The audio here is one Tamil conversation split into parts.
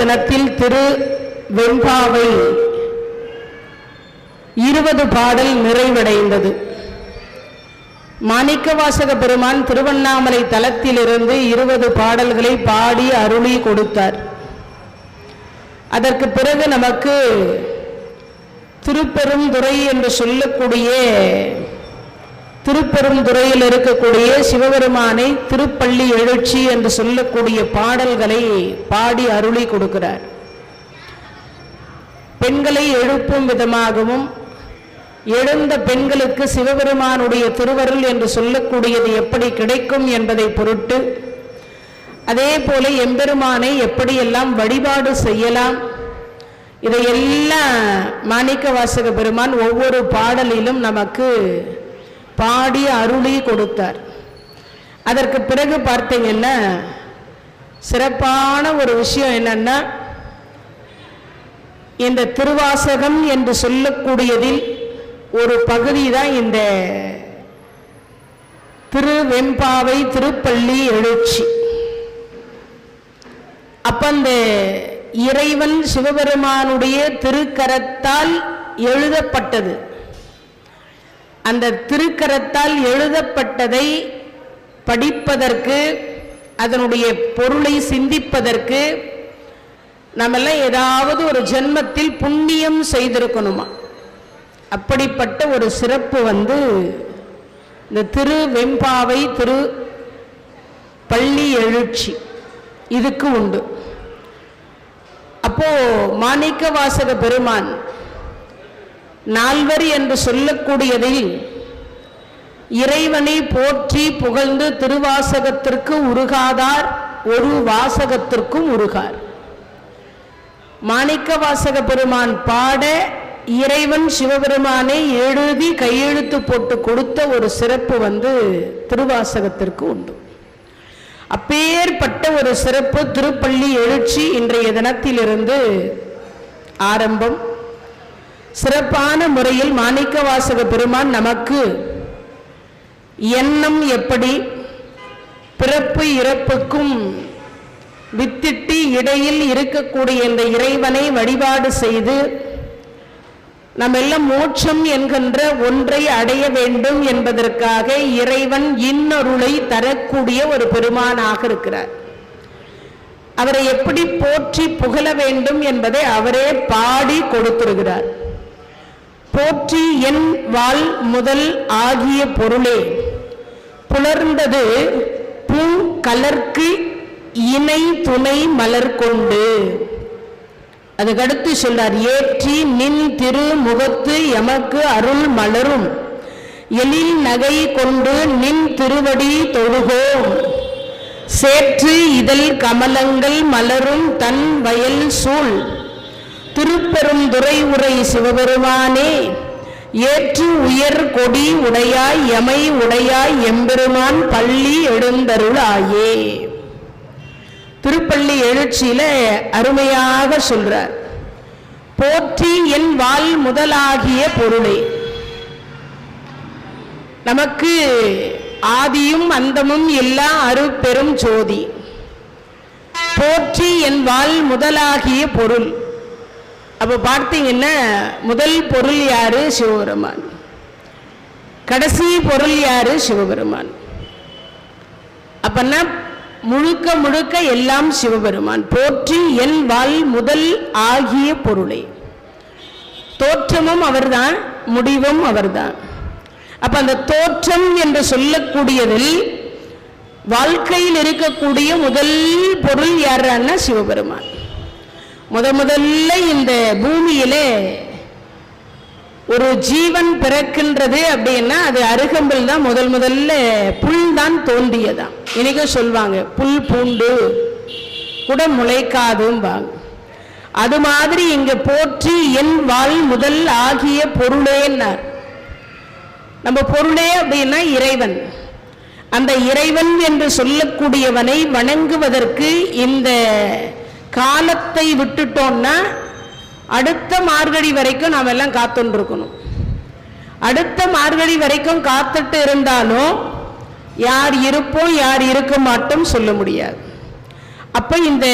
தினத்தில் திரு வெம்பாவை 20 பாடல் நிறைவடைந்தது. மாணிக்கவாசக பெருமான் திருவண்ணாமலை தலத்திலிருந்து 20 பாடல்களை பாடி அருளி கொடுத்தார். அதற்கு பிறகு நமக்கு திருப்பெருந்துறை என்று சொல்லக்கூடிய திருப்பெருந்துறையில் இருக்கக்கூடிய சிவபெருமானை திருப்பள்ளி எழுச்சி என்று சொல்லக்கூடிய பாடல்களை பாடி அருளி கொடுக்கிறார். பெண்களை எழுப்பும் விதமாகவும் எழுந்த பெண்களுக்கு சிவபெருமானுடைய திருவருள் என்று சொல்லக்கூடியது எப்படி கிடைக்கும் என்பதை பொருட்டு, அதே போல எம்பெருமானை எப்படியெல்லாம் வழிபாடு செய்யலாம், இதையெல்லாம் மாணிக்கவாசக பெருமான் ஒவ்வொரு பாடலிலும் நமக்கு பாடி அருளி கொடுத்தார். அதற்கு பிறகு பார்த்தீங்கன்னா சிறப்பான ஒரு விஷயம் என்னன்னா, இந்த திருவாசகம் என்று சொல்லக்கூடியதில் ஒரு பகுதி தான் இந்த திருவெம்பாவை திருப்பள்ளி எழுச்சி. அப்ப அந்த இறைவன் சிவபெருமானுடைய திருக்கரத்தால் எழுதப்பட்டது. அந்த திருக்கரத்தால் எழுதப்பட்டதை படிப்பதற்கு, அதனுடைய பொருளை சிந்திப்பதற்கு நம்மெல்லாம் ஏதாவது ஒரு ஜென்மத்தில் புண்ணியம் செய்திருக்கணுமா? அப்படிப்பட்ட ஒரு சிறப்பு இந்த திருவெம்பாவை திரு பள்ளி எழுச்சி இதுக்கு உண்டு. அப்போ மாணிக்கவாசக பெருமான் நால்வர் என்று சொல்லக்கூடியதில் இறைவனை போற்றி புகழ்ந்து திருவாசகத்திற்கு உருகாதார் ஒரு வாசகத்திற்கும் உருகார். மாணிக்கவாசக பெருமான் பாட இறைவன் சிவபெருமானை எழுதி கையெழுத்து போட்டு கொடுத்த ஒரு சிறப்பு திருவாசகத்திற்கு உண்டு. அப்பேற்பட்ட ஒரு சிறப்பு திருப்பள்ளி எழுச்சி இன்றைய தினத்திலிருந்து ஆரம்பம். சிறப்பான முறையில் மாணிக்கவாசக பெருமான் நமக்கு எண்ணம் எப்படி, பிறப்பு இறப்புக்கும் வித்திட்டு இடையில் இருக்கக்கூடிய இந்த இறைவனை வழிபாடு செய்து நம்ம எல்லாம் மோட்சம் என்கின்ற ஒன்றை அடைய வேண்டும் என்பதற்காக இறைவன் இன்னொருளை தரக்கூடிய ஒரு பெருமானாக இருக்கிறார். அவரை எப்படி போற்றி புகழ வேண்டும் என்பதை அவரே பாடி கொடுத்திருக்கிறார். போற்றி என் வாழ் முதல் ஆகிய பொருளே புலர்ந்தது பூ கலர்க்கு இணை துணை மலர் கொண்டு. அதுக்கடுத்து சொல்றார், ஏற்றி நின் திரு முகத்து எமக்கு அருள் மலரும் எழில் நகை கொண்டு நின் திருவடி தொழுகோம் சேற்று இதழ் கமலங்கள் மலரும் தன் வயல் சூழ் திருப்பெருந்துறை உரை சிவபெருமானே ஏற்று உயர் கொடி உடையாய் எமை உடையாய் எம்பெருமான் பள்ளி எழுந்தருளாயே. திருப்பள்ளி எழுச்சியில அருமையாக சொல்றார், போற்றி என் வாழ் முதலாகிய பொருளே. நமக்கு ஆதியும் அந்தமும் எல்லா அருட்பெரும் ஜோதி. போற்றி என் வாழ் முதலாகிய பொருள். அப்ப பார்த்தீங்கன்னா முதல் பொருள் யாரு? சிவபெருமான். கடைசி பொருள் யாரு? சிவபெருமான். அப்பன்னா முழுக்க முழுக்க எல்லாம் சிவபெருமான். போற்றி என் வாழ் முதல் ஆகிய பொருளை. தோற்றமும் அவர்தான், முடிவும் அவர்தான். அப்ப அந்த தோற்றம் என்று சொல்லக்கூடியதில் வாழ்க்கையில் இருக்கக்கூடிய முதல் பொருள் யாருன்னா சிவபெருமான். முதல்ல இந்த பூமியிலே ஒரு ஜீவன் பிறக்கின்றது அப்படின்னா அது அருகம்பில் தான். முதல்ல புல் தான் தோன்றியதான். இன்னைக்கு சொல்வாங்க புல் பூண்டு கூட முளைக்காதும்பாங்க. அது மாதிரி இங்க போற்றி என் வாழ் முதல் ஆகிய பொருளேன்னார். நம்ம பொருளே அப்படின்னா இறைவன். அந்த இறைவன் என்று சொல்லக்கூடியவனை வணங்குவதற்கு இந்த காலத்தை விட்டுட்டோம்னா அடுத்த மார்கழி வரைக்கும் நாம் எல்லாம் காத்துட்டு இருக்கணும். அடுத்த மார்கழி வரைக்கும் காத்துட்டு இருந்தாலும் யார் இருப்போம் யார் இருக்க மாட்டோம் சொல்ல முடியாது. அப்ப இந்த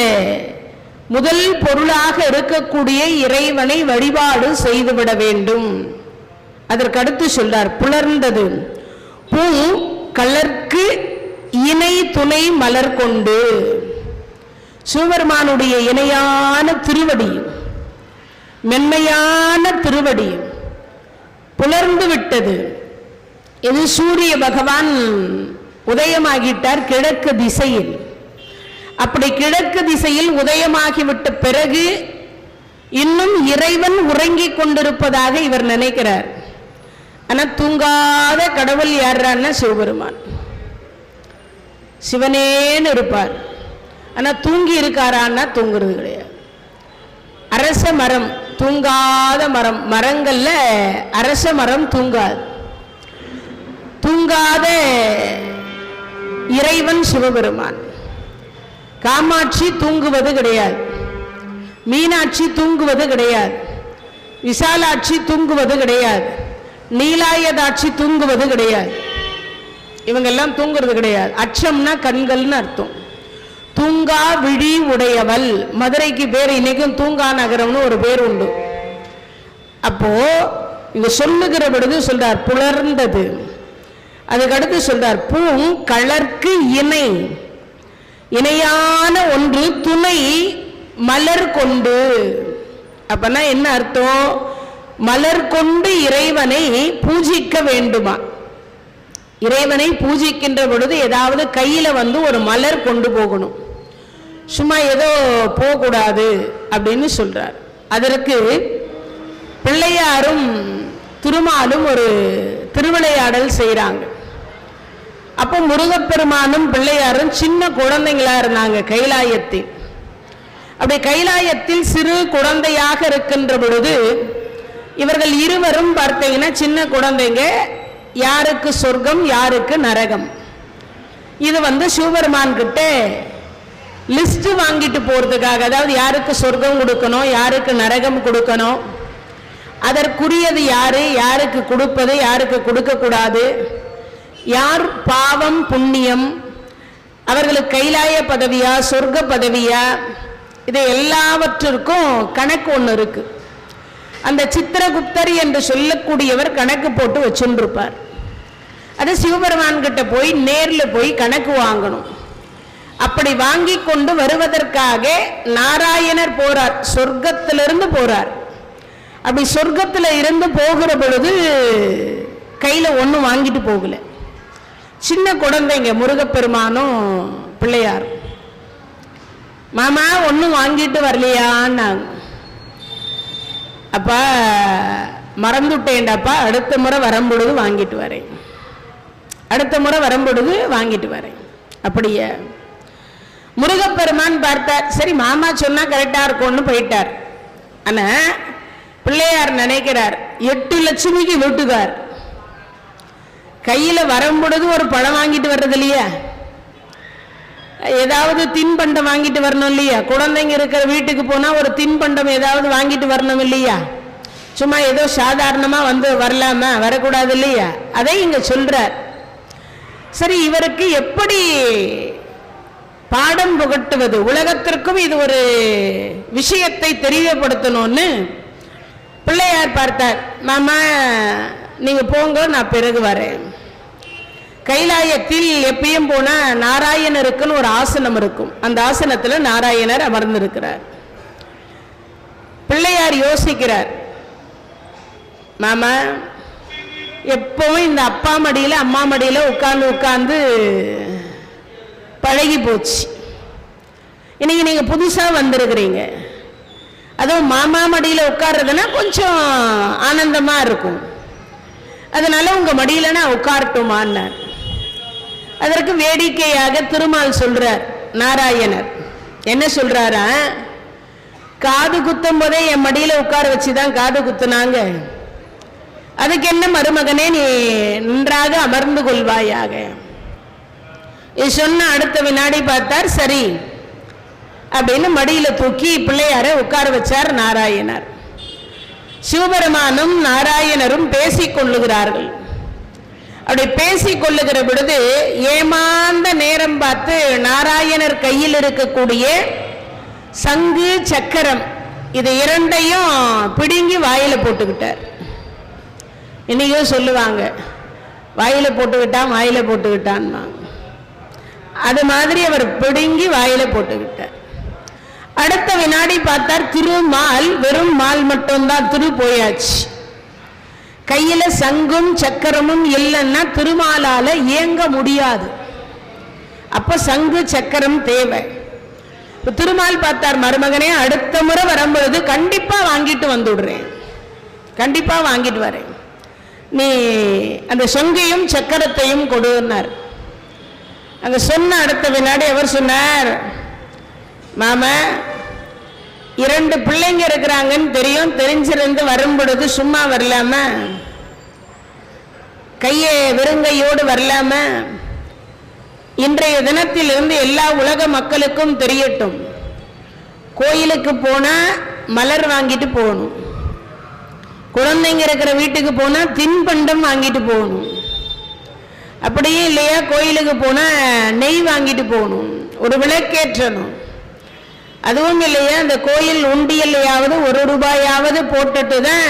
முதல் பொருளாக இருக்கக்கூடிய இறைவனை வழிபாடு செய்துவிட வேண்டும். அதற்கடுத்து சொல்றார், புலர்ந்தது பூ கலர்க்கு இணை துணை மலர் கொண்டு. சிவபெருமானுடைய இணையான திருவடி, மென்மையான திருவடி புலர்ந்து விட்டது. இது சூரிய பகவான் உதயமாகிட்டார் கிழக்கு திசையில். அப்படி கிழக்கு திசையில் உதயமாகிவிட்ட பிறகு இன்னும் இறைவன் உறங்கிக் கொண்டிருப்பதாக இவர் நினைக்கிறார். ஆனா தூங்காத கடவுள் யாருன்னா சிவபெருமான். சிவனேன்னு இருப்பார், ஆனா தூங்கி இருக்காரான்னா தூங்குறது கிடையாது. அரச மரம் தூங்காத மரம், மரங்கள்ல அரச மரம் தூங்காது. தூங்காத இறைவன் சிவபெருமான். காமாட்சி தூங்குவது கிடையாது, மீனாட்சி தூங்குவது கிடையாது, விசாலாட்சி தூங்குவது கிடையாது, நீலாயதாட்சி தூங்குவது கிடையாது. இவங்கெல்லாம் தூங்குறது கிடையாது. அச்சம்னா கண்கள்னு அர்த்தம். தூங்கா விழி உடையவள். மதுரைக்கு பேர் இன்னைக்கும் தூங்கா நகரம்னு ஒரு பேர் உண்டு. அப்போ இங்க சொல்லுகிற பொழுது சொல்றார் புலர்ந்தது. அதுக்கடுத்து சொல்றார் பூ கலர்க்கு இணை, இணையான ஒன்று துணை மலர் கொண்டு. அப்பனா என்ன அர்த்தம்? மலர் கொண்டு இறைவனை பூஜிக்க வேண்டுமா? இறைவனை பூஜிக்கின்ற பொழுது ஏதாவது கையில ஒரு மலர் கொண்டு போகணும், சும்மா ஏதோ போகக்கூடாது அப்படின்னு சொல்றார். அதற்கு பிள்ளையாரும் திருமாலும் ஒரு திருவிளையாடல் செய்கிறாங்க. அப்போ முருகப்பெருமானும் பிள்ளையாரும் சின்ன குழந்தைங்களா இருந்தாங்க கைலாயத்தில். அப்படி கைலாயத்தில் சிறு குழந்தையாக இருக்கின்ற பொழுது இவர்கள் இருவரும் பார்த்தீங்கன்னா சின்ன குழந்தைங்க, யாருக்கு சொர்க்கம் யாருக்கு நரகம், இது சிவபெருமான் கிட்ட லிஸ்ட் வாங்கிட்டு போறதுக்காக, அதாவது யாருக்கு சொர்க்கம் கொடுக்கணும் யாருக்கு நரகம் கொடுக்கணும், அதற்குரியது யாரு, யாருக்கு கொடுப்பது யாருக்கு கொடுக்க கூடாது, யார் பாவம் புண்ணியம், அவர்களுக்கு கைலாய பதவியா சொர்க்க பதவியா, இது எல்லாவற்றிற்கும் கணக்கு ஒன்று இருக்கு. அந்த சித்திரகுப்தர் என்று சொல்லக்கூடியவர் கணக்கு போட்டு வச்சுருப்பார். அது சிவபெருமான் கிட்ட போய் நேரில் போய் கணக்கு வாங்கணும். அப்படி வாங்கி கொண்டு வருவதற்காக நாராயணர் போறார், சொர்க்கத்திலிருந்து போறார். அப்படி சொர்க்கத்தில் இருந்து போகிற பொழுது கையில ஒன்றும் வாங்கிட்டு போகல. சின்ன குழந்தைங்க முருகப்பெருமானும் பிள்ளையார். மாமா ஒன்றும் வாங்கிட்டு வரலையான்னாங்க. அப்பா மறந்துட்டேன்டாப்பா, அடுத்த முறை வரும்பொழுது வாங்கிட்டு வரேன், அடுத்த முறை வரும்பொழுது வாங்கிட்டு வரேன். அப்படியே முருகப்பெருமான் பார்த்தார். சரி மாமா சொன்னா கரெக்டா இருக்கும்னு போயிட்டார். ஆனா பிள்ளையார் நினைக்கிறார், 8 லட்சுமிக்கு வீட்டுக்கார், கையில வரும்பொழுது ஒரு பழம் வாங்கிட்டு வர்றது இல்லையா, ஏதாவது தின்பண்டம் வாங்கிட்டு வரணும் இல்லையா, குழந்தைங்க இருக்கிற வீட்டுக்கு போனா ஒரு தின்பண்டம் ஏதாவது வாங்கிட்டு வரணும் இல்லையா, சும்மா ஏதோ சாதாரணமா வரலாமா, வரக்கூடாது இல்லையா, அதை இங்க சொல்றார். சரி இவருக்கு எப்படி பாடம் புகட்டுவது, உலகத்திற்கும் இது ஒரு விஷயத்தை தெரியப்படுத்தணும்னு பிள்ளையார் பார்த்தார். மாமா நீங்க போங்க, நான் பிறகு வரேன். கைலாயத்தில் எப்பயும் போனா நாராயணருக்குன்னு ஒரு ஆசனம் இருக்கும், அந்த ஆசனத்துல நாராயணர் அமர்ந்திருக்கிறார். பிள்ளையார் யோசிக்கிறார், மாமா எப்பவும் இந்த அப்பா மடியில அம்மா மடியில உட்கார்ந்து உட்கார்ந்து பழகி போச்சு, இன்னைக்கு நீங்க புதுசா வந்திருக்கிறீங்க, அதுவும் மாமா மடியில உட்கார்றதுன்னா கொஞ்சம் ஆனந்தமா இருக்கும், அதனால உங்க மடியில நான் உட்காரட்டுமான்னார். அதற்கு வேடிக்கையாக திருமால் சொல்றார், நாராயணர் என்ன சொல்றாரா, காது குத்தும் போதே என் மடியில உட்கார வச்சுதான் காது குத்துனாங்க, அதுக்கு என்ன மருமகனே நீ நன்றாக அமர்ந்து கொள்வாயாக. இது சொன்ன அடுத்த வினாடி பார்த்தார், சரி அப்படின்னு மடியில தூக்கி பிள்ளையார உட்கார வச்சார் நாராயணர். சிவபெருமானும் நாராயணரும் பேசிக் கொள்ளுகிறார்கள். அப்படி பேசிக் கொள்ளுகிற பொழுது ஏமாந்த நேரம் பார்த்து நாராயணர் கையில் இருக்கக்கூடிய சங்கு சக்கரம் இது இரண்டையும் பிடுங்கி வாயில போட்டுக்கிட்டார். இன்னைக்கும் சொல்லுவாங்க, வாயில போட்டுக்கிட்டான். அது மாதிரி அவர் பிடுங்கி வாயில போட்டுக்கிட்டார். அடுத்த வினாடி பார்த்தார், திருமால் வெறும் மால் மட்டும்தான், திரு போயாச்சு. கையில சங்கும் சக்கரமும் இல்லைன்னா திருமாலால இயங்க முடியாது. அப்ப சங்கு சக்கரம் தேவை. திருமால் பார்த்தார், மருமகனே அடுத்த முறை வரும்பொழுது கண்டிப்பா வாங்கிட்டு வந்துடுறேன், கண்டிப்பா வாங்கிட்டு வரேன், நீ அந்த சங்கையும் சக்கரத்தையும் கொடுனார். அங்க சொன்ன அடுத்த வினாடி அவர் சொன்னார், மாமா 2 பிள்ளைங்க இருக்கிறாங்கன்னு தெரியும், தெரிஞ்சிருந்து வரும்பொழுது சும்மா வரலாம, கையை வெறுங்கையோடு வரலாம, இன்றைய தினத்திலிருந்து எல்லா உலக மக்களுக்கும் தெரியட்டும், கோயிலுக்கு போனா மலர் வாங்கிட்டு போகணும், குழந்தைங்க இருக்கிற வீட்டுக்கு போனா தின்பண்டம் வாங்கிட்டு போகணும், அப்படியே இல்லையா கோயிலுக்கு போனா நெய் வாங்கிட்டு போகணும், ஒரு விளக்கேற்றணும், அதுவும் இல்லையா அந்த கோயில் உண்டியல்லையாவது 1 ரூபாயாவது போட்டுட்டு தான்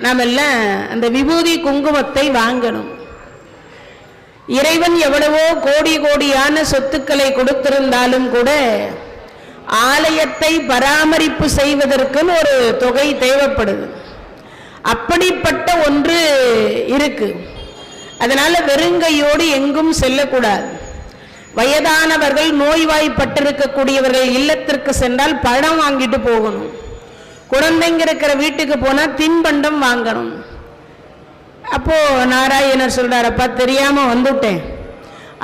நாம் எல்லாம் அந்த விபூதி குங்குமத்தை வாங்கணும். இறைவன் எவ்வளவோ கோடி கோடியான சொத்துக்களை கொடுத்திருந்தாலும் கூட ஆலயத்தை பராமரிப்பு செய்வதற்குன்னு ஒரு தொகை தேவைப்படுது. அப்படிப்பட்ட ஒன்று இருக்கு. அதனால வெறுங்கையோடு எங்கும் செல்லக்கூடாது. வயதானவர்கள் நோய்வாய்ப்பட்டிருக்கக்கூடியவர்கள் இல்லத்திற்கு சென்றால் பழம் வாங்கிட்டு போகணும், குழந்தைங்க இருக்கிற வீட்டுக்கு போனா தின்பண்டம் வாங்கணும். அப்போ நாராயணர் சொல்றார், அப்பா தெரியாம வந்துட்டேன்,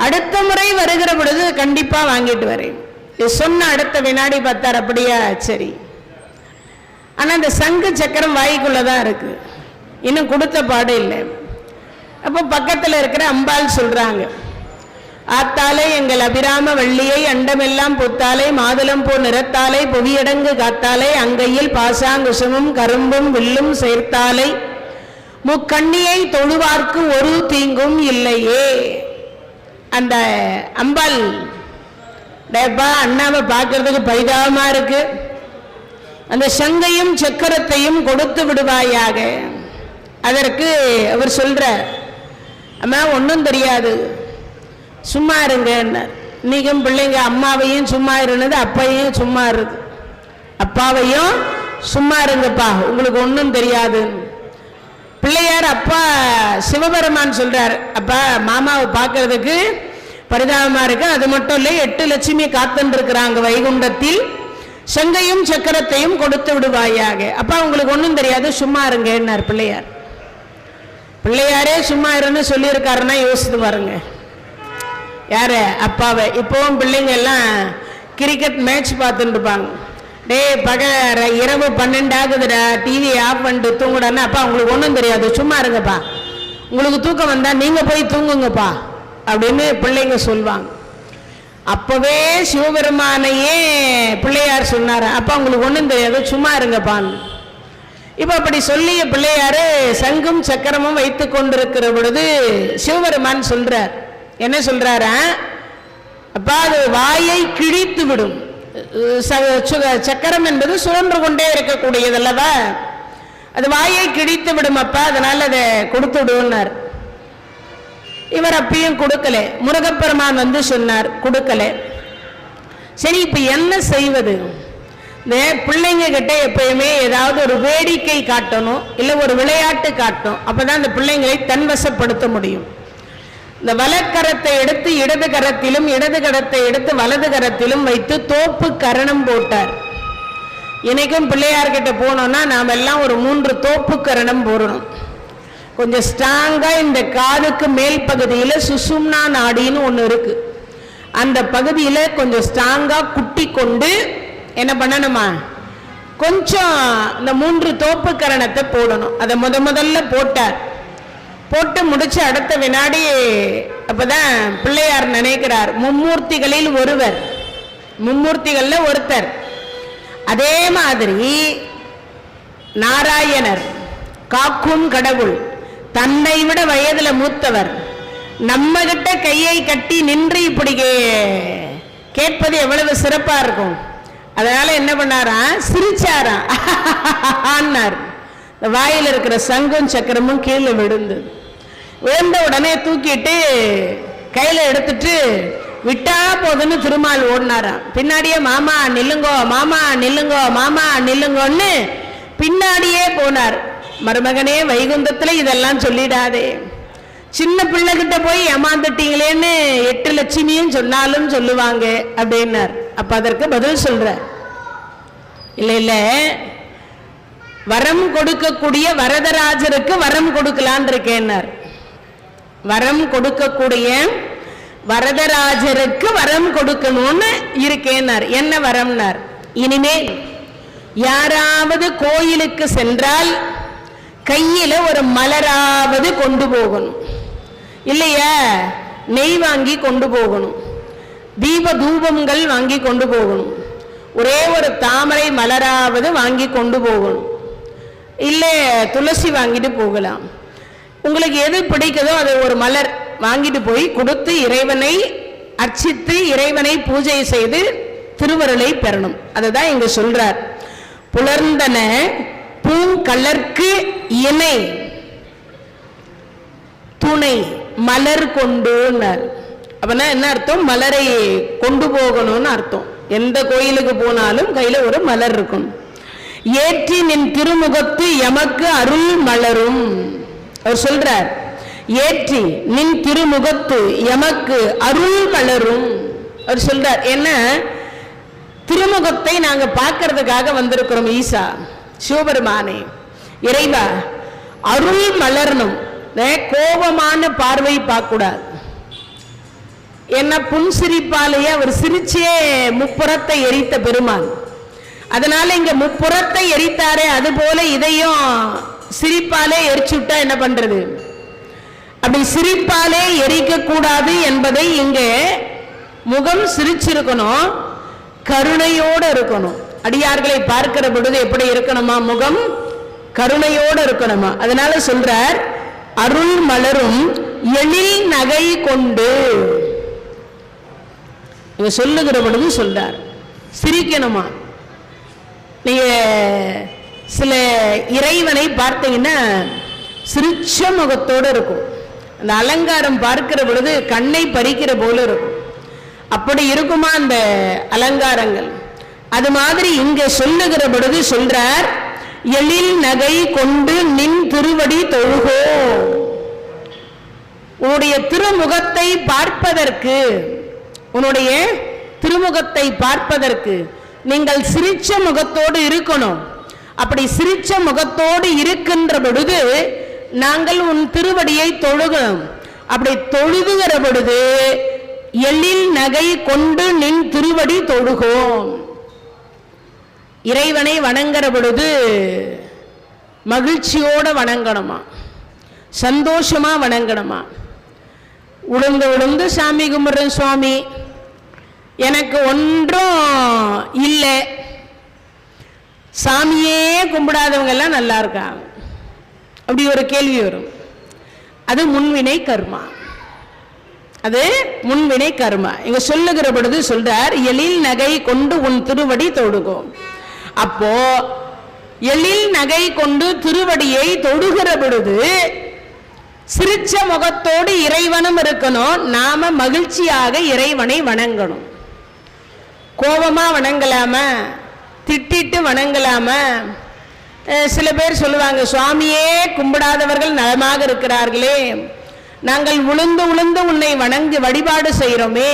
அடுத்த முறை வருகிற பொழுது கண்டிப்பா வாங்கிட்டு வரேன். சொன்ன அடுத்த வினாடி பார்த்தார், அப்படியா சரி. ஆனா அந்த சங்கு சக்கரம் வாய்க்குள்ளதான் இருக்கு, இன்னும் கொடுத்த பாடு இல்லை. அப்போ பக்கத்துல இருக்கிற அம்பாள் சொல்றாங்க, ஆத்தாலே எங்கள் அபிராம வள்ளியை அண்டமெல்லாம் பொத்தாலே மாதுளம் போ நிறத்தாலே புவியடங்கு காத்தாலே அங்கையில் பாசாங்குசமும் கரும்பும் வில்லும் சேர்த்தாலே முக்கண்ணியை தொழுவார்க்கு ஒரு தீங்கும் இல்லையே. அந்த அம்பாள், டேப்பா அண்ணாவை பார்க்கறதுக்கு பரிதாபமா இருக்கு, அந்த சங்கையும் சக்கரத்தையும் கொடுத்து விடுவாயாக. அதற்கு அவர் சொல்ற, அம்மா ஒன்றும் தெரியாது, சும்மா இருங்க. நீக்கும் பிள்ளைங்க அம்மாவையும் சும்மா இருந்தது, அப்பையும் சும்மா இருக்கு, அப்பாவையும் சும்மா இருங்கப்பா, உங்களுக்கு ஒன்றும் தெரியாது. பிள்ளையார் அப்பா சிவபெருமான் சொல்றார், அப்பா மாமாவை பார்க்கறதுக்கு பரிதாபமா இருக்கு, அது மட்டும் இல்லை 8 லட்சுமி காத்துன்னு இருக்கிறாங்க வைகுண்டத்தில், சங்கையும் சக்கரத்தையும் கொடுத்து விடுவாயாக. அப்பா உங்களுக்கு ஒன்றும் தெரியாது, சும்மா இருங்க பிள்ளையார். பிள்ளையாரே சும்மா இருன்னு சொல்லியிருக்காருன்னா யோசித்து பாருங்க, யாரு அப்பாவை. இப்போவும் பிள்ளைங்க எல்லாம் கிரிக்கெட் மேட்ச் பார்த்துட்டு இருப்பாங்க, டே இரவு 12 ஆகுதுடா, டிவி ஆஃப் பண்ணிட்டு தூங்குடான்னு. அப்பா உங்களுக்கு ஒன்றும் தெரியாது, சும்மா இருங்கப்பா, உங்களுக்கு தூக்கம் வந்தா நீங்க போய் தூங்குங்கப்பா அப்படின்னு பிள்ளைங்க சொல்லுவாங்க. அப்பவே சிவபெருமானையே பிள்ளையார் சொன்னார், அப்பா உங்களுக்கு ஒன்றும் தெரியாது, சும்மா இருங்கப்பான்னு. இப்ப அப்படி சொல்லிய பிள்ளையாரு சங்கும் சக்கரமும் வைத்து கொண்டிருக்கிற பொழுது சிவபெருமான் சொல்றார், என்ன சொல்றார, அப்பா அது வாயை கிழித்து விடும். சக்கரம் என்பது சுழன்று கொண்டே இருக்கக்கூடியது அல்லவா, அது வாயை கிழித்து விடும் அப்பா, அதனால அதை கொடுத்து விடுவார். இவர் அப்பயும் கொடுக்கல, முருகப்பெருமான் வந்து சொன்னார், கொடுக்கல. சரி இப்ப என்ன செய்வது? இந்த பிள்ளைங்க கிட்ட எப்பயுமே ஏதாவது ஒரு வேடிக்கை காட்டணும், இல்லை ஒரு விளையாட்டு காட்டணும், அப்பதான் அந்த பிள்ளைங்களை தன்வசப்படுத்த முடியும். இந்த வலக்கரத்தை எடுத்து இடது கரத்திலும், இடது கரத்தை எடுத்து வலது கரத்திலும் வைத்து தோப்பு கரணம் போட்டார். இன்னைக்கும் பிள்ளையார்கிட்ட போனோம்னா நாம் எல்லாம் ஒரு 3 தோப்பு கரணம் போடணும். கொஞ்சம் ஸ்ட்ராங்கா இந்த காதுக்கு மேல் பகுதியில் சுசும்னா நாடின்னு ஒன்று இருக்கு, அந்த பகுதியில் கொஞ்சம் ஸ்ட்ராங்கா குட்டி கொண்டு என்ன பண்ணணுமா, கொஞ்சம் இந்த 3 தோப்பு கரணத்தை போடணும். அதை முதல்ல போட்டார். போட்டு முடிச்சு அடுத்த வினாடி அப்பதான் பிள்ளையார் நினைக்கிறார், மும்மூர்த்திகளில் ஒருவர், மும்மூர்த்திகள்ல ஒருத்தர். அதே மாதிரி நாராயணர் காக்கும் கடவுள், தன்னை விட வயதுல மூத்தவர், நம்ம கிட்ட கையை கட்டி நின்று இப்படி கேட்பது எவ்வளவு சிறப்பா இருக்கும். அதனால என்ன பண்ணாராம், சிரிச்சாராம். வாயில் இருக்கிற சங்கும் சக்கரமும் கீழே விழுந்தது. விழுந்த உடனே தூக்கிட்டு கையில எடுத்துட்டு விட்டா போதுன்னு திருமால் ஓடினாராம். பின்னாடியே மாமா நில்லுங்கோ, மாமா நில்லுங்கோ, மாமா நில்லுங்கோன்னு பின்னாடியே போனார். மருமகனே, வைகுந்தத்துல இதெல்லாம் சொல்லிடாதே, சின்ன பிள்ளைகிட்ட போய் ஏமாந்துட்டீங்களேன்னு 8 லட்சுமியும் சொன்னாலும் சொல்லுவாங்க அப்படின்னார். அப்ப அதற்கு பதில் சொல்ற, இல்ல இல்ல, வரம் கொடுக்கக்கூடிய வரதராஜருக்கு வரம் கொடுக்கலான் இருக்கேன்னார். வரம் கொடுக்கக்கூடிய வரதராஜருக்கு வரம் கொடுக்கணும்னு இருக்கேன்னார். என்ன வரம்னார், இனிமேல் யாராவது கோயிலுக்கு சென்றால் கையில ஒரு மலராவது கொண்டு போகணும், இல்லையா நெய் வாங்கி கொண்டு போகணும், தீப தூபங்கள் வாங்கி கொண்டு போகணும், ஒரே ஒரு தாமரை மலராவது வாங்கி கொண்டு போகணும், இல்லை துளசி வாங்கிட்டு போகலாம். உங்களுக்கு எது பிடிக்குதோ அதை ஒரு மலர் வாங்கிட்டு போய் கொடுத்து இறைவனை அர்ச்சித்து இறைவனை பூஜை செய்து திருவருளை பெறணும். அதுதான் இங்க சொல்றார். புலர்ந்தன பூங்கலர்க்கு இணை துணை மலர் கொண்டுன்னார். அப்பனா என்ன அர்த்தம், மலரை கொண்டு போகணும்னு அர்த்தம். எந்த கோயிலுக்கு போனாலும் கையில ஒரு மலர் இருக்கும். ஏற்றி நின் திருமுகத்து எமக்கு அருள் மலரும். அவர் சொல்றார், ஏற்றி நின் திருமுகத்து எமக்கு அருள் மலரும். அவர் சொல்றார், என்ன திருமுகத்தை நாங்க பார்க்கறதுக்காக வந்திருக்கிறோம். ஈசா சிவபெருமானே, இறைவா அருள் மலரணும். கோபமான பார்வை பார்க்க கூடாது. என்ன புன்சிரிப்பாலேயே அவர் சிரிச்சே முப்புறத்தை எரித்த பெருமான். அதனால இங்க முப்புறத்தை எரித்தாரே, அது போல இதையும் சிரிப்பாலே எரிச்சுட்டா என்ன பண்றது? அப்படி சிரிப்பாலே எரிக்க கூடாது என்பதை இங்க முகம் சிரிச்சிருக்கணும், கருணையோடு இருக்கணும். அடியார்களை பார்க்கிற பொழுது எப்படி இருக்கணுமா? முகம் கருணையோடு இருக்கணுமா? அதனால சொல்றார், அருள் மலரும் எழில் நகை கொண்டு. இவ சொல்லுகிற பொழுது சொல்றார், சிரிக்கணுமா? நீங்க சில இறைவனை பார்த்தீங்கன்னா சிரிச்ச முகத்தோடு இருக்கும். அந்த அலங்காரம் பார்க்கிற பொழுது கண்ணை பறிக்கிற போல இருக்கும். அப்படி இருக்குமா அந்த அலங்காரங்கள்? அது மாதிரி இங்க சொல்லுகிற பொழுது சொல்றார், எழில் நகை கொண்டு நின் திருவடி தொழுகோ. உன்னுடைய திருமுகத்தை பார்ப்பதற்கு, உன்னுடைய திருமுகத்தை பார்ப்பதற்கு நீங்கள் சிரிச்ச முகத்தோடு இருக்கணும். அப்படி சிரிச்ச முகத்தோடு இருக்கின்ற பொழுது நாங்கள் உன் திருவடியை தொழுகணும். அப்படி தொழுதுகிற பொழுது எழில் நகை கொண்டு நின் திருவடி தொழுகோம். இறைவனை வணங்குற பொழுது மகிழ்ச்சியோட வணங்கணுமா, சந்தோஷமா வணங்கணுமா? உளுந்து உளுந்து சாமி கும்பிடுறேன் சுவாமி, எனக்கு ஒன்றும் இல்லை, சாமியே கும்பிடாதவங்க எல்லாம் நல்லா இருக்காங்க, அப்படி ஒரு கேள்வி வரும். அது முன்வினை கர்மா, அது முன்வினை கர்மா. இங்க சொல்லுகிற பொழுது சொல்றார், எழில் நகை கொண்டு உன் திருவடி தொழுகோம். அப்போ எழில் நகை கொண்டு திருவடியை தொடுகிற பொழுது சிரிச்ச முகத்தோடு இறைவனும் இருக்கணும். நாம மகிழ்ச்சியாக இறைவனை வணங்கணும். கோபமா வணங்கலாமா? திட்டிட்டு வணங்கலாமா? சில பேர் சொல்லுவாங்க, சுவாமியே கும்பிடாதவர்கள் நலமாக இருக்கிறார்களே, நாங்கள் உளுந்து உளுந்து உன்னை வணங்கி வழிபாடு செய்கிறோமே,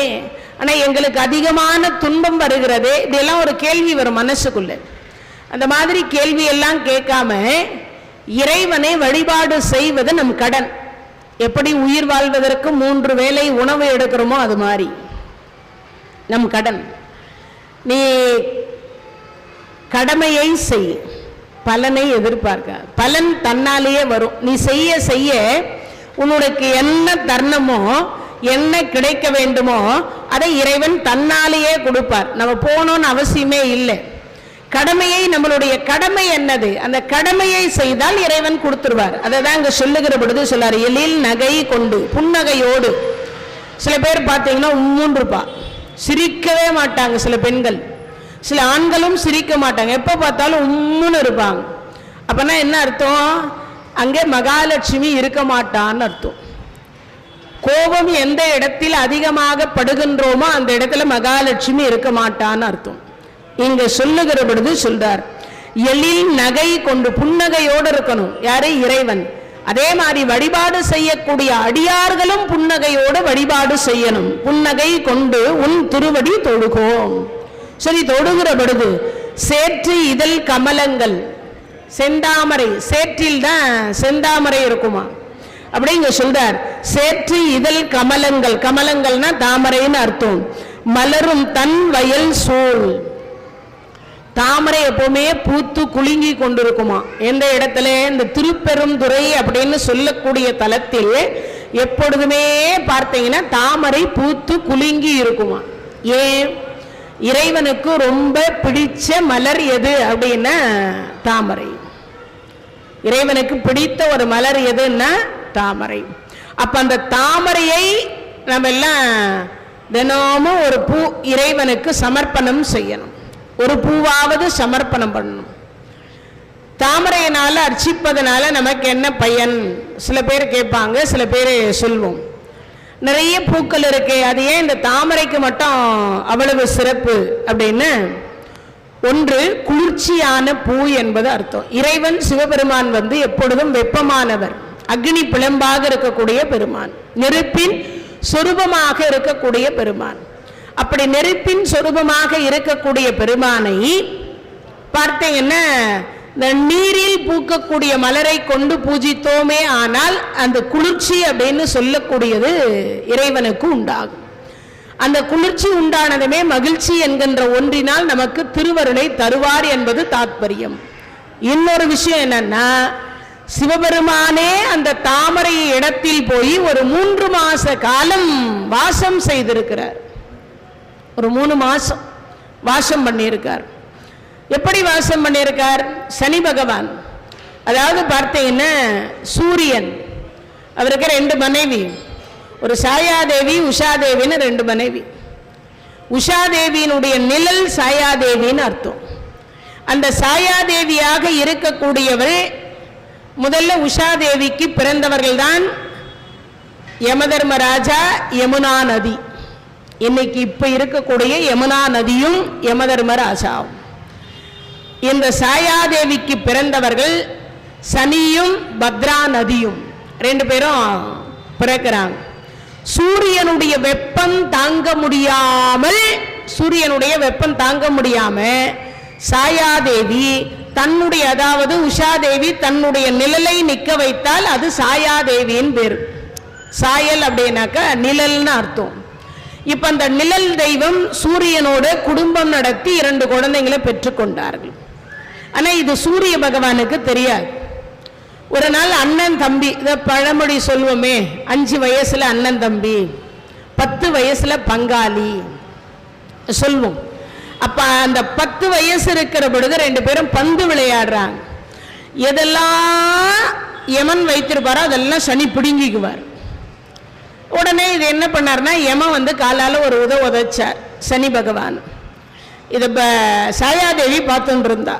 ஆனால் எங்களுக்கு அதிகமான துன்பம் வருகிறதே. இதெல்லாம் ஒரு கேள்வி வரும் மனசுக்குள்ள. அந்த மாதிரி கேள்வி எல்லாம் கேட்காம இறைவனை வழிபாடு செய்வது நம் கடன். எப்படி உயிர் வாழ்வதற்கு 3 வேளை உணவு எடுக்கிறோமோ அது மாதிரி நம் கடன். நீ கடமையை செய், பலனை எதிர்பார்க்க. பலன் தன்னாலேயே வரும். நீ செய்ய செய்ய உன்னுடைய என்ன தர்ணமோ, என்ன கிடைக்க வேண்டுமோ அதை இறைவன் தன்னாலேயே கொடுப்பார். நம்ம போகணும்னு அவசியமே இல்லை. கடமையை, நம்மளுடைய கடமை என்னது, அந்த கடமையை செய்தால் இறைவன் கொடுத்துருவார். அதை தான் இங்க சொல்லுகிற பொழுது சொல்லார், எழில் நகை கொண்டு, புன்னகையோடு. சில பேர் பார்த்தீங்கன்னா உம்முன்னு இருப்பா, சிரிக்கவே மாட்டாங்க. சில பெண்கள் சில ஆண்களும் சிரிக்க மாட்டாங்க, எப்போ பார்த்தாலும் உம்முன்னு இருப்பாங்க. அப்பனா என்ன அர்த்தம்? அங்கே மகாலட்சுமி இருக்க மாட்டான்னு அர்த்தம். கோபம் எந்த இடத்தில் அதிகமாக படுகின்றோமோ அந்த இடத்துல மகாலட்சுமி இருக்க மாட்டான்னு அர்த்தம். இங்க சொல்லுகிற பொழுது சொல்றார், எழில் நகை கொண்டு, புன்னகையோடு இருக்கணும். யாரு? இறைவன். அதே மாதிரி வழிபாடு செய்யக்கூடிய அடியார்களும் புன்னகையோடு வழிபாடு செய்யணும். புன்னகை கொண்டு உன் திருவடி தொழுகோம். சரி, தொழுகிற பொழுது சேற்று இதழ் கமலங்கள், செந்தாமரை, சேற்றில் தான் செந்தாமரை இருக்குமா அப்படிங்க சொல்றார். சேற்று இதழ் கமலங்கள், கமலங்கள்னா தாமரைன்னு அர்த்தம். மலரும் தன் வயல் சூழ், தாமரை எப்பவுமே பூத்து குலுங்கி கொண்டிருக்குமா. எந்த இடத்துல? இந்த திருப்பெருந்துறை அப்படின்னு சொல்லக்கூடிய தலத்தில் எப்பொழுதுமே பார்த்தீங்கன்னா தாமரை பூத்து குலுங்கி இருக்குமா. ஏன்? இறைவனுக்கு ரொம்ப பிடிச்ச மலர் எது அப்படின்னா தாமரை. இறைவனுக்கு பிடித்த ஒரு மலர் எதுன்னா தாமரை. அப்ப அந்த தாமரையை நம்ம எல்லாம் தினமும் ஒரு பூ இறைவனுக்கு சமர்ப்பணம் செய்யணும். ஒரு பூவாவது சமர்ப்பணம் பண்ணணும். தாமரையினால அர்ச்சிப்பதனால நமக்கு என்ன பயன்? சில பேர் கேட்பாங்க, சில பேர் சொல்வோம். நிறைய பூக்கள் இருக்கு, அது ஏன் இந்த தாமரைக்கு மட்டும் அவ்வளவு சிறப்பு அப்படின்னு. ஒன்று, குளிர்ச்சியான பூ என்பது அர்த்தம். இறைவன் சிவபெருமான் எப்பொழுதும் வெப்பமானவர், அக்னி பிளம்பாக இருக்கக்கூடிய பெருமான், நெருப்பின் சொரூபமாக இருக்கக்கூடிய பெருமான். அப்படி நெருப்பின் சொரூபமாக இருக்கக்கூடிய பெருமானை பார்த்தீங்கன்னா இந்த நீரில் பூக்கக்கூடிய மலரை கொண்டு பூஜித்தோமே ஆனால் அந்த குளிர்ச்சி அப்படின்னு சொல்லக்கூடியது இறைவனுக்கு உண்டாகும். அந்த குளிர்ச்சி உண்டானதுமே மகிழ்ச்சி என்கின்ற ஒன்றினால் நமக்கு திருவருளை தருவார் என்பது தாத்பரியம். இன்னொரு விஷயம் என்னன்னா, சிவபெருமானே அந்த தாமரை இடத்தில் போய் ஒரு 3 மாச காலம் வாசம் செய்திருக்கிறார். ஒரு 3 மாசம் வாசம் பண்ணியிருக்கார். எப்படி வாசம் பண்ணியிருக்கார்? சனி பகவான், அதாவது பார்த்தீங்கன்னா சூரியன், அவருக்கு 2 மனைவி, ஒரு சாயாதேவி உஷாதேவின்னு 2 மனைவி. உஷாதேவியினுடைய நிழல் சாயாதேவின்னு அர்த்தம். அந்த சாயாதேவியாக இருக்கக்கூடியவள் முதல்ல உஷாதேவிக்கு பிறந்தவர்கள் தான் யமதர்மராஜா, யமுனா நதி. இன்னைக்கு இப்ப இருக்கக்கூடிய யமுனா நதியும் யமதர்மராஜாவும். இந்த சாயாதேவிக்கு பிறந்தவர்கள் சனியும் பத்ரா நதியும், 2 பேரும் பிறக்கிறாங்க. சூரியனுடைய வெப்பம் தாங்க முடியாமல், சூரியனுடைய வெப்பம் தாங்க முடியாம சாயாதேவி தன்னுடைய, அதாவது உஷாதேவி தன்னுடைய நிழலை நிற்க வைத்தால் அது சாயாதேவியின் பேர். சாயல் அப்படின்னாக்க நிழல்னு அர்த்தம். இப்ப அந்த நிழல் தெய்வம் சூரியனோட குடும்பம் நடத்தி 2 குழந்தைங்களை பெற்றுக்கொண்டார்கள். ஆனா இது சூரிய பகவானுக்கு தெரியாது. ஒரு நாள் அண்ணன் தம்பி, இத பழமொழி சொல்வோமே, 5 வயசுல அண்ணன் தம்பி, 10 வயசுல பங்காளி சொல்வோம். அப்ப அந்த 10 வயசு இருக்கிற பொழுது 2 பேரும் பந்து விளையாடுறாங்க. எதெல்லாம் யமன் வைத்திருப்பாரோ அதெல்லாம் சனி பிடுங்கிக்குவார். உடனே இது என்ன பண்ணார்னா, யமன் காலால ஒரு உதைச்சார் சனி பகவான். இத சாயாதேவி பார்த்துட்டு இருந்தா,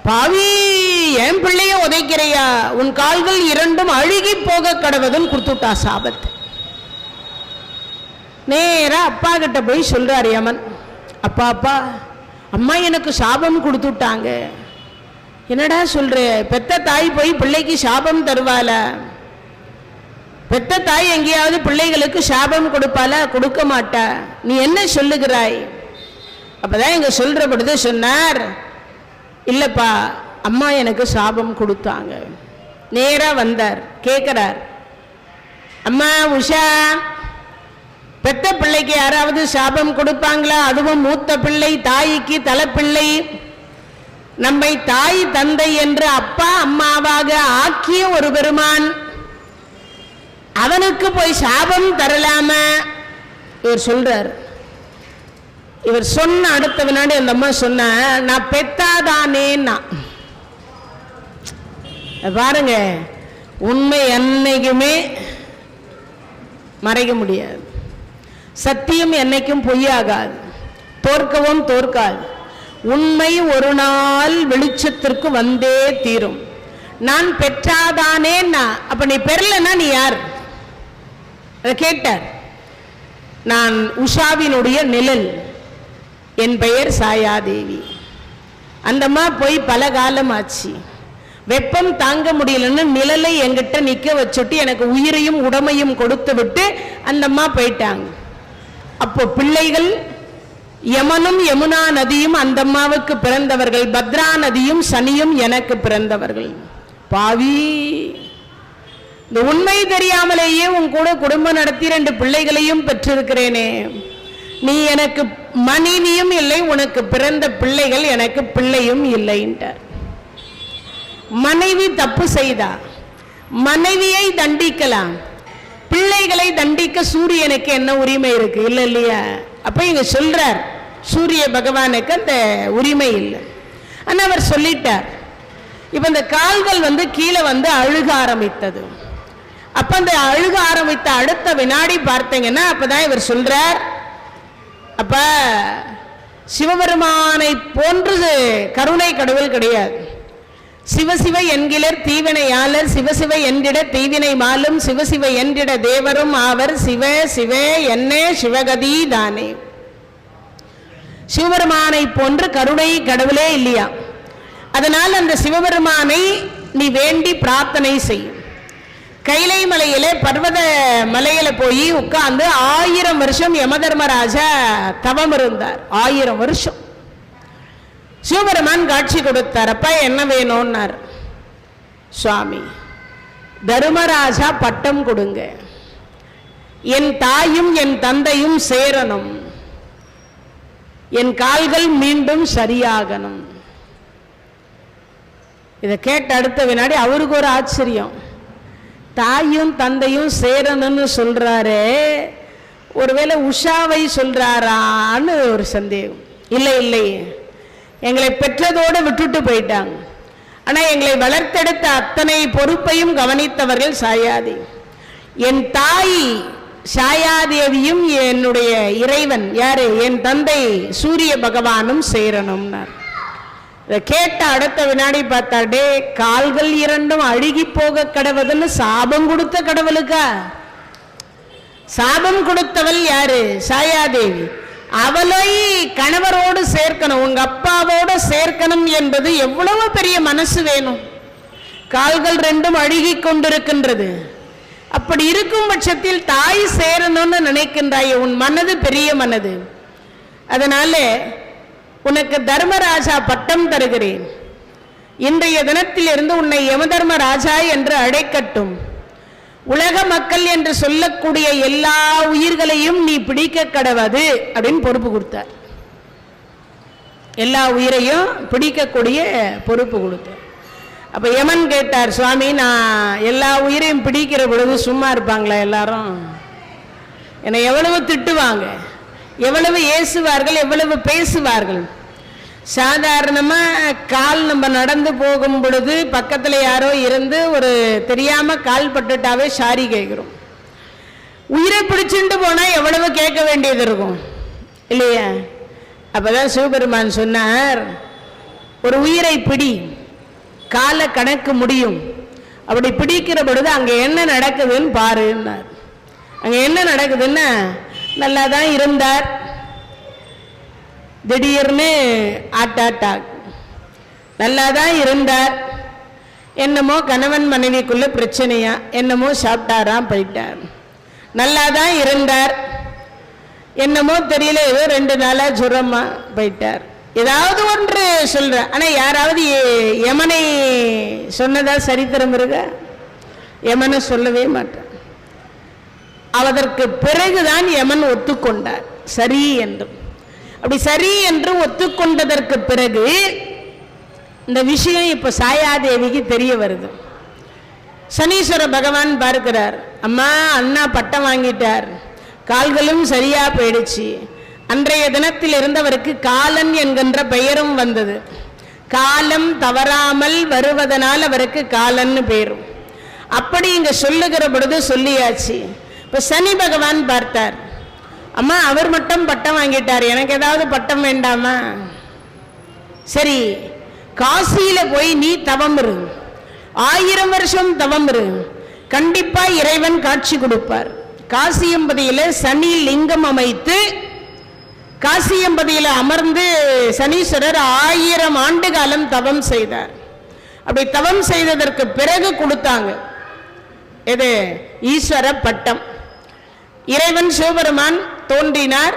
பாவி என் பிள்ளைய உதைக்கிறையா, உன் கால்கள் 2 அழுகி போக கடவுதுன்னு கொடுத்துட்டா சாபத்தை. நேரா அப்பா கிட்ட போய் சொல்றார் யமன், அப்பா அப்பா அம்மா எனக்கு சாபம் கொடுத்துட்டாங்க. என்னடா சொல்ற? பெத்த தாய் போய் பிள்ளைக்கு சாபம் தருவாள? பெத்த தாய் எங்கேயாவது பிள்ளைகளுக்கு சாபம் கொடுப்பாளா? கொடுக்க மாட்டா. நீ என்ன சொல்லுகிறாய்? அப்பதான் இங்க சொல்ற பொழுது சொன்னார், இல்லப்பா அம்மா எனக்கு சாபம் கொடுத்தாங்க. நேரா வந்தார், கேட்கிறார், அம்மா உஷா, பெத்த பிள்ளைக்கு யாராவது சாபம் கொடுப்பாங்களா? அதுவும் மூத்த பிள்ளை, தாய்க்கு தலைப்பிள்ளை. நம்மை தாய் தந்தை என்று அப்பா அம்மாவாக ஆக்கிய ஒரு பெருமான், அவனுக்கு போய் சாபம் தரலாம? இவர் சொல்றார். இவர் சொன்ன அடுத்த வினாடி அந்த அம்மா சொன்ன, நான் பெத்தாதானேன்னா. பாருங்க, உண்மை என்னைக்குமே மறைக்க முடியாது. சத்தியம் என்னைக்கும் பொய்யாகாது, தோற்கவும் தோற்காது. உண்மை ஒரு நாள் வெளிச்சத்திற்கு வந்தே தீரும். நான் பெற்றாதானே நான், அப்ப நீ பெறலன்னா நீ யார்? அதை கேட்டார். நான் உஷாவினுடைய நிழல், என் பெயர் சாயாதேவி. அந்தம்மா போய் பல காலம் ஆச்சு. வெப்பம் தாங்க முடியலன்னு நிழலை என்கிட்ட நிக்க வச்சுட்டு எனக்கு உயிரையும் உடமையும் கொடுத்து விட்டு அந்த அம்மா போயிட்டாங்க. அப்போ பிள்ளைகள் யமனும் யமுனா நதியும் அந்த அம்மாவுக்கு பிறந்தவர்கள், பத்ரா நதியும் சனியும் எனக்கு பிறந்தவர்கள். பாவி, இந்த உண்மை தெரியாமலேயே உன் கூட குடும்பம் நடத்தி 2 பிள்ளைகளையும் பெற்றிருக்கிறேனே, நீ எனக்கு மனைவியும் இல்லை, உனக்கு பிறந்த பிள்ளைகள் எனக்கு பிள்ளையும் இல்லைன்றார். மனைவி தப்பு செய்தா மனைவியை தண்டிக்கலாம், பிள்ளைகளை தண்டிக்க சூரியனுக்கு என்ன உரிமை இருக்கு? இல்ல இல்லையா? அப்ப இங்க சொல்றார், சூரிய பகவானுக்கு அந்த உரிமை இல்லை. ஆனா அவர் சொல்லிட்டார். இப்ப இந்த கால்கள் கீழே அழுக ஆரம்பித்தது. அப்ப அந்த அழுக ஆரம்பித்த அடுத்த வினாடி பார்த்தீங்கன்னா அப்பதான் இவர் சொல்றார், அப்ப சிவபெருமானை போன்று கருணை கடவுள் கிடையாது. சிவசிவ என்கிலர் தீவினையாளர், சிவசிவ என்றிட தீவினை மாலும், சிவசிவ என்றிட தேவரும் ஆவர், சிவ சிவ என்னே சிவகதி தானே. சிவபெருமானை போன்று கருணை கடவுளே இல்லையா? அதனால் அந்த சிவபெருமானை நீ வேண்டி பிரார்த்தனை செய்யும். கைலை மலையில பர்வத மலையில போய் உட்கார்ந்து 1000 வருஷம் யமதர்மராஜா தவம் இருந்தார். 1000 வருஷம் சிவபெருமான் காட்சி கொடுத்தார். அப்ப என்ன வேணும்னார். சுவாமி, தர்மராஜா பட்டம் கொடுங்க, என் தாயும் என் தந்தையும் சேரணும், என் கால்கள் மீண்டும் சரியாகணும். இதை கேட்ட அடுத்த வினாடி அவருக்கு ஒரு ஆச்சரியம். தாயும் தந்தையும் சேரணும்னு சொல்றாரு, ஒருவேளை உஷாவை சொல்றாரான்னு ஒரு சந்தேகம். இல்லை இல்லை, எங்களை பெற்றதோடு விட்டுட்டு போயிட்டாங்க. ஆனா எங்களை வளர்த்தெடுத்த அத்தனை பொறுப்பையும் கவனித்தவர்கள் சாயாதேவி. என் தாய் சாயாதேவியும் என்னுடைய இறைவன் யாரு? என் தந்தை சூரிய பகவானும் சேரணும்னார். இதை கேட்ட அடுத்த வினாடி பார்த்தாடே, கால்கள் 2 அழுகி போக கடவுதுன்னு சாபம் கொடுத்த கடவுளுக்கா? சாபம் கொடுத்தவள் யாரு? சாயாதேவி. அவளை கணவரோடு சேர்க்கணும், உங்க அப்பாவோடு சேர்க்கணும் என்பது எவ்வளவு பெரிய மனசு வேணும். கால்கள் 2 அழுகி கொண்டிருக்கின்றது. அப்படி இருக்கும் பட்சத்தில் தாய் சேரணும்னு நினைக்கின்றாய், உன் மனது பெரிய மனது. அதனால உனக்கு தர்மராஜா பட்டம் தருகிறேன். இன்றைய தினத்திலிருந்து உன்னை யமதர்மராஜா என்று அழைக்கட்டும். உலக மக்கள் என்று சொல்லக்கூடிய எல்லா உயிர்களையும் நீ பிடிக்க கடவது அப்படின்னு பொறுப்பு கொடுத்தார். எல்லா உயிரையும் பிடிக்கக்கூடிய பொறுப்பு கொடுத்தார். அப்ப யமன் கேட்டார், சுவாமி, நான் எல்லா உயிரையும் பிடிக்கிற பொழுது சும்மா இருப்பாங்களா? எல்லாரும் என்னை எவ்வளவு திட்டுவாங்க, எவ்வளவு ஏசுவார்கள், எவ்வளவு பேசுவார்கள். சாதாரணமா கால் நம்ம நடந்து போகும் பொழுது பக்கத்துல யாரோ இருந்து ஒரு தெரியாம கால் பட்டுட்டாவே சாரி கேட்கிறோம். உயிரை பிடிச்சுட்டு போனா எவ்வளவு கேட்க வேண்டியது இருக்கும் இல்லையா? அப்பதான் சிவபெருமான் சொன்னார், ஒரு உயிரை பிடி, கால கணக்கு முடியும். அப்படி பிடிக்கிற பொழுது அங்க என்ன நடக்குதுன்னு பாருன்னார். அங்க என்ன நடக்குதுன்னா, நல்லா தான் இருந்தார், திடீர்னு அட்டாக். நல்லா தான் இருந்தார், என்னமோ கணவன் மனைவிக்குள்ள பிரச்சனையா, என்னமோ சாப்பிட்டாராம், போயிட்டார். நல்லா தான் இருந்தார், என்னமோ தெரியல, ஏதோ 2 நாளா ஜுரமா, போயிட்டார். ஏதாவது ஒன்று சொல்ற. ஆனா யாராவது யமனை சொன்னதா சரித்திரம் இருக்க? யமனை சொல்லவே மாட்டார். அதற்கு பிறகுதான் யமன் ஒத்துக்கொண்டார் சரி என்று. அப்படி சரி என்று ஒத்துக்கொண்டதற்கு பிறகு இந்த விஷயம் இப்ப சாயாதேவிக்கு தெரிய வருது. சனீஸ்வர பகவான் பார்க்கிறார், அம்மா அண்ணா பட்டம் வாங்கிட்டார், கால்களும் சரியா போயிடுச்சு. அன்றைய தினத்தில் இருந்தவருக்கு காலன் என்கின்ற பெயரும் வந்தது. காலம் தவறாமல் வருவதனால் அவருக்கு காலன்னு பேரும். அப்படி இங்க சொல்லுகிற பொழுது சொல்லியாச்சு. இப்ப சனி பகவான் பார்த்தார், அம்மா அவர் மட்டும் பட்டம் வாங்கிட்டார், எனக்கு ஏதாவது பட்டம் வேண்டாமா? சரி, காசியில போய் நீ தவம் இரு, 1000 வருஷம் தவம் இரு, கண்டிப்பா இறைவன் காட்சி கொடுப்பார். காசியம்பதியில சனி லிங்கம் அமைத்து காசியம்பதியில அமர்ந்து சனீஸ்வரர் 1000 ஆண்டு காலம் தவம் செய்தார். அப்படி தவம் செய்ததற்கு பிறகு கொடுத்தாங்க இது ஈஸ்வர பட்டம். இறைவன் சிவபெருமான் தோன்றினார்,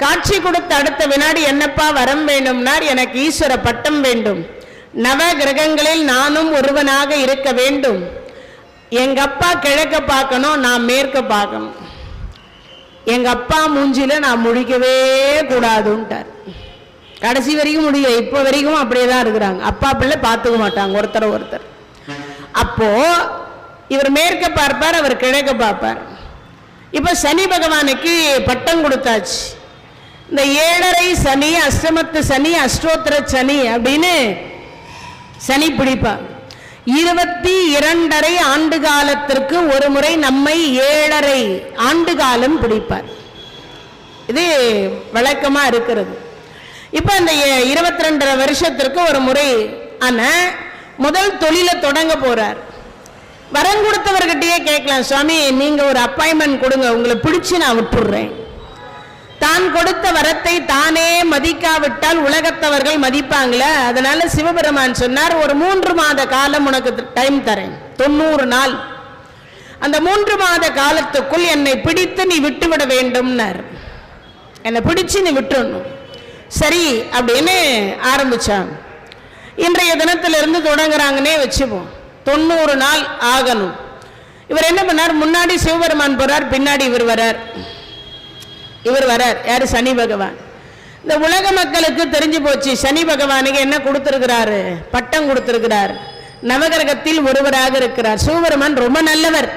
காட்சி கொடுத்த அடுத்த வினாடி என்னப்பா வரம் வேண்டும்னார், எனக்கு ஈஸ்வர பட்டம் வேண்டும், நவ கிரகங்களில் நானும் ஒருவனாக இருக்க வேண்டும், எங்க அப்பா கிழக்க பார்க்கணும், நான் மேற்க பார்க்கணும், எங்க அப்பா மூஞ்சில நான் முழிக்கவே கூடாதுன்ட்டார். கடைசி வரைக்கும் முடியல, இப்ப வரைக்கும் அப்படியேதான் இருக்கிறாங்க. அப்பா பிள்ளை பார்த்துக்க மாட்டாங்க ஒருத்தர். அப்போ இவர் மேற்க பார்ப்பார், அவர் கிழக்க பார்ப்பார். இப்ப சனி பகவானுக்கு பட்டம் கொடுத்தாச்சு. இந்த 7.5 சனி, அஷ்டமத்து சனி, அஷ்டோத்திர சனி அப்படின்னு சனி பிடிப்பார். 22.5 ஆண்டு காலத்திற்கு ஒரு முறை நம்மை 7.5 ஆண்டு காலம் பிடிப்பார். இது வழக்கமா இருக்கிறது. இப்ப அந்த 22.5 வருஷத்திற்கு ஒரு முறை ஆன முதல் தொழிலை தொடங்க போறார். வரம் கொடுத்தவர்கிட்டயே கேட்கலாம், சுவாமி நீங்க ஒரு அப்பாயின்மெண்ட் கொடுங்க, உங்களை பிடிச்சு நான் விட்டுடுறேன். தான் கொடுத்த வரத்தை தானே மதிக்காவிட்டால் உலகத்தவர்கள் மதிப்பாங்களே. அதனால சிவபெருமான் சொன்னார், ஒரு 3 மாத காலம் உனக்கு டைம் தரேன், 90 நாள். அந்த 3 மாத காலத்துக்குள் என்னை பிடித்து நீ விட்டுவிட வேண்டும்னார். என்னை பிடிச்சு நீ விட்டுடணும். சரி அப்படின்னு ஆரம்பிச்சாங்க. இன்றைய தினத்திலிருந்து தொடங்குறாங்கன்னே வச்சுப்போம். 90 நாள் ஆகணும். இவர் என்ன பண்ணார், முன்னாடி சிவபெருமான் போறார், பின்னாடி இவர் வரார். யாரு, சனி பகவான். இந்த உலக மக்களுக்கு தெரிஞ்சு போச்சு, சனி பகவானுக்கு என்ன கொடுத்திருக்கிறாரு, பட்டம் கொடுத்திருக்கிறார், நவகிரகத்தில் ஒருவராக இருக்கிறார். சிவபெருமான் ரொம்ப நல்லவர்,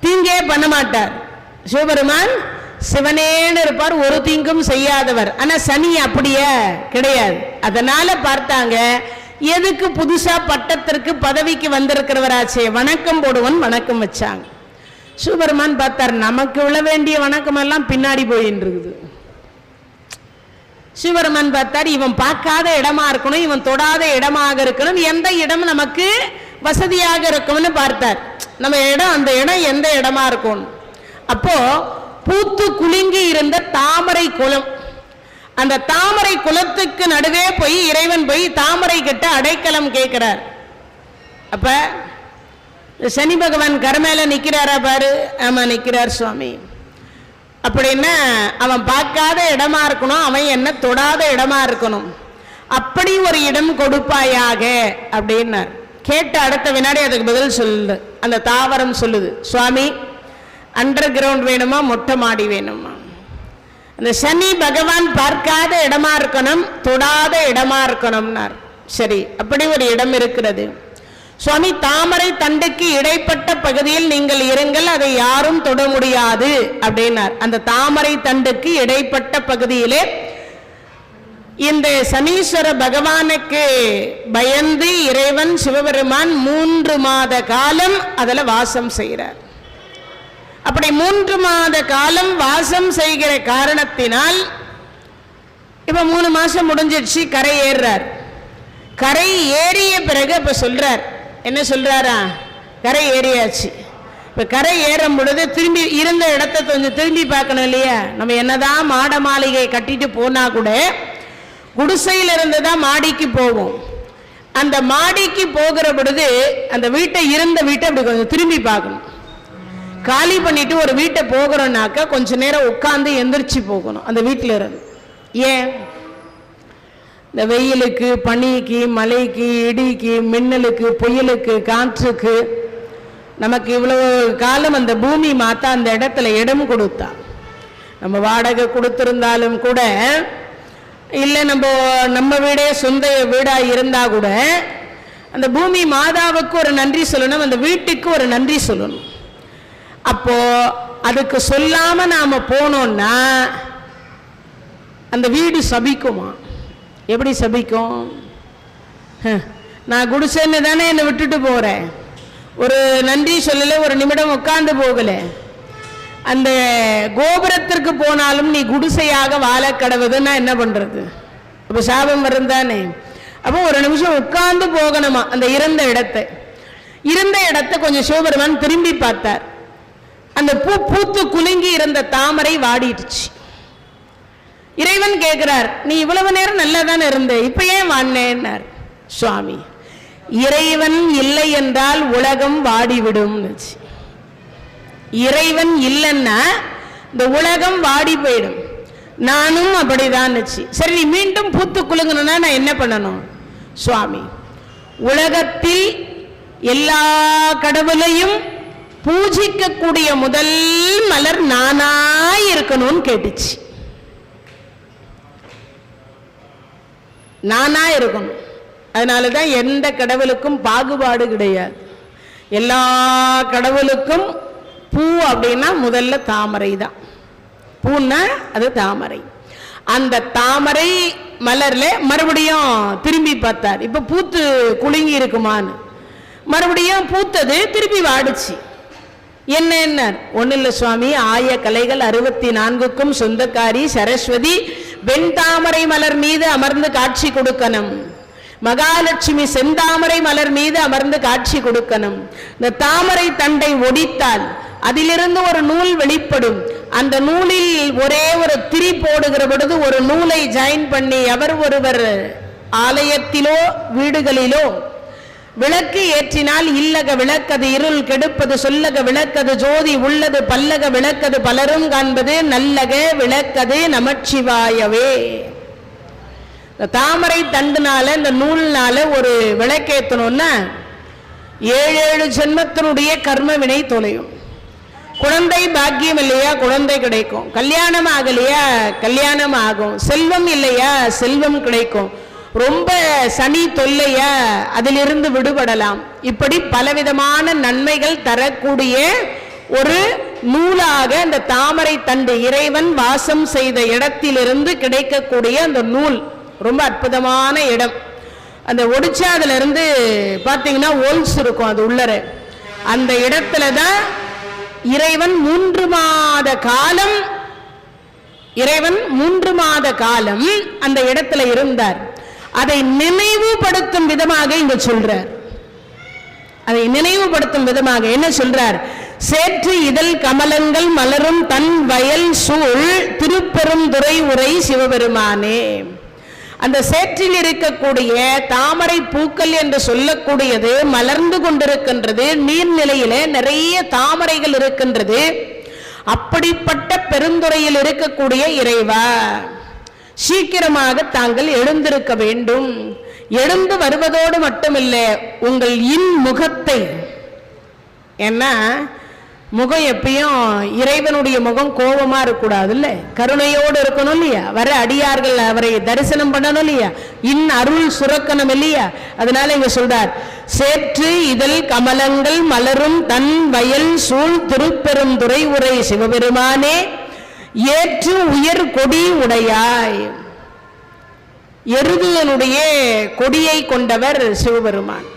தீங்கே பண்ண மாட்டார். சிவபெருமான் சிவனேன்னு இருப்பார், ஒரு தீங்கும் செய்யாதவர். ஆனா சனி அப்படியே கிடையாது. அதனால பார்த்தாங்க, எதுக்கு புதுசா பட்டத்திற்கு பதவிக்கு வந்திருக்கிறவராச்சே, வணக்கம் போடுவன் வணக்கம் வச்சாங்க. சிவபெருமான் பார்த்தார், நமக்கு விழ வேண்டிய வணக்கம் எல்லாம் பின்னாடி போயின்னு இருக்குது. சிவபெருமான் பார்த்தார், இவன் பார்க்காத இடமா இருக்கணும், இவன் தொடாத இடமாக இருக்கணும், எந்த இடம் நமக்கு வசதியாக இருக்கும்னு பார்த்தார். நம்ம இடம், அந்த இடம் எந்த இடமா இருக்கும். அப்போ பூத்து குலுங்கி இருந்த தாமரை குளம், அந்த தாமரை குளத்துக்கு நடுவே போய் இறைவன் போய் தாமரை கிட்ட அடைக்கலம் கேட்கிறார். அப்ப சனி பகவான் கரமேல நிக்கிறாரா பாரு, ஆமா நிக்கிறார் சுவாமி. அப்படின்னா அவன் பார்க்காத இடமா இருக்கணும், அவன் என்ன தொடாத இடமா இருக்கணும், அப்படி ஒரு இடம் கொடுப்பாயாக அப்படின்னார். கேட்ட அடுத்த வினாடி அதுக்கு பதில் சொல்லுது, அந்த தாவரம் சொல்லுது, சுவாமி அண்டர் கிரவுண்ட் வேணுமா, மொட்டை மாடி வேணுமா? அந்த சனி பகவான் பார்க்காத இடமா இருக்கணும், தொடாத இடமா இருக்கணும்னார். சரி, அப்படி ஒரு இடம் இருக்கிறது சுவாமி, தாமரை தண்டுக்கு இடைப்பட்ட பகுதியில் நீங்கள் இருங்கள், அதை யாரும் தொட முடியாது அப்படின்னார். அந்த தாமரை தண்டுக்கு இடைப்பட்ட பகுதியிலே இந்த சனீஸ்வர பகவானுக்கு பயந்து இறைவன் சிவபெருமான் 3 மாத காலம் அதுல வாசம் செய்கிறார். அப்படி 3 மாத காலம் வாசம் செய்கிற காரணத்தினால் இப்ப 3 மாசம் முடிஞ்சிடுச்சு, கரை ஏறுறார். கரை ஏறிய பிறகு இப்ப சொல்றார், என்ன சொல்றாரா, கரை ஏறியாச்சு. இப்ப கரை ஏறும் பொழுது திரும்பி இருந்த இடத்தை கொஞ்சம் திரும்பி பார்க்கணும் இல்லையா. நம்ம என்னதான் மாட மாளிகை கட்டிட்டு போனா கூட குடிசையில இருந்துதான் மாடிக்கு போவோம். அந்த மாடிக்கு போகிற பொழுது அந்த வீட்டை, இருந்த வீட்டை அப்படி கொஞ்சம் திரும்பி பார்க்கணும். காலி பண்ணிட்டு ஒரு வீட்டை போகிறோம்னாக்கா கொஞ்ச நேரம் உட்கார்ந்து எந்திரிச்சு போகணும் அந்த வீட்டில இருந்து. ஏன், இந்த வெயிலுக்கு, பனிக்கு, மழைக்கு, இடிக்கு, மின்னலுக்கு, புயலுக்கு, காற்றுக்கு நமக்கு இவ்வளவு காலம் அந்த பூமி மாத்தா அந்த இடத்துல இடம் கொடுத்தா. நம்ம வாடகை கொடுத்திருந்தாலும் கூட, இல்லை நம்ம வீடே சொந்த வீடா இருந்தா கூட அந்த பூமி மாதாவுக்கு ஒரு நன்றி சொல்லணும், அந்த வீட்டுக்கு ஒரு நன்றி சொல்லணும். அப்போ அதுக்கு சொல்லாம நாம போனோம்னா அந்த வீடு சபிக்குமா? எப்படி சபிக்கும்? நான் குடிசைன்னு தானே என்னை விட்டுட்டு போறேன், ஒரு நன்றி சொல்லல, ஒரு நிமிடம் உட்கார்ந்து போகல. அந்த கோபுரத்திற்கு போனாலும் நீ குடிசையாக வாழ கடவுதுன்னா என்ன பண்றது? அப்ப சாபம் வரும் தானே. அப்போ ஒரு நிமிஷம் உட்கார்ந்து போகணுமா அந்த இருந்த இடத்தை கொஞ்சம் சிவபெருமான் திரும்பி பார்த்தார். அந்த பூத்து குலுங்கி இருந்த தாமரை வாடிடுச்சு. இறைவன் கேட்கிறார், நீ இவ்வளவு நேரம் நல்லா தானே இருந்த, இப்ப ஏன் வாடினார்? சுவாமி, இறைவன் இல்லை என்றால் உலகம் வாடிவிடும். இறைவன் இல்லைன்னா இந்த உலகம் வாடி போயிடும். நானும் அப்படிதான். சரி, நீ மீண்டும் பூத்து குலுங்கணும்னா நான் என்ன பண்ணணும்? சுவாமி, உலகத்தில் எல்லா கடவுளையும் பூஜிக்கக்கூடிய முதல் மலர் நானாய் இருக்கணும்னு கேட்டுச்சு. நானா இருக்கணும். அதனாலதான் எந்த கடவுளுக்கும் பாகுபாடு கிடையாது. எல்லா கடவுளுக்கும் பூ அப்படின்னா முதல்ல தாமரை தான். பூன்னா அது தாமரை. அந்த தாமரை மலர்ல மறுபடியும் திரும்பி பார்த்தார். இப்ப பூத்து குலுங்கி இருக்குமான்னு. மறுபடியும் பூத்தது, திருப்பி வாடுச்சு. என்ன? ஒன்னும் இல்ல சுவாமி, ஆய கலைகள் 64க்கும் சொந்தக்காரி சரஸ்வதி வெண் தாமரை மலர் மீது அமர்ந்து காட்சி கொடுக்கணும். மகாலட்சுமி செந்தாமரை மலர் மீது அமர்ந்து காட்சி கொடுக்கணும். இந்த தாமரை தண்டை ஒடித்தால் அதிலிருந்து ஒரு நூல் வெளிப்படும். அந்த நூலில் ஒரே ஒரு திரி போடுகிற பொழுது ஒரு நூலை ஜாயின் பண்ணி அவர் ஒருவர் ஆலயத்திலோ வீடுகளிலோ விளக்கு ஏற்றினால் இல்லக விளக்கது இருள் கெடுப்பது, சொல்லக விளக்கது ஜோதி உள்ளது, பல்லக விளக்கது பலரும் காண்பது, நல்லக விளக்கது நமச்சிவாயவே. தாமரை தண்டுனால இந்த நூல்னால ஒரு விளக்கேற்றணும்னா 7 ஜென்மத்தினுடைய கர்ம வினை தொலையும். குழந்தை பாக்கியம் இல்லையா, குழந்தை கிடைக்கும். கல்யாணம் ஆகலையா, கல்யாணம் ஆகும். செல்வம் இல்லையா, செல்வம் கிடைக்கும். ரொம்ப சனி தொல்லையா, அதிலிருந்து விடுபடலாம். இப்படி பலவிதமான நன்மைகள் தரக்கூடிய ஒரு நூலாக அந்த தாமரை தண்டு, இறைவன் வாசம் செய்த இடத்திலிருந்து கிடைக்கக்கூடிய அந்த நூல் ரொம்ப அற்புதமான இடம். அந்த ஒடிச்சாதுல இருந்து பார்த்தீங்கன்னா ஓல்ஸ் இருக்கும், அது உள்ளர அந்த இடத்துல தான் இறைவன் 3 மாத காலம் அந்த இடத்துல இருந்தார். அதை நினைவுபடுத்தும் விதமாக இங்க சொல்றார். அதை நினைவுபடுத்தும் விதமாக என்ன சொல்றார்? சேற்று இதழ் கமலங்கள் மலரும் தன் வயல் சூழ் திருப்பெருந்துறை உரை சிவபெருமானே. அந்த சேற்றில் இருக்கக்கூடிய தாமரை பூக்கள் என்று சொல்லக்கூடியது மலர்ந்து கொண்டிருக்கின்றது. நீர்நிலையிலே நிறைய தாமரைகள் இருக்கின்றது. அப்படிப்பட்ட பெருந்துறையில் இருக்கக்கூடிய இறைவா, சீக்கிரமாக தாங்கள் எழுந்திருக்க வேண்டும். எழுந்து வருவதோடு மட்டுமில்லை, உங்கள் இன்முகத்தை, ஏன்னா முகம் எப்பயும் இறைவனுடைய முகம் கோபமா இருக்கக்கூடாது, இல்ல கருணையோடு இருக்கணும் இல்லையா. வர அடியார்கள் அவரை தரிசனம் பண்ணணும் இல்லையா, இன் அருள் சுரக்கணும் இல்லையா. அதனால இங்க சொல்றார், சேற்று இதழ் கமலங்கள் மலரும் தன் வயல் சூழ் திருப்பெருந்துறை உரை சிவபெருமானே, ஏற்று உயர் கொடி உடையாய். எருதுகளுடைய கொடியை கொண்டவர் சிவபெருமான்.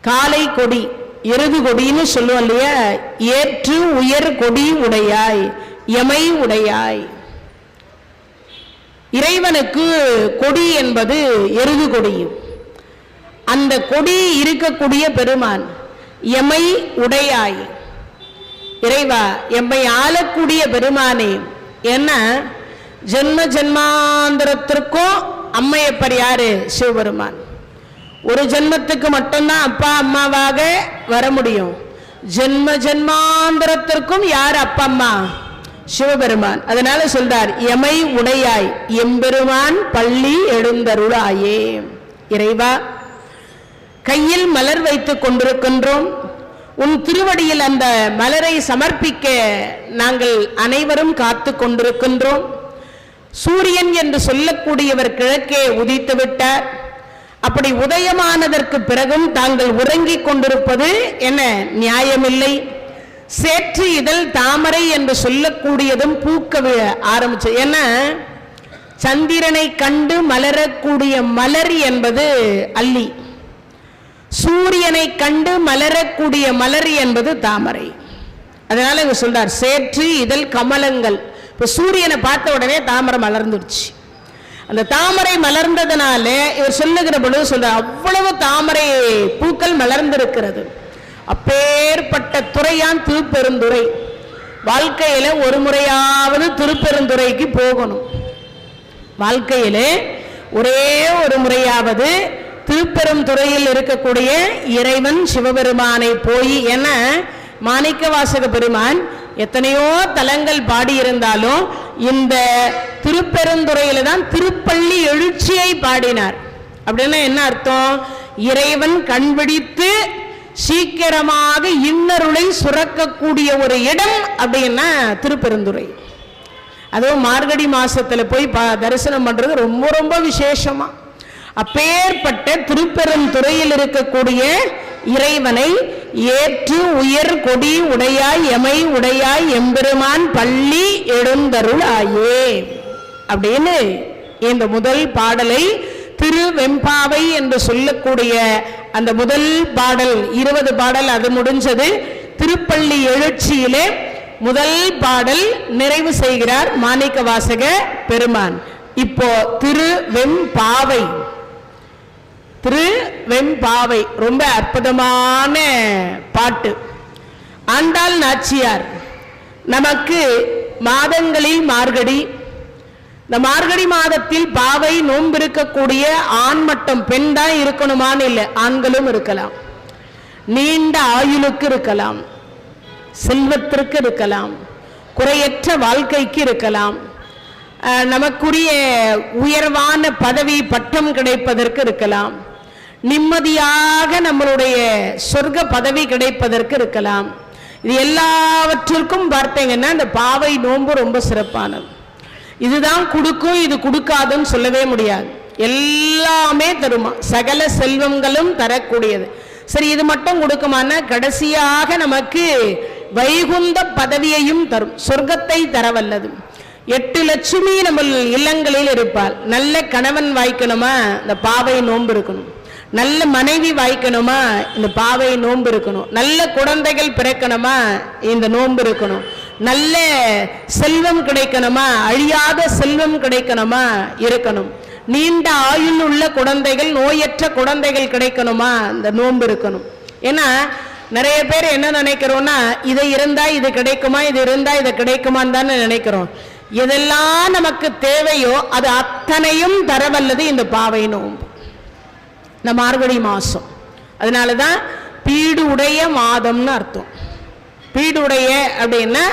காலை கொடி எருது கொடின்னு சொல்லுவோம் இல்லையா. ஏற்று உயர் கொடி உடையாய், எமை உடையாய். இறைவனுக்கு கொடி என்பது எருது கொடியும். அந்த கொடி இருக்கக்கூடிய பெருமான் எமை உடையாய். இறைவா, எம்மை ஆளக்கூடிய பெருமானே. என்ன ஜென்ம ஜென்மாந்திரத்திற்கும் அம்மையப்பர் யாரு? சிவபெருமான். ஒரு ஜென்மத்துக்கு மட்டும்தான் அப்பா அம்மாவாக வர முடியும். ஜென்ம ஜென்மாந்திரத்திற்கும் யார் அப்பா அம்மா? சிவபெருமான். அதனால சொல்றார், எமை உடையாய் எம்பெருமான் பள்ளி எழுந்தருளாயே. இறைவா, கையில் மலர் வைத்துக் கொண்டிருக்கின்றோம். உன் திருவடியில் அந்த மலரை சமர்ப்பிக்க நாங்கள் அனைவரும் காத்து கொண்டிருக்கின்றோம். சூரியன் என்று சொல்லக்கூடியவர் கிழக்கே உதித்து விட்டார். அப்படி உதயமானதற்கு பிறகும் தாங்கள் உறங்கிக் கொண்டிருப்பது என்ன நியாயமில்லை. சேற்று இதழ் தாமரை என்று சொல்லக்கூடியதும் பூக்க ஆரம்பிச்சு. ஏன்னா சந்திரனை கண்டு மலரக்கூடிய மலர் என்பது அல்லி, சூரியனை கண்டு மலரக்கூடிய மலர் என்பது தாமரை. அதனால இவர் சொல்றார், சேற்று இதழ் கமலங்கள். இப்ப சூரியனை பார்த்த உடனே தாமரை மலர்ந்துருச்சு. அந்த தாமரை மலர்ந்ததுனால இவர் சொல்லுகிற பொழுது சொல்ற, அவ்வளவு தாமரை பூக்கள் மலர்ந்திருக்கிறது. அப்பேற்பட்ட துறையான் திருப்பெருந்துறை. வாழ்க்கையில ஒரு முறையாவது திருப்பெருந்துறைக்கு போகணும். வாழ்க்கையில ஒரே ஒரு முறையாவது திருப்பெருந்துறையில் இருக்கக்கூடிய இறைவன் சிவபெருமானை போய், என மாணிக்கவாசக பெருமான் எத்தனையோ தலங்கள் பாடியிருந்தாலும் இந்த திருப்பெருந்துறையில தான் திருப்பள்ளி எழுச்சியை பாடினார். அப்படின்னா என்ன அர்த்தம்? இறைவன் கண்பிடித்து சீக்கிரமாக இன்னருளை சுரக்கக்கூடிய ஒரு இடம் அப்படின்னா திருப்பெருந்துறை. அதுவும் மார்கழி மாசத்துல போய் தரிசனம் பண்றது ரொம்ப ரொம்ப விசேஷமா. அப்பேற்பட்ட திருப்பெருந்துறையில் இருக்கக்கூடிய இறைவனை ஏற்று உயர் கொடி உடையாய் எமை உடையாய் எம்பெருமான் பள்ளி எழுந்தருளாயே அப்படின்னு இந்த முதல் பாடலை திருவெம்பாவை என்று சொல்லக்கூடிய அந்த முதல் பாடல், 20 பாடல் அது முடிஞ்சது. திருப்பள்ளி எழுச்சியிலே முதல் பாடல் நிறைவு செய்கிறார் மாணிக்கவாசக பெருமான். இப்போ திருவெம்பாவை. திருவெம்பாவை ரொம்ப அற்புதமான பாட்டு. ஆண்டாள் நாச்சியார் நமக்கு மாதங்களில் மார்கழி, இந்த மார்கழி மாதத்தில் பாவை நோன்பு இருக்கக்கூடிய ஆண் மட்டும், பெண் தான் இருக்கணுமான்னு இல்லை, ஆண்களும் இருக்கலாம். நீண்ட ஆயுளுக்கு இருக்கலாம், செல்வத்திற்கு இருக்கலாம், குறையற்ற வாழ்க்கைக்கு இருக்கலாம், நமக்குரிய உயர்வான பதவி பட்டம் கிடைப்பதற்கு இருக்கலாம், நிம்மதியாக நம்மளுடைய சொர்க்க பதவி கிடைப்பதற்கு இருக்கலாம். இது எல்லாவற்றிற்கும் பார்த்தீங்கன்னா இந்த பாவை நோன்பு ரொம்ப சிறப்பானது. இதுதான் கொடுக்கும் இது கொடுக்காதுன்னு சொல்லவே முடியாது. எல்லாமே தருமா, சகல செல்வங்களும் தரக்கூடியது. சரி, இது மட்டும் கொடுக்குமானா கடைசியாக நமக்கு வைகுந்த பதவியையும் தரும், சொர்க்கத்தை தரவல்லது. 8 லட்சுமி நம்ம இல்லங்களில் இருப்பாள். நல்ல கணவன் வாய்க்கணுமா இந்த பாவை நோன்பு இருக்கணும், நல்ல மனைவி வாய்க்கணுமா இந்த பாவை நோன்பு இருக்கணும், நல்ல குழந்தைகள் பிறக்கணுமா இந்த நோன்பு இருக்கணும், நல்ல செல்வம் கிடைக்கணுமா அழியாத செல்வம் கிடைக்கணுமா இருக்கணும், நீண்ட ஆயுள் உள்ள குழந்தைகள் நோயற்ற குழந்தைகள் கிடைக்கணுமா இந்த நோன்பு இருக்கணும். ஏன்னா நிறைய பேர் என்ன நினைக்கிறோம்னா, இதை இருந்தா இது கிடைக்குமா, இது இருந்தா இது கிடைக்குமான்னு தானே நினைக்கிறோம். எதெல்லாம் நமக்கு தேவையோ அது அத்தனையும் தரவல்லது இந்த பாவை நோன்பு, இந்த மார்கழி மாசம். அதனாலதான் பீடு உடைய மாதம்னு அர்த்தம். பீடுடைய அப்படின்னா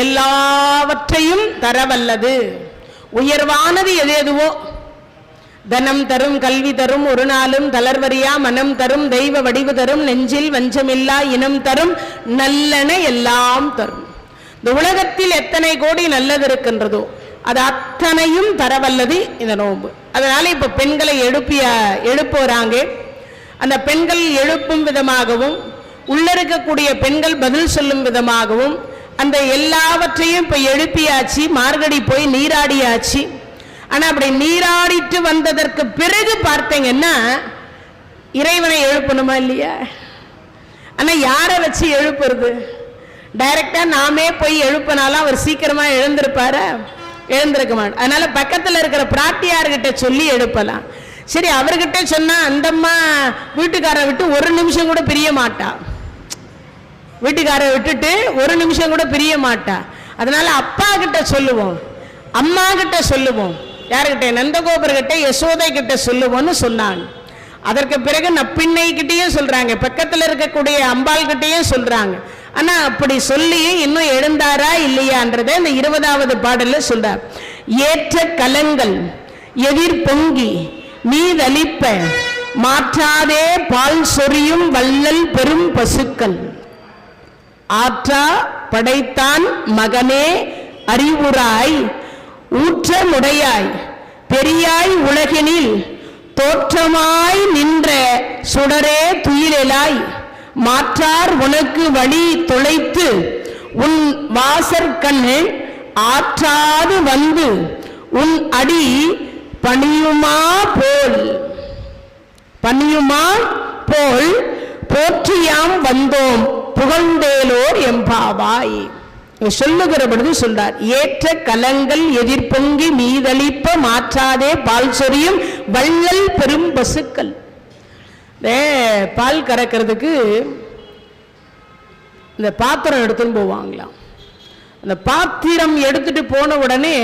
எல்லாவற்றையும் தரவல்லது. உயர்வானது எது எதுவோ, தனம் தரும், கல்வி தரும், ஒரு நாளும் தளர்வரியா மனம் தரும், தெய்வ வடிவு தரும், நெஞ்சில் வஞ்சமில்லா இனம் தரும், நல்லன எல்லாம் தரும். இந்த உலகத்தில் எத்தனை கோடி நல்லது இருக்கின்றதோ அது அத்தனையும் தரவல்லது இந்த நோன்பு. அதனால இப்ப பெண்களை எழுப்புறாங்க. அந்த பெண்கள் எழுப்பும் விதமாகவும் உள்ள இருக்கக்கூடிய பெண்கள் பதில் சொல்லும் விதமாகவும் அந்த எல்லாவற்றையும் இப்ப எழுப்பியாச்சு. மார்கழி போய் நீராடியாச்சு. ஆனா அப்படி நீராடிட்டு வந்ததற்கு பிறகு பார்த்தீங்கன்னா இறைவனை எழுப்பணுமா இல்லையா? ஆனா யாரை வச்சு எழுப்புறது? டைரக்டா நாமே போய் எழுப்பினாலும் அவர் சீக்கிரமா எழுந்திருப்பாரு? எழுந்திருக்க மாட்டார். அதனால பக்கத்துல இருக்கிற பிராட்டியார்கிட்ட சொல்லி எழுப்பலாம். சரி, அவர்கிட்ட சொன்னா அந்தம்மா வீட்டுக்கார விட்டு ஒரு நிமிஷம் கூட பிரிய மாட்டா, வீட்டுக்கார விட்டுட்டு ஒரு நிமிஷம் கூட பிரிய மாட்டா. அதனால அப்பா கிட்ட சொல்லுவோம், அம்மா கிட்ட சொல்லுவோம், யாருக்கிட்ட? நந்தகோபர்கிட்ட யசோதை கிட்ட சொல்லுவோம்னு சொன்னாங்க. அதற்கு பிறகு நப்பிண்ணை கிட்டையும் சொல்றாங்க, பக்கத்தில் இருக்கக்கூடிய அம்பாள் கிட்டையும் சொல்றாங்க. ஆனா அப்படி சொல்லி இன்னும் எழுந்தாரா இல்லையான்றதை இந்த 20வது பாடல்ல சொல்றார். ஏற்ற கலங்கள் எதிர் பொங்கி நீதளிப்ப மாற்றாதே பால் சொரியும் வள்ளல் பெரும் பசுக்கள், ஆற்றா படைத்தான் மகனே அறிவுராய் ஊற்ற முடையாய் பெரியாய் உலகினில் தோற்றமாய் நின்ற சுடரே துயிலாய் மாற்றார் உனக்கு வழி தொலைத்து உன் வாசற்கண்ணு ஆற்றாது வந்து உன் அடி பணியுமா போல் போற்றியாம் வந்தோம் புகழ்ந்தேலோர் எம்பாவாய். சொல்லுகிற பொழுது சொல்றார், ஏற்ற கலங்கள் எதிர்பொங்கி மீதளிப்ப மாற்றாதே பால் சொரியும் வள்ளல் பெரும் பசுக்கள். பால் கறக்கிறதுக்கு இந்த பாத்திரம் எடுத்துன்னு போவாங்களாம். அந்த பாத்திரம் எடுத்துட்டு போன உடனே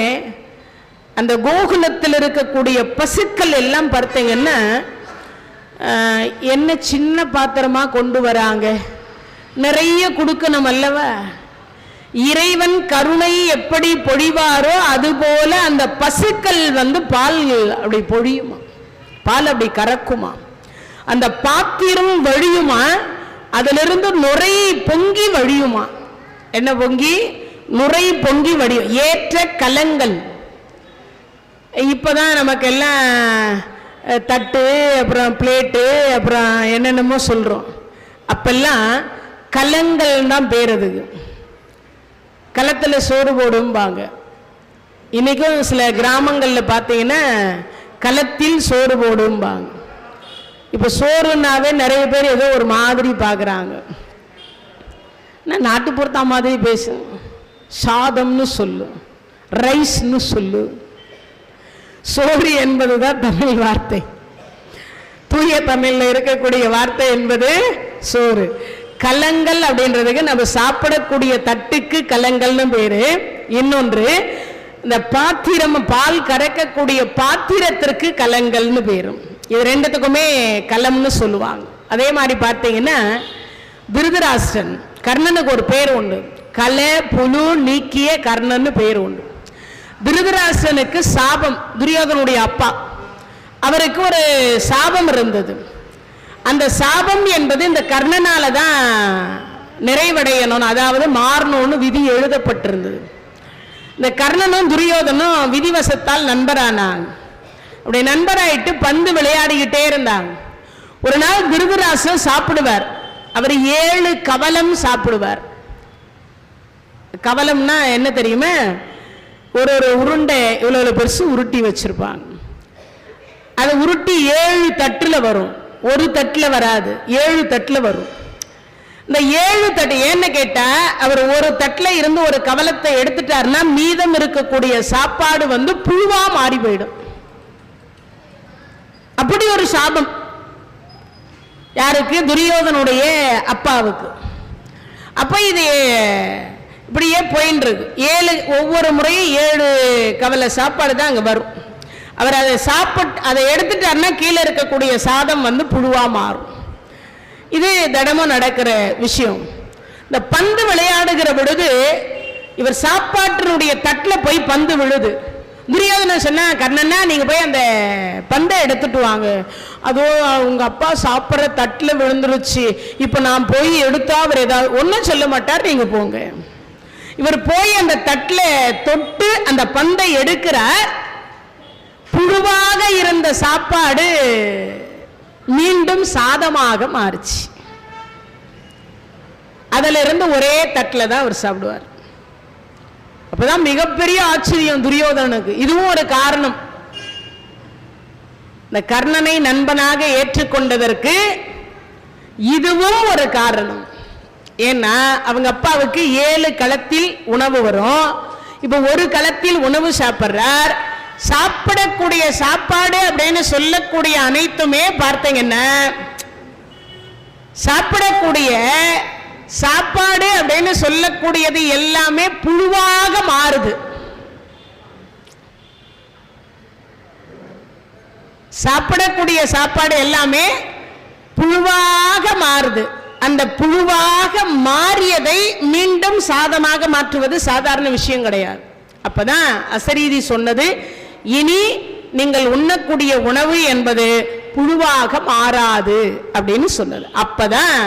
அந்த கோகுலத்தில் இருக்கக்கூடிய பசுக்கள் எல்லாம் பார்த்தீங்கன்னா, என்ன சின்ன பாத்திரமா கொண்டு வராங்க, நிறைய கொடுக்கணும் அல்லவா, இறைவன் கருணை எப்படி பொழிவாரோ அதுபோல அந்த பசுக்கள் பால் அப்படி பொழியுமா, பால் அப்படி கறக்குமா, அந்த பாத்திரம் வழியுமா, அதிலிருந்து நுரை பொங்கி வழியுமா. என்ன பொங்கி? நுரை பொங்கி வழியும். ஏற்ற கலங்கள். இப்பதான் நமக்கெல்லாம் தட்டு, அப்புறம் பிளேட்டு, அப்புறம் என்னென்னமோ சொல்றோம். அப்பெல்லாம் கலங்கள் தான் பேர். அதுக்கு களத்தில் சோறு போடும்பாங்க. இன்னைக்கும் சில கிராமங்களில் பார்த்தீங்கன்னா களத்தில் சோறு போடும்பாங்க. இப்போ சோறுனாவே நிறைய பேர் ஏதோ ஒரு மாதிரி பார்க்குறாங்க. நான் நாட்டுப்புறத்தா மாதிரி பேசு, சாதம்னு சொல்லு, ரைஸ்னு சொல்லு. சோறு என்பது தான் தமிழ் வார்த்தை. தூய தமிழ்ல இருக்கக்கூடிய வார்த்தை என்பது சோறு. கலங்கள் அப்படின்றதுக்கு நம்ம சாப்பிடக்கூடிய தட்டுக்கு கலங்கள்னு பேரு. இன்னொன்று இந்த பாத்திரம், பால் கறக்கக்கூடிய பாத்திரத்திற்கு கலங்கள்னு பேரும். இது ரெண்டுத்துக்குமே கலம்னு சொல்லுவாங்க. அதே மாதிரி பார்த்தீங்கன்னா திருதராஷ்டிரன், கர்ணனுக்கு ஒரு பேர் உண்டு, கலை புழு நீக்கிய கர்ணன்னு பேர் உண்டு. திருதராஷ்டிரனுக்கு சாபம், துரியோதனுடைய அப்பா அவருக்கு ஒரு சாபம் இருந்தது. அந்த சாபம் என்பது இந்த கர்ணனால தான் நிறைவடையணும், அதாவது மாறணும்னு விதி எழுதப்பட்டிருந்தது. இந்த கர்ணனும் துரியோதனும் விதிவசத்தால் நண்பரானாங்க. அப்படி நண்பராயிட்டு பந்து விளையாடிக்கிட்டே இருந்தாங்க. ஒரு நாள் திருதராஷ்டிரன் சாப்பிடுவார். அவர் 7 கவலம் சாப்பிடுவார். கவலம்னா என்ன தெரியுமா? ஒரு உருண்டை இவ்வளவு பெருசு உருட்டி வச்சிருப்பாங்க. அதை உருட்டி 7 தட்டுல வரும், ஒரு தட்டுல வராது, 7 தட்டுல வரும். இந்த 7 தட்டு ஏன்னு கேட்டா, அவர் ஒரு தட்டுல இருந்து ஒரு கவலத்தை எடுத்துட்டாருன்னா மீதம் இருக்கக்கூடிய சாப்பாடு புழுவா மாறி போயிடும். அப்படி ஒரு சாபம் யாருக்கு? துரியோதனுடைய அப்பாவுக்கு. அப்ப இது இப்படியே போயின்னு இருக்கு. 7 ஒவ்வொரு முறையும் 7 கவலை சாப்பாடு தான் அங்க வரும். அவர் அதை அதை எடுத்துட்டாருன்னா கீழே இருக்கக்கூடிய சாதம் புழுவா மாறும். இது தினமும் நடக்கிற விஷயம். இந்த பந்து விளையாடுகிற பொழுது இவர் சாப்பாட்டினுடைய தட்டில் போய் பந்து விழுது. துரியோதனன் சொன்னா, கர்ணனா நீங்க போய் அந்த பந்தை எடுத்துட்டு வாங்க. அதோ உங்க அப்பா சாப்பிட்ற தட்டில் விழுந்துருச்சு, இப்ப நான் போய் எடுத்தா அவர் ஏதாவது ஒன்னும் சொல்ல மாட்டார், நீங்க போங்க. இவர் போய் அந்த தட்டில் தொட்டு அந்த பந்தை எடுக்கிறார். புழுவாக இருந்த சாப்பாடு மீண்டும் சாதமாக மாறுச்சு. அதுல இருந்து ஒரே தட்டில் தான் அவர் சாப்பிடுவார். அப்பதான் மிகப்பெரிய ஆச்சரியம் துரியோதனனுக்கு. இதுவும் ஒரு காரணம். இந்த கர்ணனை நண்பனாக ஏற்றுக்கொண்டதற்கு இதுவும் ஒரு காரணம். ஏன்னா அவங்க அப்பாவுக்கு 7 களத்தில் உணவு வரும். இப்ப ஒரு களத்தில் உணவு சாப்பிடுறார். சாப்பிடக்கூடிய சாப்பாடு அப்படின்னு சொல்லக்கூடிய அனைத்துமே பார்த்தீங்கன்னா, சாப்பிடக்கூடிய சாப்பாடு அப்படின்னு சொல்லக்கூடியது எல்லாமே புழுவாக மாறுது. சாப்பிடக்கூடிய சாப்பாடு எல்லாமே புழுவாக மாறுது. அந்த புழுவாக மாறியதை மீண்டும் சாதமாக மாற்றுவது சாதாரண விஷயம் கிடையாது. அப்பதான் அசரீரி சொன்னது, இனி நீங்கள் உண்ணக்கூடிய உணவு என்பது புழுவாக மாறாது அப்படின்னு சொன்னது. அப்பதான்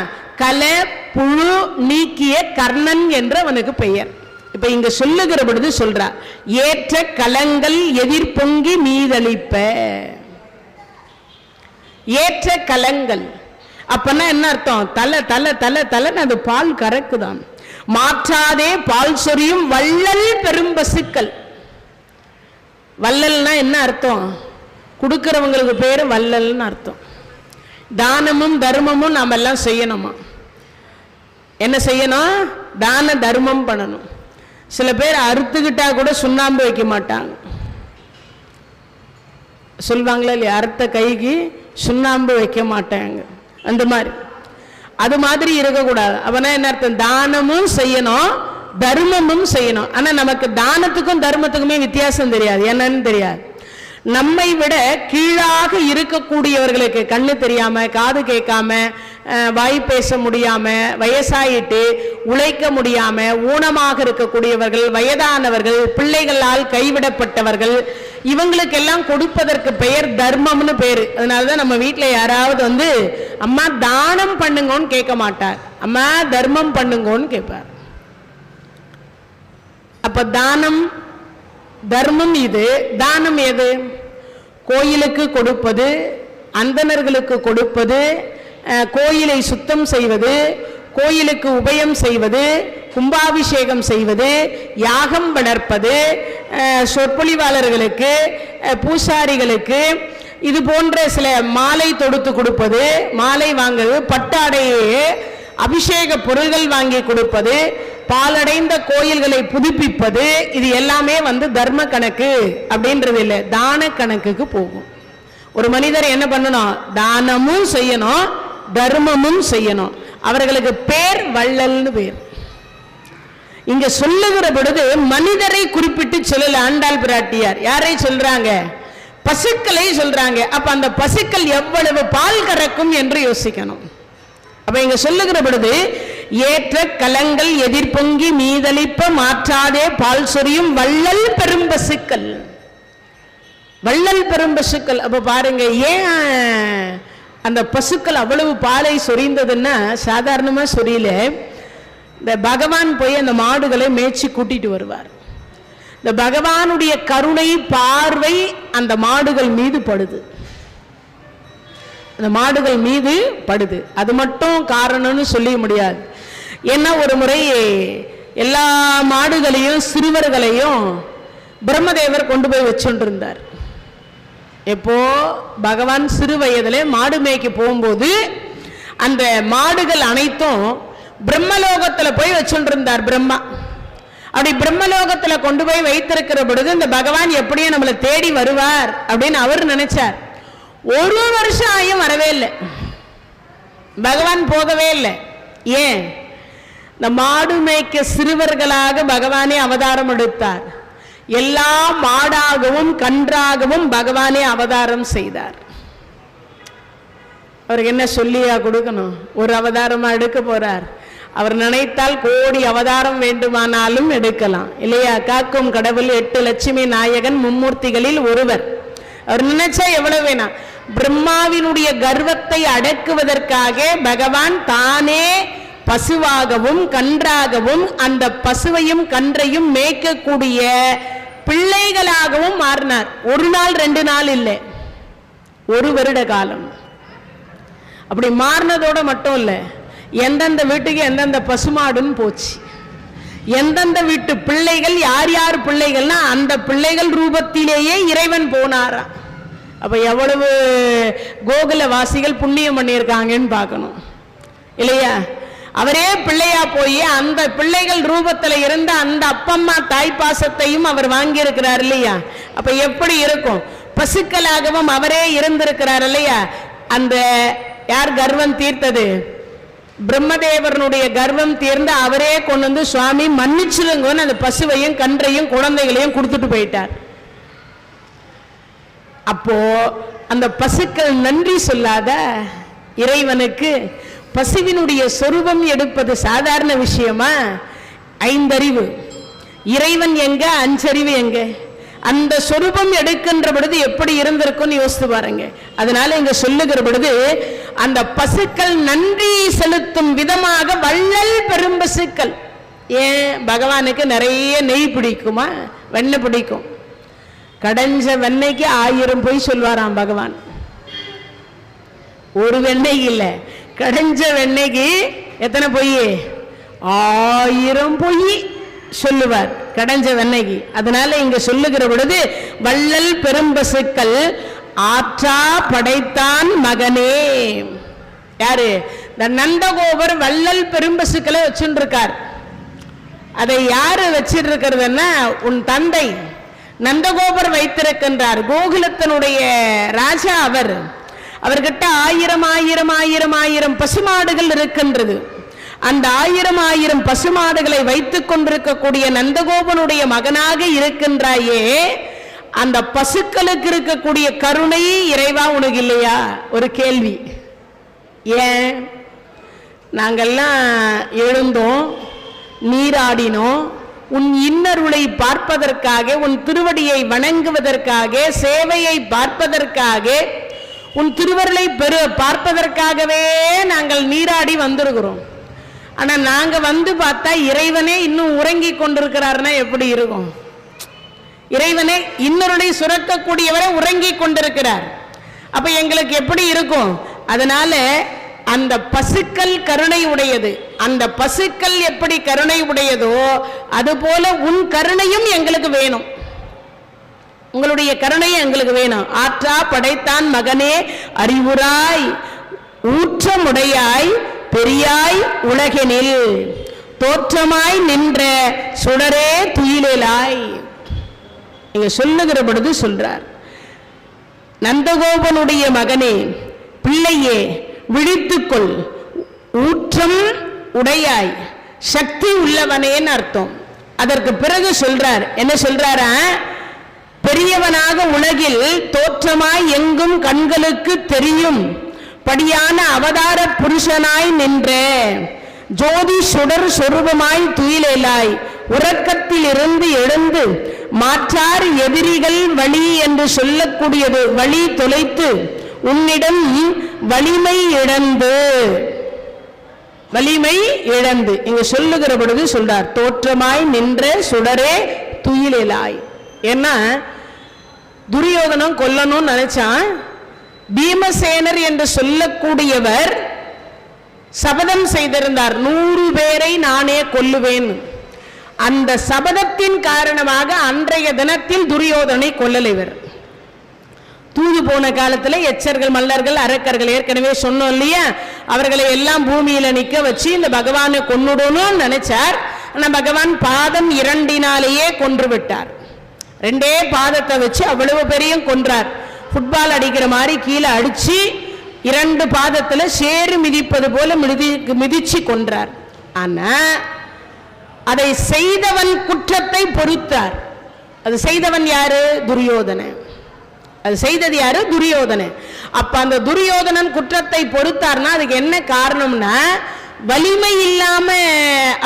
கலை புழு நீக்கிய கர்ணன் என்று அவனுக்கு பெயர். இப்ப இங்க சொல்லுகிற பொழுது சொல்றார், ஏற்ற கலங்கள் எதிர்பொங்கி மீதளிப்ப. ஏற்ற கலங்கள் அப்பன்னா என்ன அர்த்தம்? தலை தலை தலை தலைன்னு அது பால் கறக்குதான். மாற்றாதே பால் சொரியும் வள்ளல் பெரும் பசுக்கள். வள்ளல்னா என்ன அர்த்தம்? கொடுக்கிறவங்களுக்கு பேரு வள்ளல்னு அர்த்தம். தானமும் தர்மமும் நாம எல்லாம் செய்யணுமா? என்ன செய்யணும்? தான தர்மம் பண்ணணும். சில பேர் அறுத்துக்கிட்டா கூட சுண்ணாம்பு வைக்க மாட்டாங்க, சொல்லுவாங்களா இல்லையா, அறுத்த கைக்கு சுண்ணாம்பு வைக்க மாட்டாங்க. அந்த மாதிரி அது மாதிரி இருக்கக்கூடாது. அப்பனா என்ன அர்த்தம், தானமும் செய்யணும் தர்மமும் செய்யணும். ஆனா நமக்கு தானத்துக்கும் தர்மத்துக்குமே வித்தியாசம் தெரியாது, என்னன்னு தெரியாது. நம்மை விட கீழாக இருக்கக்கூடியவர்களுக்கு கண்ணு தெரியாம காது கேட்காம வாய் பேச முடியாம வயசாயிட்டு உழைக்க முடியாம ஊனமாக இருக்கக்கூடியவர்கள், வயதானவர்கள், பிள்ளைகளால் கைவிடப்பட்டவர்கள், இவங்களுக்கெல்லாம் கொடுப்பதற்கு பெயர் தர்மம்னு பேரு. அதனாலதான் நம்ம வீட்டில் யாராவது வந்து அம்மா தானம் பண்ணுங்கன்னு கேட்க மாட்டார், அம்மா தர்மம் பண்ணுங்கன்னு கேட்பார். அப்ப தானம் தர்மம் இது. தானம் எது? கோயிலுக்கு கொடுப்பது, அந்தணர்களுக்கு கொடுப்பது, கோயிலை சுத்தம் செய்வது, கோயிலுக்கு உபயம் செய்வது, கும்பாபிஷேகம் செய்வது, யாகம் வளர்ப்பது, சொற்பொழிவாளர்களுக்கு பூசாரிகளுக்கு இது போன்ற சில மாலை தொடுத்து கொடுப்பது, மாலை வாங்குவது, பட்டாடையே அபிஷேக பொருள்கள் வாங்கி கொடுப்பது, பாலடைந்த கோயில்களை புதுப்பிப்பது, இது எல்லாமே வந்து தர்ம கணக்கு அப்படின்றது இல்லை, தான கணக்குக்கு போகும். ஒரு மனிதர் என்ன பண்ணணும், தானமும் செய்யணும் தர்மமும் செய்யணும். அவர்களுக்கு பேர் வள்ளல்னு பேர். இங்க சொல்லுகிற பொழுது மனிதரை குறிப்பிட்டு சொல்லல ஆண்டாள் பிராட்டியார். யாரை சொல்றாங்க? பசுக்களை சொல்றாங்க. அப்ப அந்த பசுக்கள் எவ்வளவு பால் கறக்கும் என்று யோசிக்கணும். அப்ப இங்க சொல்லுகிற பொழுது ஏற்ற கலங்கள் எதிர்பொங்கி மீதளிப்ப மாற்றாதே பால் சொரியும் வள்ளல் பெரும்பசுக்கள், வள்ளல் பெரும்பசுக்கள். அப்ப பாருங்க, ஏன் அந்த பசுக்கள் அவ்வளவு பாலை சொரிந்ததுன்னா சாதாரணமா சொரியல. இந்த பகவான் போய் அந்த மாடுகளை மேய்ச்சி கூட்டிட்டு வருவார். இந்த பகவானுடைய கருணை பார்வை அந்த மாடுகள் மீது படுது, அந்த மாடுகள் மீது படுது. அது மட்டும் காரணம்னு சொல்ல முடியாது. ஏன்னா ஒரு முறை எல்லா மாடுகளையும் சிறுவர்களையும் பிரம்மதேவர் கொண்டு போய் வச்சுட்டு இருந்தார். எப்போ பகவான் சிறு வயதிலே மாடு மேய்க்க போகும்போது அந்த மாடுகள் அனைத்தும் பிரம்மலோகத்துல போய் வச்சுட்டு இருந்தார் பிரம்மா. அப்படி பிரம்மலோகத்துல கொண்டு போய் வைத்திருக்கிற பொழுது இந்த பகவான் எப்படியும் நம்மளை தேடி வருவார் அப்படின்னு அவர் நினைச்சார். ஒரு வருஷம் ஆயும் வரவே இல்லை, பகவான் போகவே இல்லை. ஏன்? இந்த மாடு மேய்க்க சிறுவர்களாக பகவானே அவதாரம் எடுத்தார். எல்லா மாடாகவும் கன்றாகவும் பகவானே அவதாரம் செய்தார். அவருக்கு என்ன சொல்லியா கொடுக்கணும்? ஒரு அவதாரமா எடுக்க போறார். அவர் நினைத்தால் கோடி அவதாரம் வேண்டுமானாலும் எடுக்கலாம் இல்லையா? காக்கும் கடவுள் 8 லட்சுமி நாயகன் மும்மூர்த்திகளில் ஒருவர். அவர் நினைச்சா எவ்வளவு வேணா. பிரம்மாவினுடைய கர்வத்தை அடக்குவதற்காக பகவான் தானே பசுவாகவும் கன்றாகவும் அந்த பசுவையும் கன்றையும் மேய்க்கக்கூடிய பிள்ளைகளாகவும் மாறினார். ஒரு நாள் 2 நாள் இல்லை, 1 வருட காலம். அப்படி மாறினதோட மட்டும் இல்லை, எந்தெந்த வீட்டுக்கு எந்தெந்த பசுமாடுன்னு போச்சு. எந்தெந்த வீட்டு பிள்ளைகள் யார் யார் பிள்ளைகள்னா அந்த பிள்ளைகள் ரூபத்திலேயே இறைவன் போனாரா. அப்ப எவ்வளவு கோகுல வாசிகள் புண்ணியம் பண்ணியிருக்காங்கன்னு பார்க்கணும் இல்லையா? அவரே பிள்ளையா போய் அந்த பிள்ளைகள் ரூபத்துல இருந்த அந்த அப்பம்மா தாய்ப்பாசத்தையும் அவர் வாங்கி இருக்கிறார் இல்லையா? அப்ப எப்படி இருக்கும்? பசுக்களாகவும் அவரே இருந்திருக்கிறார் இல்லையா? அந்த யார் கர்வம் தீர்த்தது? பிரம்மதேவனுடைய கர்வம் தீர்ந்து அவரே கொண்டு வந்து சுவாமி மன்னிச்சிருங்கன்னு அந்த பசுவையும் கன்றையும் குழந்தைகளையும் கொடுத்துட்டு போயிட்டார். அப்போ அந்த பசுக்கள் நன்றி சொல்லாத இறைவனுக்கு பசுவினுடைய சொரூபம் எடுப்பது சாதாரண விஷயமா? 5 அறிவு இறைவன் எங்க, 5 அறிவு எங்க? அந்த சொரூபம் எடுக்கின்ற பொழுது எப்படி இருந்திருக்கும்னு யோசித்து பாருங்க. அதனால இங்க சொல்லுகிற பொழுது அந்த பசுக்கள் நன்றி செலுத்தும் விதமாக வள்ளல் பெரும்பசுக்கள். ஏன்? பகவானுக்கு நிறைய நெய் பிடிக்குமா, வெண்ணெய் பிடிக்கும். கடைஞ்ச வெண்ணெய்க்கு 1000 பொய் சொல்வாராம் பகவான். ஒரு வெண்ணெய் இல்லை, கடைஞ்ச வெண்ணெய்க்கு எத்தனை பொய்? 1000 பொய் சொல்லுவார் கடைஞ்ச வெண்ணெய்க்கு. அதனால இங்க சொல்லுகிற பொழுது வள்ளல் பெரும்பசுக்கள் ஆற்றா படைத்தான் மகனே. யாரு? இந்த நந்தகோபர் வள்ளல் பெரும்பசுக்களை வச்சுட்டு இருக்கார். அதை யாரு வச்சிருக்கிறதுன்னா உன் தந்தை நந்தகோபர் வைத்திருக்கின்றார். கோகுலத்தினுடைய ராஜா அவர்கிட்ட 1000 பசுமாடுகள் இருக்கின்றது. அந்த 1000 பசுமாடுகளை வைத்துக் கொண்டிருக்கக்கூடிய நந்தகோபனுடைய மகனாக இருக்கின்றாயே, அந்த பசுக்களுக்கு இருக்கக்கூடிய கருணை இறைவா உனக்கு இல்லையா? ஒரு கேள்வி. ஏன் நாங்கள்லாம் எழுந்தோம், நீராடினோம், உன் இன்னருளை பார்ப்பதற்காக, உன் திருவடியை வணங்குவதற்காக, சேவையை பார்ப்பதற்காக, உன் திருவருளை பார்ப்பதற்காகவே நாங்கள் நீராடி வந்திருக்கிறோம். ஆனா நாங்க வந்து பார்த்தா இறைவனே இன்னும் உறங்கி கொண்டிருக்கிறார்னா எப்படி இருக்கும்? இறைவனே இன்னொருளை சுரக்கக்கூடியவரை உறங்கி கொண்டிருக்கிறார். அப்ப எங்களுக்கு எப்படி இருக்கும்? அதனால அந்த பசுக்கள் கருணை உடையது. அந்த பசுக்கள் எப்படி கருணை உடையதோ அதுபோல உன் கருணையும் எங்களுக்கு வேணும். உங்களுடைய கருணையும் எங்களுக்கு வேணும். ஆற்றா படைத்தான் மகனே அறிவுராய் ஊற்றமுடையாய் பெரியாய் உலகெனில் தோற்றமாய் நின்ற சுடரே துயிலாய். இங்க சொல்லுகிற பொழுது சொல்றார், நந்தகோபனுடைய மகனே, பிள்ளையே, விழித்துக்கொள், ஊற்றம் உடையாய், சக்தி உள்ளவனேன்னு அர்த்தம். அதற்கு பிறகு சொல்றார், என்ன சொல்றாரா? பெரியவனாக உலகில் தோற்றமாய் எங்கும் கண்களுக்கு தெரியும் படியான அவதார புருஷனாய் நின்ற ஜோதி சுடர் சொரூபமாய் துயிலாய் உறக்கத்தில் இருந்து எழுந்து மாற்றார் எதிரிகள் வழி என்று சொல்லக்கூடியது வழி தொலைத்து உன்னிடம் வலிமை இழந்து இங்க சொல்லுகிற பொழுது சொல்றார், தோற்றமாய் நின்ற சுடரே துயிலாய். ஏன்னா துரியோதனம் கொல்லணும்னு நினைச்சான். பீமசேனர் என்று சொல்லக்கூடியவர் சபதம் செய்திருந்தார், 100 பேரை நானே கொல்லுவேன். அந்த சபதத்தின் காரணமாக அன்றைய தினத்தில் துரியோதனை கொல்லலைவர். தூது போன காலத்துல எச்சர்கள், மல்லர்கள், அரக்கர்கள் ஏற்கனவே சொன்னோம் இல்லையா, அவர்களை எல்லாம் பூமியில நிக்க வச்சு இந்த பகவானை கொன்னுடணும்னு நினைச்சார். ஆனா பகவான் பாதம் 2 கொன்று விட்டார். 2 பாதத்தை வச்சு அவ்வளவு பெரியும் கொன்றார். ஃபுட்பால் அடிக்கிற மாதிரி கீழே அடிச்சு 2 பாதத்துல சேறு மிதிப்பது போல மிதிச்சு கொன்றார். ஆனா அதை செய்தவன் குற்றத்தை பொறுத்தார். அது செய்தவன் யாரு? துரியோதனன். அது செய்தது யாரு? துரியோதனன். அப்ப அந்த துரியோதனன் குற்றத்தை பொறுத்தார்னா அதுக்கு என்ன காரணம்னா, வலிமை இல்லாம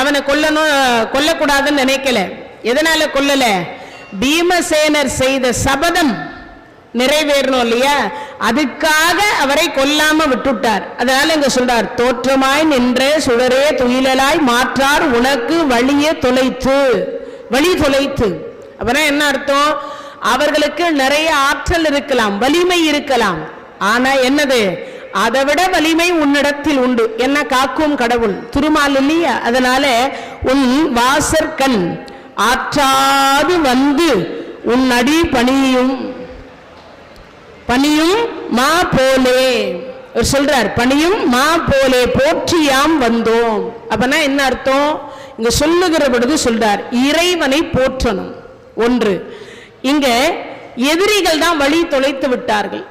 அவனை கொல்லக்கூடாதுன்னு நினைக்கல. எதனால கொல்லல? பீமசேனர் செய்த சபதம் நிறைவேறணும் இல்லையா, அதுக்காக அவரை கொல்லாம விட்டுட்டார். அதனால இங்க சொல்றார், தோற்றமாய் நின்ற சுடரே துயிலாய் மாற்றார் உனக்கு வழி தொலைத்து. அப்புறம் என்ன அர்த்தம்? அவர்களுக்கு நிறைய ஆற்றல் இருக்கலாம், வலிமை இருக்கலாம், ஆனா என்னது? அதை விட வலிமை உன்னிடத்தில் உண்டு. என்ன? காக்கும் கடவுள் திருமால் இல்லையா? அதனால உன் வாசற்கண் ஆற்றாது வந்து உன் அடி பணியும் மா போலே சொல்றார். பணியும் மா போலே போற்றியாம் வந்தோம். அப்பனா என்ன அர்த்தம்? இங்க சொல்லுகிற பொழுது சொல்றார், இறைவனை போற்றணும். ஒன்று, இங்க எதிரிகள் தான் வழி தொலைத்து விட்டார்கள்.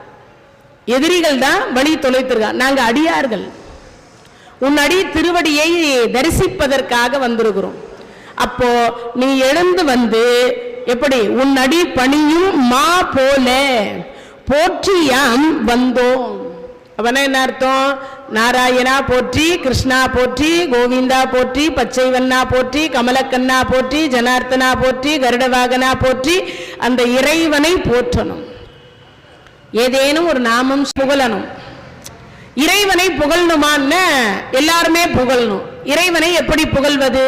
எதிரிகள் தான் வழி தொலைத்திருக்காங்க. நாங்க அடியார்கள் உன் அடி திருவடியை தரிசிப்பதற்காக வந்திருக்கிறோம். அப்போ நீ எழுந்து வந்து எப்படி உன் அடி பணியும் மா போல போற்றியாம் வந்தோம். அவன என்ன அர்த்தம்? நாராயணா போற்றி, கிருஷ்ணா போற்றி, கோவிந்தா போற்றி, பச்சைவண்ணா போற்றி, கமலக்கண்ணா போற்றி, ஜனார்த்தனா போற்றி, கருடவாகனா போற்றி, அந்த இறைவனை போற்றணும். ஏதேனும் ஒரு நாமம் புகழணும். இறைவனை புகழணுமான்னு எல்லாருமே புகழணும். இறைவனை எப்படி புகழ்வது?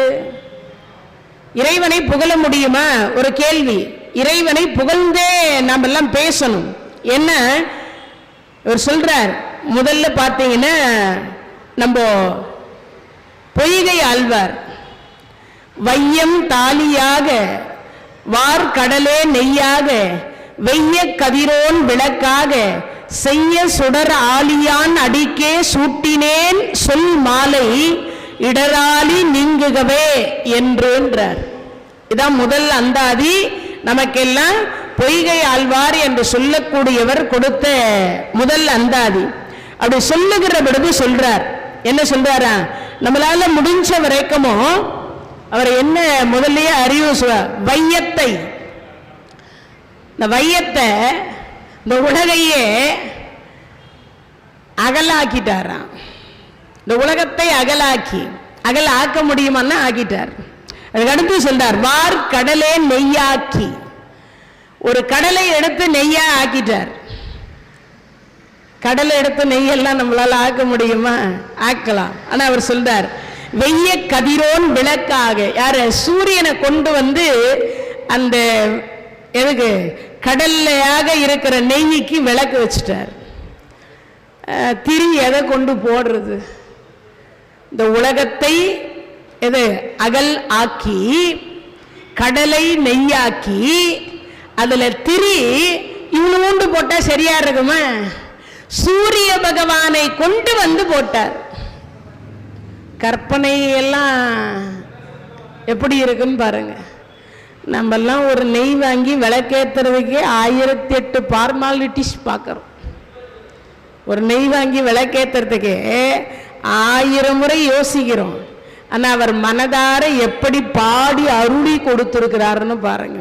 இறைவனை புகழ முடியுமா? ஒரு கேள்வி. இறைவனை புகழ்ந்தே நாம் எல்லாம் பேசணும். என்ன இவர் சொல்றார்? முதல்ல பார்த்தீங்கன்னா நம்ம பொய்கை ஆழ்வார், வையம் தாலியாக வார்கடலே நெய்யாக வெய்ய கதிரோன் விளக்காக செய்ய சுடர் ஆலியான் அடிக்கே சூட்டினேன் சொல் மாலை இடராலி நீங்குகவே என்றார். இதான் முதல் அந்தாதி. நமக்கெல்லாம் பொய்கை ஆழ்வார் என்று சொல்லக்கூடியவர் கொடுத்த முதல் அந்தாதி. அப்படி சொல்லுகிற பொழுது சொல்றார், என்ன சொல்றாரா, நம்மளால முடிஞ்ச வரைக்கும் அவர் என்ன முதல்லயே அறிவு வையத்தை, இந்த வையத்தை, இந்த உலகையே அகலாக்கிட்டாராம். இந்த உலகத்தை அகல ஆக்க முடியுமான்னா ஆக்கிட்டார். அதுக்கு அடுத்து சொல்றார், வார் கடலே நெய்யாக்கி, ஒரு கடலை எடுத்து நெய்யா ஆக்கிட்டார். கடலை எடுத்து நெய்யெல்லாம் நம்மளால ஆக்க முடியுமா? ஆக்கலாம். ஆனா அவர் சொல்றார், வெய்ய கதிரோன் விளக்காக, யார சூரியனை கொண்டு வந்து அந்த எதுக்கு கடல்லையாக இருக்கிற நெய்க்கு விளக்கு வச்சுட்டார். திரி எதை கொண்டு போடுறது? இந்த உலகத்தை எது அகல் ஆக்கி கடலை நெய்யாக்கி அதுல திரி இவ்வளவு போட்டா சரியா இருக்குமா? சூரிய பகவானை கொண்டு வந்து போட்டார். கற்பனை எல்லாம் எப்படி இருக்குன்னு பாருங்க. நம்ம எல்லாம் ஒரு நெய் வாங்கி விளக்கேற்றுறதுக்கே 1008 ஃபார்மாலிட்டிஸ் பார்க்குறோம். ஒரு நெய் வாங்கி விளக்கேற்றுறதுக்கே 1000 முறை யோசிக்கிறோம். ஆனால் அவர் மனதார எப்படி பாடி அருளி கொடுத்துருக்கிறாருன்னு பாருங்க.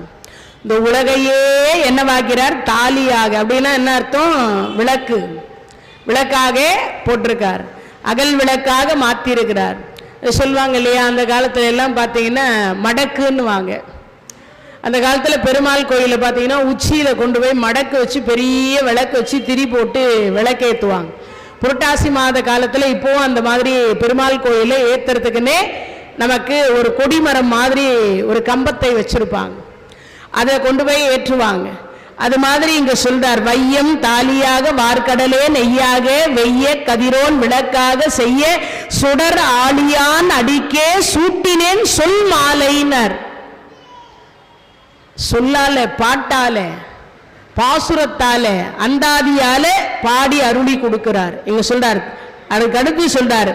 இந்த உலகையே என்னவாக்கிறார்? தாலியாக. அப்படின்னா என்ன அர்த்தம்? விளக்காக போட்டிருக்கார், அகல் விளக்காக மாற்றிருக்கிறார். சொல்லுவாங்க இல்லையா, அந்த காலத்துல எல்லாம் பார்த்தீங்கன்னா மடக்குன்னு வாங்க. அந்த காலத்தில் பெருமாள் கோயிலில் பார்த்தீங்கன்னா உச்சியில் கொண்டு போய் மடக்கு வச்சு பெரிய விளக்கு வச்சு திரி போட்டு விளக்கேற்றுவாங்க. புரட்டாசி மாத காலத்தில் இப்போவும் அந்த மாதிரி பெருமாள் கோயிலில் ஏற்றுறதுக்குன்னே நமக்கு ஒரு கொடிமரம் மாதிரி ஒரு கம்பத்தை வச்சுருப்பாங்க. அதை கொண்டு போய் ஏற்றுவாங்க. அது மாதிரி இங்கே சொல்றார், வையம் தாலியாக வார்கடலே நெய்யாக வெய்ய கதிரோன் விளக்காக செய்ய சுடர் ஆளியான் அடிக்கே சூட்டினேன் சொல் மாலையினர். சொல்லால, பாட்டால, பாசுரத்தால, அந்தாதியால பாடி அருளி கொடுக்கிறார். இங்க சொல்றார். அதுக்கு அடுத்து சொல்றார்,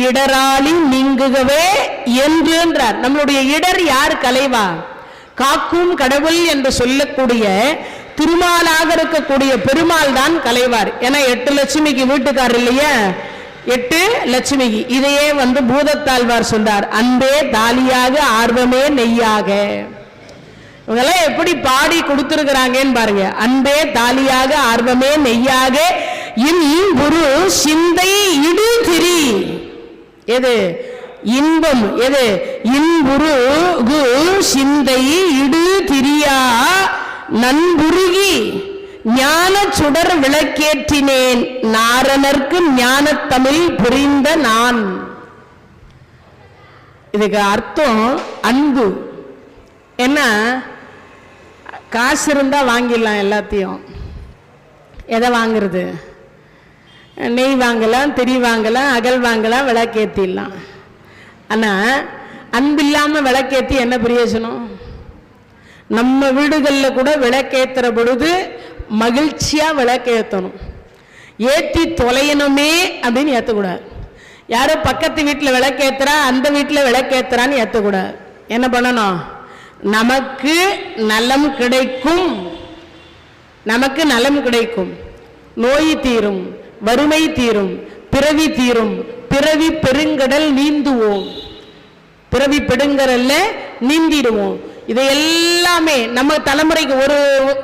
இடராளி நீங்குகவே என்றார். நம்மளுடைய இடர் யார் கலைவா? காக்கும் கடவுள் என்று சொல்லக்கூடிய திருமாலாக இருக்கக்கூடிய பெருமாள் தான் கலைவார். ஏன்னா 8 லட்சுமிக்கு வீட்டுக்காரர் இல்லையா, 8 லட்சுமிக்கு. இதையே பூதத்தாழ்வார் சொல்றார், அன்பே தாலியாக ஆர்வமே நெய்யாக. இவங்கெல்லாம் எப்படி பாடி கொடுத்திருக்கிறாங்கன்னு பாருங்க. அன்பே தாலியாக ஆர்வமே நெய்யாக இன் குரு சிந்தை இடு திரி. எது இன்பம்? எது இன்புரு சிந்தை இடு திரியா நண்புருகி ஞான சுடர் விளக்கேற்றினேன் நாரணர்க்கு ஞான தமிழ் புரிந்த நான். இதுக்கு அர்த்தம் அன்பு. என்ன, காசு இருந்தா வாங்கிடலாம் எல்லாத்தையும். எதை வாங்குறது? நெய் வாங்கலாம், திரி வாங்கலாம், அகல் வாங்கலாம், விளக்கேற்றிடலாம். ஆனால் அன்பில்லாமல் விளக்கேற்றி என்ன பிரயோஜனம்? நம்ம வீடுகளில் கூட விளக்கேற்றுற பொழுது மகிழ்ச்சியாக விளக்கேற்றணும். ஏற்றி தொலையணுமே அப்படின்னு ஏற்றக்கூடாது. யாரோ பக்கத்து வீட்டில் விளக்கேற்றுறா, அந்த வீட்டில் விளக்கேற்றுறான்னு ஏற்றக்கூடாது. என்ன பண்ணணும்? நமக்கு நலம் கிடைக்கும், நமக்கு நலம் கிடைக்கும், நோய் தீரும், வறுமை தீரும், பிறவி தீரும், பிறவி பெருங்கடல் நீந்துவோம், பிறவி பெருங்கடல்ல நீந்திடுவோம். இது எல்லாமே நம்ம தலைமுறைக்கு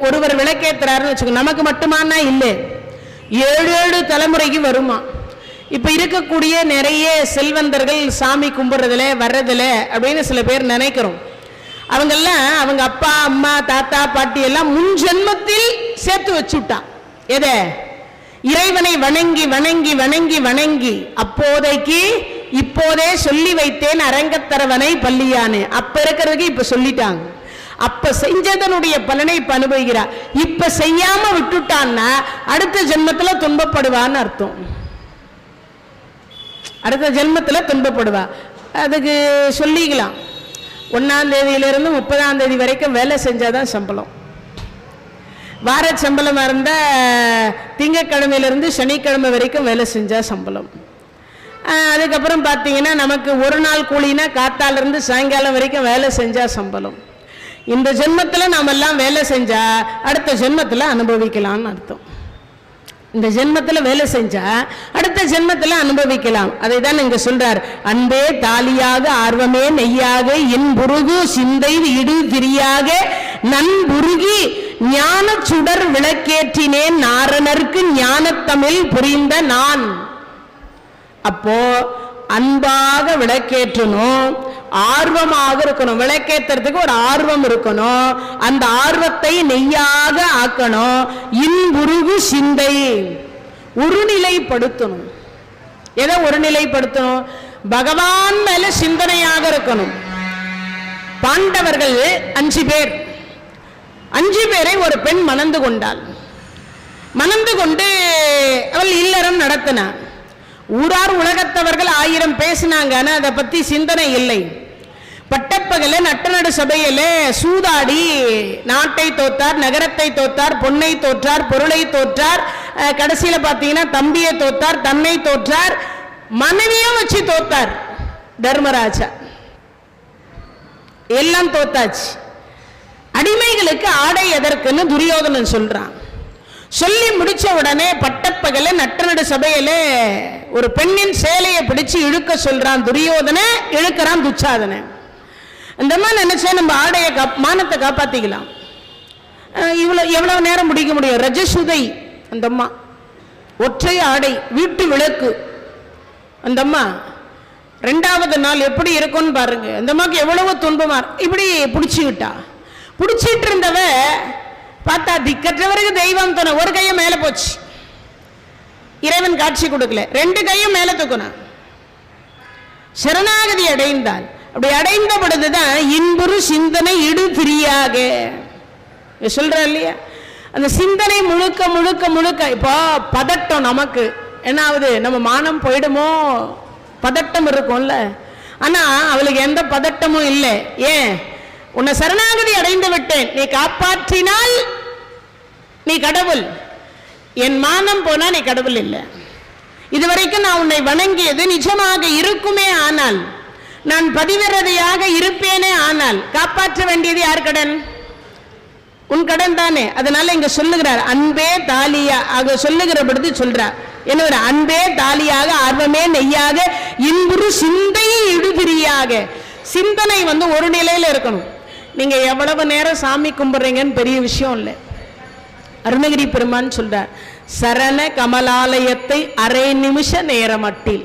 ஒருவர் விளக்கேற்றுறாருன்னு வச்சுக்கோங்க. நமக்கு மட்டுமானா இல்லை, 7 தலைமுறைக்கு வருமா. இப்ப இருக்கக்கூடிய நிறைய செல்வந்தர்கள் சாமி கும்பிட்றதுல வர்றதுல அப்படின்னு சில பேர் நினைக்கிறோம். அவங்கெல்லாம் அவங்க அப்பா அம்மா தாத்தா பாட்டி எல்லாம் முன் ஜென்மத்தில் சேர்த்து வச்சுட்டான். எதை? இறைவனை வணங்கி வணங்கி வணங்கி வணங்கி அப்போதைக்கு இப்போதே சொல்லி வைத்தேன் அரங்கத்தரவனை பள்ளியானு. அப்ப இருக்கிறதுக்கு இப்ப சொல்லிட்டாங்க. அப்ப செஞ்சதனுடைய பலனை இப்ப அனுபவிக்கிறார். இப்ப செய்யாம விட்டுட்டான்னா அடுத்த ஜென்மத்துல துன்பப்படுவான்னு அர்த்தம். அடுத்த ஜென்மத்துல துன்பப்படுவா. அதுக்கு சொல்லிக்கலாம், 1ஆம் தேதியிலிருந்து 30ஆம் தேதி வரைக்கும் வேலை செஞ்சாதான் சம்பளம். வார சம்பளமா இருந்தா திங்கட்கிழமையிலிருந்து சனிக்கிழமை வரைக்கும் வேலை செஞ்சா சம்பளம். அதுக்கப்புறம் பார்த்தீங்கன்னா நமக்கு ஒரு நாள் கூலினா காத்தாலிருந்து சாயங்காலம் வரைக்கும் வேலை செஞ்சால் சம்பளம். இந்த ஜென்மத்தில் நாம் எல்லாம் வேலை செஞ்சா அடுத்த ஜென்மத்தில் அனுபவிக்கலாம்னு அர்த்தம். இந்த ஜென்மத்தில் வேலை செஞ்சா அடுத்த ஜென்மத்தில் அனுபவிக்கலாம். அதை தான் இங்க சொல்றார். அன்பே தாலியாக ஆர்வமே நெய்யாக இன்புருகு சிந்தை இடு திரியாக நன்புருகி ஞான சுடர் விளக்கேற்றினேன் நாரணருக்கு ஞானத்தமிழ் புரிந்த நான். அப்போ அன்பாக விளக்கேற்றணும், ஆர்வமாக இருக்கணும். விளக்கேற்றுறதுக்கு ஒரு ஆர்வம் இருக்கணும். அந்த ஆர்வத்தை நெய்யாக ஆக்கணும். இன்புருகு சிந்தை ஒருநிலைப்படுத்தணும். எதை ஒருநிலைப்படுத்தணும்? பகவான் மேல சிந்தனையாக இருக்கணும். பாண்டவர்கள் 5 பேர், 5 பேரை ஒரு பெண் மணந்து கொண்டாள். மணந்து கொண்டு அவள் இல்லறம் நடத்தினார். ஊரார் உலகத்தவர்கள் 1000 பேசினாங்க, ஆனா அதை பத்தி சிந்தனை இல்லை. பட்டப்பகல நட்டநடு சபையில சூதாடி நாட்டை தோத்தார், நகரத்தை தோத்தார், பொன்னை தோற்றார், பொருளை தோற்றார், கடைசியில பாத்தீங்கன்னா தம்பியை தோத்தார், தன்னை தோற்றார், மனைவியும் வச்சு தோத்தார். தர்மராஜா எல்லாம் தோத்தாச்சு. அடிமைகளுக்கு ஆடை எதற்குன்னு துரியோதனன் சொல்றான். சொல்லி முடிச்ச உடனே பட்டப்பகல நட்டநடு சபையில ஒரு பெண்ணின் சேலையை பிடிச்சு இழுக்க சொல்றான் துரியோதன. இழுக்கிறான் துச்சாதன. இந்த மாதிரி நினைச்சா நம்ம ஆடைய மானத்தை காப்பாத்திக்கலாம். எவ்வளவு நேரம் முடிக்க முடியும்? ரஜசுதை அந்த அம்மா, ஒற்றை ஆடை, வீட்டு விளக்கு அந்த அம்மா. 2வது நாள் எப்படி இருக்கும்னு பாருங்க. அந்த அம்மாக்கு எவ்வளவு துன்பமா இப்படி பிடிச்சுக்கிட்டா. பிடிச்சிட்டு இருந்தவ பார்த்தா திக்கற்றவருக்கு தெய்வம் தோண. ஒரு கையை மேல போச்சு, இறைவன் காட்சி கொடுக்கல. 2 கையும் மேல தூக்கணும். சரணாகதி அடைந்தால். அப்படி அடைந்த பொழுதுதான் இன்புறு சிந்தனை இடு திரியாக சொல்ற இல்லையா? அந்த சிந்தனை முழுக்க முழுக்க முழுக்க இப்போ பதட்டம். நமக்கு என்னாவது நம்ம மானம் போயிடுமோ பதட்டம் இருக்கும்ல. ஆனா அவளுக்கு எந்த பதட்டமும் இல்லை. ஏன்? உன்னை சரணாகதி அடைந்து விட்டேன், நீ காப்பாற்றினால் நீ கடவுள், என் மானம் போனா நீ கடவுள் இல்லை. இதுவரைக்கும் நான் உன்னை வணங்கியது நிஜமாக இருக்குமே ஆனால், நான் பதிவிரதையாக இருப்பேனே ஆனால், காப்பாற்ற வேண்டியது யார் கடன்? உன் கடன் தானே. அதனால இங்க சொல்லுகிறார் அன்பே தாலியா ஆக சொல்லுகிற பொழுது சொல்றார் என்ன? அன்பே தாலியாக ஆர்வமே நெய்யாக இன்புறு சிந்தை இடுதிரியாக. சிந்தனை ஒரு நிலையில இருக்கணும். நீங்க எவ்வளவு நேரம் சாமி கும்பிடுறீங்கன்னு பெரிய விஷயம் இல்லை. அருணகிரி பெருமான் சொல்றார், சரண கமலாலயத்தை அரை நிமிஷ நேரமட்டில்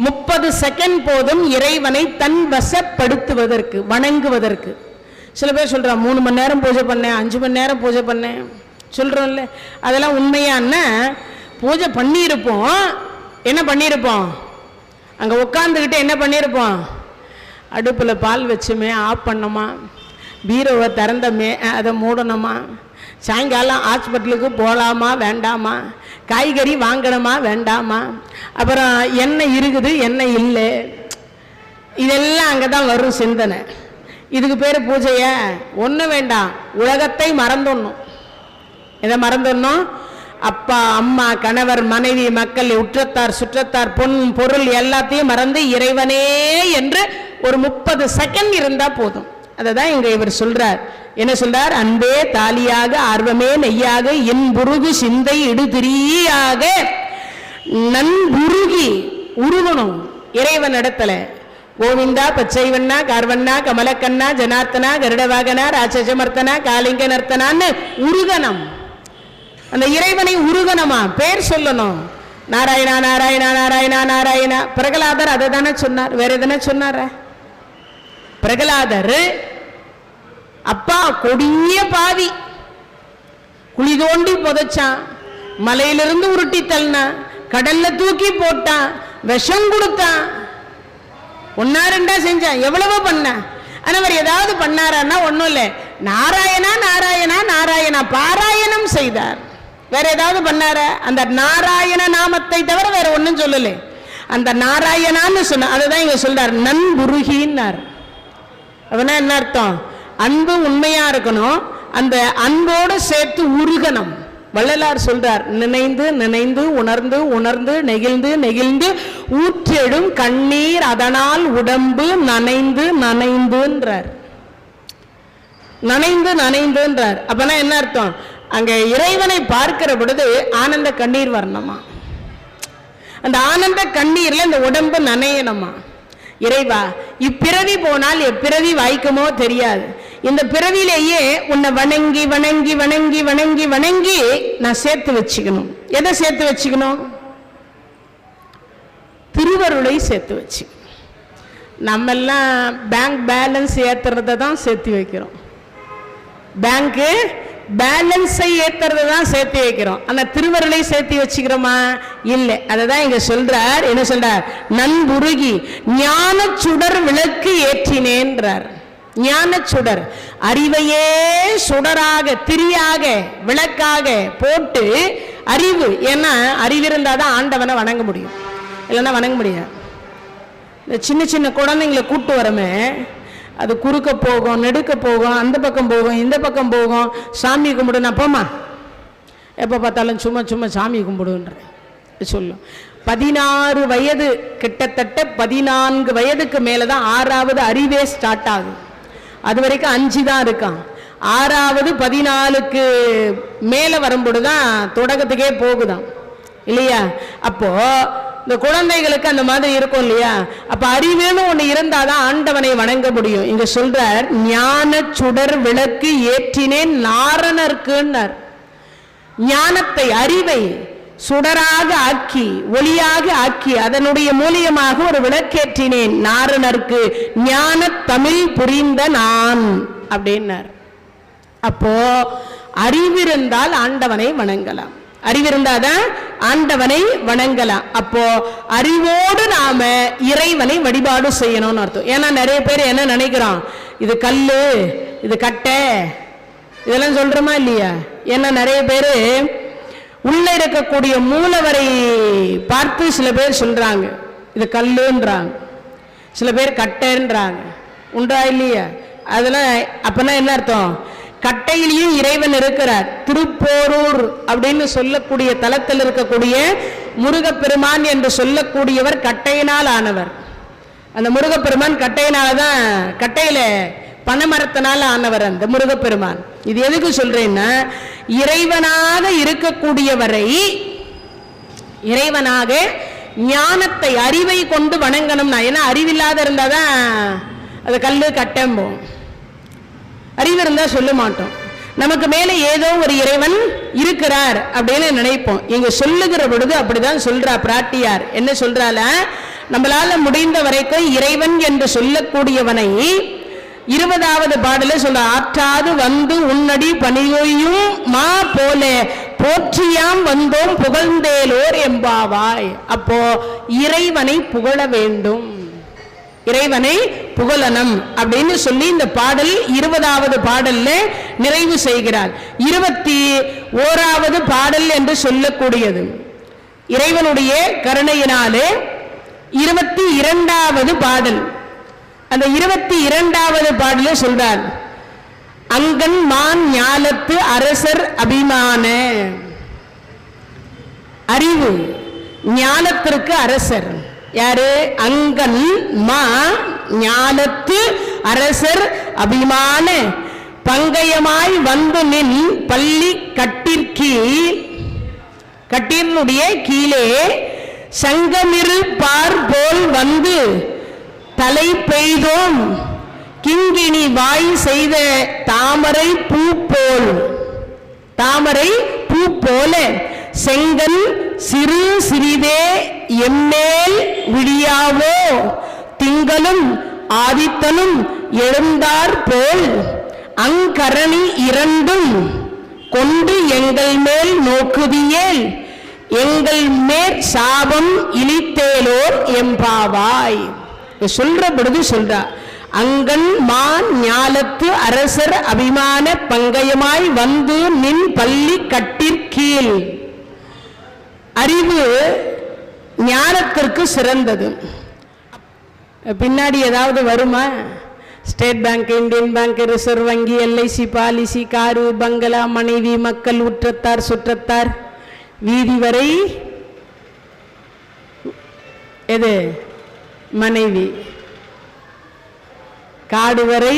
30 செகண்ட் போதும் இறைவனை தன் வசப்படுத்துவதற்கு, வணங்குவதற்கு. சில பேர் சொல்றா 3 மணி நேரம் பூஜை பண்ணேன், 5 மணி நேரம் பூஜை பண்ணேன் சொல்றோம்ல. அதெல்லாம் உண்மையான்னா பூஜை பண்ணியிருப்போம். என்ன பண்ணியிருப்போம்? அங்க உட்காந்துக்கிட்டு என்ன பண்ணியிருப்போம்? அடுப்பில் பால் வச்சுமே ஆஃப் பண்ணோமா, பீரோவை திறந்தமே அதை மூடணுமா, சாயங்காலம் ஹாஸ்பிட்டலுக்கு போகலாமா வேண்டாமா, காய்கறி வாங்கணுமா வேண்டாமா, அப்புறம் எண்ணெய் இருக்குது எண்ணெய் இல்லை, இதெல்லாம் அங்கே தான் வரும் சிந்தனை. இதுக்கு பேர் பூஜைய? ஒன்றும் வேண்டாம், உலகத்தை மறந்துடணும். இதை மறந்துடணும். அப்பா அம்மா கணவர் மனைவி மக்கள் உற்றத்தார் சுற்றத்தார் பொன் பொருள் எல்லாத்தையும் மறந்து இறைவனே என்று ஒரு 30 செகண்ட் இருந்தா போதும். அதை தான் இங்க இவர் சொல்றார். என்ன சொல்றார்? அன்பே தாலியாக ஆர்வமே நெய்யாக இன்புருகு சிந்தை இடுதிரியாக நன்புருகி உருகணும் இறைவன் இடத்துல. கோவிந்தா பச்சைவண்ணா கார்வண்ணா கமலக்கண்ணா ஜனார்த்தனா கருடவாகனா ராட்சசமர்த்தனா காலிங்க நர்த்தனான்னு உருகனம். அந்த இறைவனை உருகனமா பேர் சொல்லணும். நாராயணா நாராயணா நாராயணா நாராயணா. பிரகலாதர் அதை தானே சொன்னார், வேற எதனா சொன்னார? பிரகலாதர் அப்பா கொடிய பாவி, குழி தோண்டி புதைச்சான், மலையிலிருந்து உருட்டி தள்ளினான், கடல்ல தூக்கி போட்டான், விஷம் கொடுத்தான், 1-2 செஞ்சான், எவ்வளவோ பண்ண. ஆனா அவர் ஏதாவது பண்ணாரான்னா ஒண்ணும் இல்லை. நாராயணா நாராயணா நாராயணா பாராயணம் செய்தார். வேற ஏதாவது பண்ணார? அந்த நாராயண நாமத்தை தவிர வேற ஒன்னும் சொல்லல. அந்த நாராயணான்னு சொன்ன அதுதான் இங்க சொல்றார் நன்புருகின்னார். அப்படின்னா என்ன அர்த்தம்? அன்பு உண்மையா இருக்கணும், அந்த அன்போடு சேர்த்து உருகணும். வள்ளலார் சொல்றார், நினைந்து நினைந்து உணர்ந்து உணர்ந்து நெகிழ்ந்து நெகிழ்ந்து ஊற்றெடும் கண்ணீர் அதனால் உடம்பு நனைந்து நனைந்துன்றார். நனைந்து நனைந்துன்றார். அப்பனா என்ன அர்த்தம்? அங்க இறைவனை பார்க்கிற பொழுது ஆனந்த கண்ணீர் வரணுமா, அந்த ஆனந்த கண்ணீர்ல இந்த உடம்பு நனையணுமா. இறைவா, இப்பிறவி போனால் எப்பிறவி வாய்க்குமோ தெரியாது, இந்த பிறவிலேயே உன்னை வணங்கி வணங்கி வணங்கி வணங்கி வணங்கி நான் சேர்த்து வச்சுக்கணும். எதை சேர்த்து வச்சுக்கணும்? திருவருளை சேர்த்து வச்சு. நம்ம எல்லாம் பேங்க் பேலன்ஸ் ஏத்துறத தான் சேர்த்து வைக்கிறோம், பேங்க் பேலன்ஸை ஏத்துறத தான் சேர்த்து வைக்கிறோம். ஆனா திருவருளை சேர்த்து வச்சுக்கிறோமா? இல்லை. அததான் இங்க சொல்றார். என்ன சொல்றார்? நன்புருகி ஞான சுடர் விளக்கு ஏற்றினேன்றார். ஞான சுடர், அறிவையே சுடராக திரியாக விளக்காக போட்டு அறிவு. ஏன்னா அறிவு இருந்தாதான் ஆண்டவனை வணங்க முடியும், இல்லைன்னா வணங்க முடியாது. இந்த சின்ன சின்ன குழந்தைங்களை கூட்டு வரமே, அது குறுக்க போகும், நெடுக்க போகும், அந்த பக்கம் போகும், இந்த பக்கம் போகும். சாமி கும்பிடு, நான் போமா எப்போ பார்த்தாலும் சும்மா சும்மா சாமி கும்பிடுன்ற சொல்லும். 16 வயது, கிட்டத்தட்ட 14 வயதுக்கு மேலே தான் 6வது அறிவே ஸ்டார்ட் ஆகும். அது வரைக்கும் 5 தான் இருக்கான். 6வது 14க்கு மேலே வரும்போது தான் தொடக்கத்துக்கே போகுதான், இல்லையா? அப்போ இந்த குழந்தைகளுக்கு அந்த மாதிரி இருக்கும், இல்லையா? அப்ப அறிவுன்னு ஒண்ணு இருந்தாதான் ஆண்டவனை வணங்க முடியும். இங்க சொல்றார், ஞான சுடர் விளக்கு ஏற்றினேன் நாரணர்க்குன்னார். ஞானத்தை, அறிவை சுடராக ஆக்கி, ஒளியாக ஆக்கி, அதனுடைய மூலியமாக ஒரு விளக்கேற்றினேன் நாரணர்க்கு, ஞான தமிழ் புரிந்த நான் அப்படின்னார். அப்போ அறிவிருந்தால் ஆண்டவனை வணங்கலாம், அறிவிருந்தாதான் ஆண்டவனை வணங்கலாம். அப்போ அறிவோடு நாம இறைவனை வழிபாடு செய்யணும்னு அர்த்தம். ஏன்னா நிறைய பேர் என்ன நினைக்கிறோம், இது கல்லு, இது கட்டை, இதெல்லாம் சொல்றோமா இல்லையா? ஏன்னா நிறைய பேரு உள்ள இருக்கக்கூடிய மூலவரை பார்த்து சில பேர் சொல்றாங்க இது கல்லுன்றாங்க, சில பேர் கட்டைன்றாங்க. உண்டா இல்லையா? அதெல்லாம் அப்பனா என்ன அர்த்தம்? கட்டையிலையும் இறைவன் இருக்கிறார். திருப்போரூர் அப்படின்னு சொல்லக்கூடிய தலத்தில் இருக்கக்கூடிய முருகப்பெருமான் என்று சொல்லக்கூடியவர் கட்டையினால் ஆனவர். அந்த முருகப்பெருமான் கட்டையினாலதான், கட்டையில பனைமரத்தினால் ஆனவர் அந்த முருகப்பெருமான். இது எதுக்கு சொல்றேன்னா, இறைவனாக இருக்கக்கூடியவரை, இறைவனாக ஞானத்தை அறிவை கொண்டு வணங்கணும்னா, ஏன்னா அறிவில்லாத இருந்தாதான் அது கல்லு கட்டம்போம், அறிவு இருந்தா சொல்ல மாட்டோம். நமக்கு மேல ஏதோ ஒரு இறைவன் இருக்கிறார் அப்படின்னு நினைப்போம். இங்க சொல்லுகிற பொழுது அப்படிதான் சொல்றா பிராட்டியார். என்ன சொல்றால, நம்மளால முடிந்த வரைக்கும் இறைவன் என்று சொல்லக்கூடியவனை 20வது பாடல சொல்ற, ஆற்றாது வந்து உன்னடி பணியையும் மா போல போற்றியாம் வந்தோம் புகழ்ந்தேலோர் எம்பாவாய். அப்போ இறைவனை புகழ வேண்டும், இறைவனை புகழனம் அப்படின்னு சொல்லி இந்த பாடல் 20வது பாடல்ல நிறைவு செய்கிறார். 21வது பாடல் என்று சொல்லக்கூடியது இறைவனுடைய கருணையினாலே 22வது பாடல். அந்த 22வது பாடல சொல்றார், அங்கன் மான் ஞாலத்து அரசர் அபிமான. அறிவு ஞானத்திற்கு அரசர் யாரு? அங்கன் மா ஞானத்து அரசர் அபிமான. பங்கயமாய் வந்து நின் பள்ளி கட்டிற்கீழ், கட்டினுடைய கீழே சங்கமிரு பார் போல் வந்து தலை பெய்தோம் கிங்கினி வாய் செய்த தாமரை பூ போல், தாமரை பூ போல செங்கல் சிறு சிறிதே எம்மேல் விடியாவோ திங்களும் ஆதித்தனும் எழுந்தார் போல் அங்கரணி இரண்டும் கொண்டு எங்கள் மேல் நோக்குதியேல் எங்கள் மேற் சாபம் இழித்தேலோர் எம்பாவாய். சொல்ற பொழுது சொல்றா, அங்கன் மான் ஞாலத்து அரசர் அபிமான பங்கயமாய் வந்து நின் பள்ளி கட்டிற்கீழ். அறிவு ஞானத்திற்கு சிறந்தது. பின்னாடி ஏதாவது வருமா? State bank, Indian bank, reserve வங்கி, எல்ஐசி பாலிசி, காரு, பங்களா, மனைவி, மக்கள், உற்றத்தார், சுற்றத்தார், வீதி வரை எது? மனைவி. காடு வரை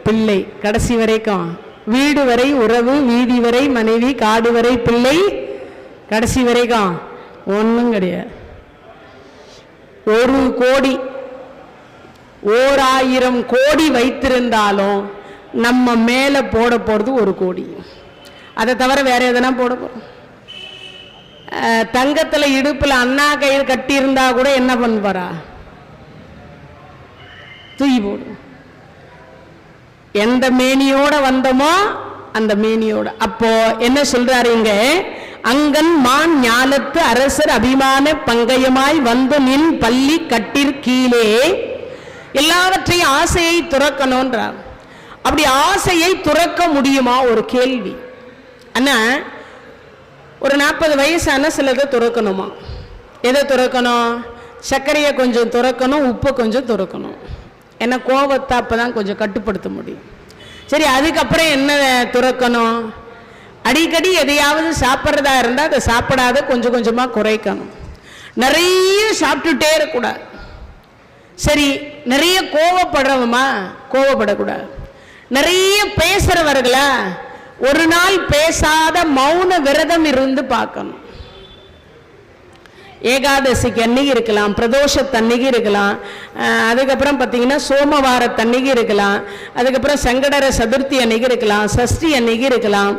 பிள்ளை, கடைசி வரைக்கும். வீடு வரை உறவு, வீதி வரை மனைவி, காடு வரை பிள்ளை, கடைசி வரைக்கும் ஒன்றும் கிடையாது. 1 கோடி 1000 கோடி வைத்திருந்தாலும் நம்ம மேல போட போறது 1 கோடி. அதை தவிர வேற எதனா போட போறோம்? தங்கத்துல இடுப்புல அண்ணா கயிறு கட்டி இருந்தா கூட என்ன பண்ணுவாரா? தூக்கி போடும். எந்த மேனியோட வந்தோமோ அந்த மேனியோட. அப்போ என்ன சொல்றாரு இங்க? அங்கன் மான் ஞாலத்து அரசர் அபிமான பங்கயமாய் வந்து நின் பள்ளி கட்டிற்கீழே. எல்லாவற்றையும் ஆசையை துறக்கணும்ன்றார். அப்படி ஆசையை துறக்க முடியுமா? ஒரு கேள்வி. அண்ணா, ஒரு 40 வயசான சிலதை துறக்கணுமா? எதை துறக்கணும்? சர்க்கரையை கொஞ்சம் துறக்கணும், உப்பு கொஞ்சம் துறக்கணும். ஏன்னா கோபத்தை அப்பதான் கொஞ்சம் கட்டுப்படுத்த முடியும். சரி, அதுக்கப்புறம் என்ன துறக்கணும்? அடிக்கடி எதையாவது சாப்பிட்றதா இருந்தால் அதை சாப்பிடாத கொஞ்சம் கொஞ்சமாக குறைக்கணும். நிறைய சாப்பிட்டுட்டே இருக்கக்கூடாது. சரி, நிறைய கோவப்படுறவமா? கோவப்படக்கூடாது. நிறைய பேசுறவர்களா? ஒரு நாள் பேசாத மௌன விரதம் இருந்து பார்க்கணும். ஏகாதசிக்கு அன்னைக்கு இருக்கலாம், பிரதோஷத்தன்னைக்கு இருக்கலாம், அதுக்கப்புறம் பார்த்தீங்கன்னா சோமவாரத்தன்னைக்கு இருக்கலாம், அதுக்கப்புறம் சங்கடர சதுர்த்தி அன்னைக்கு இருக்கலாம், சஷ்டி அன்னைக்கு இருக்கலாம்,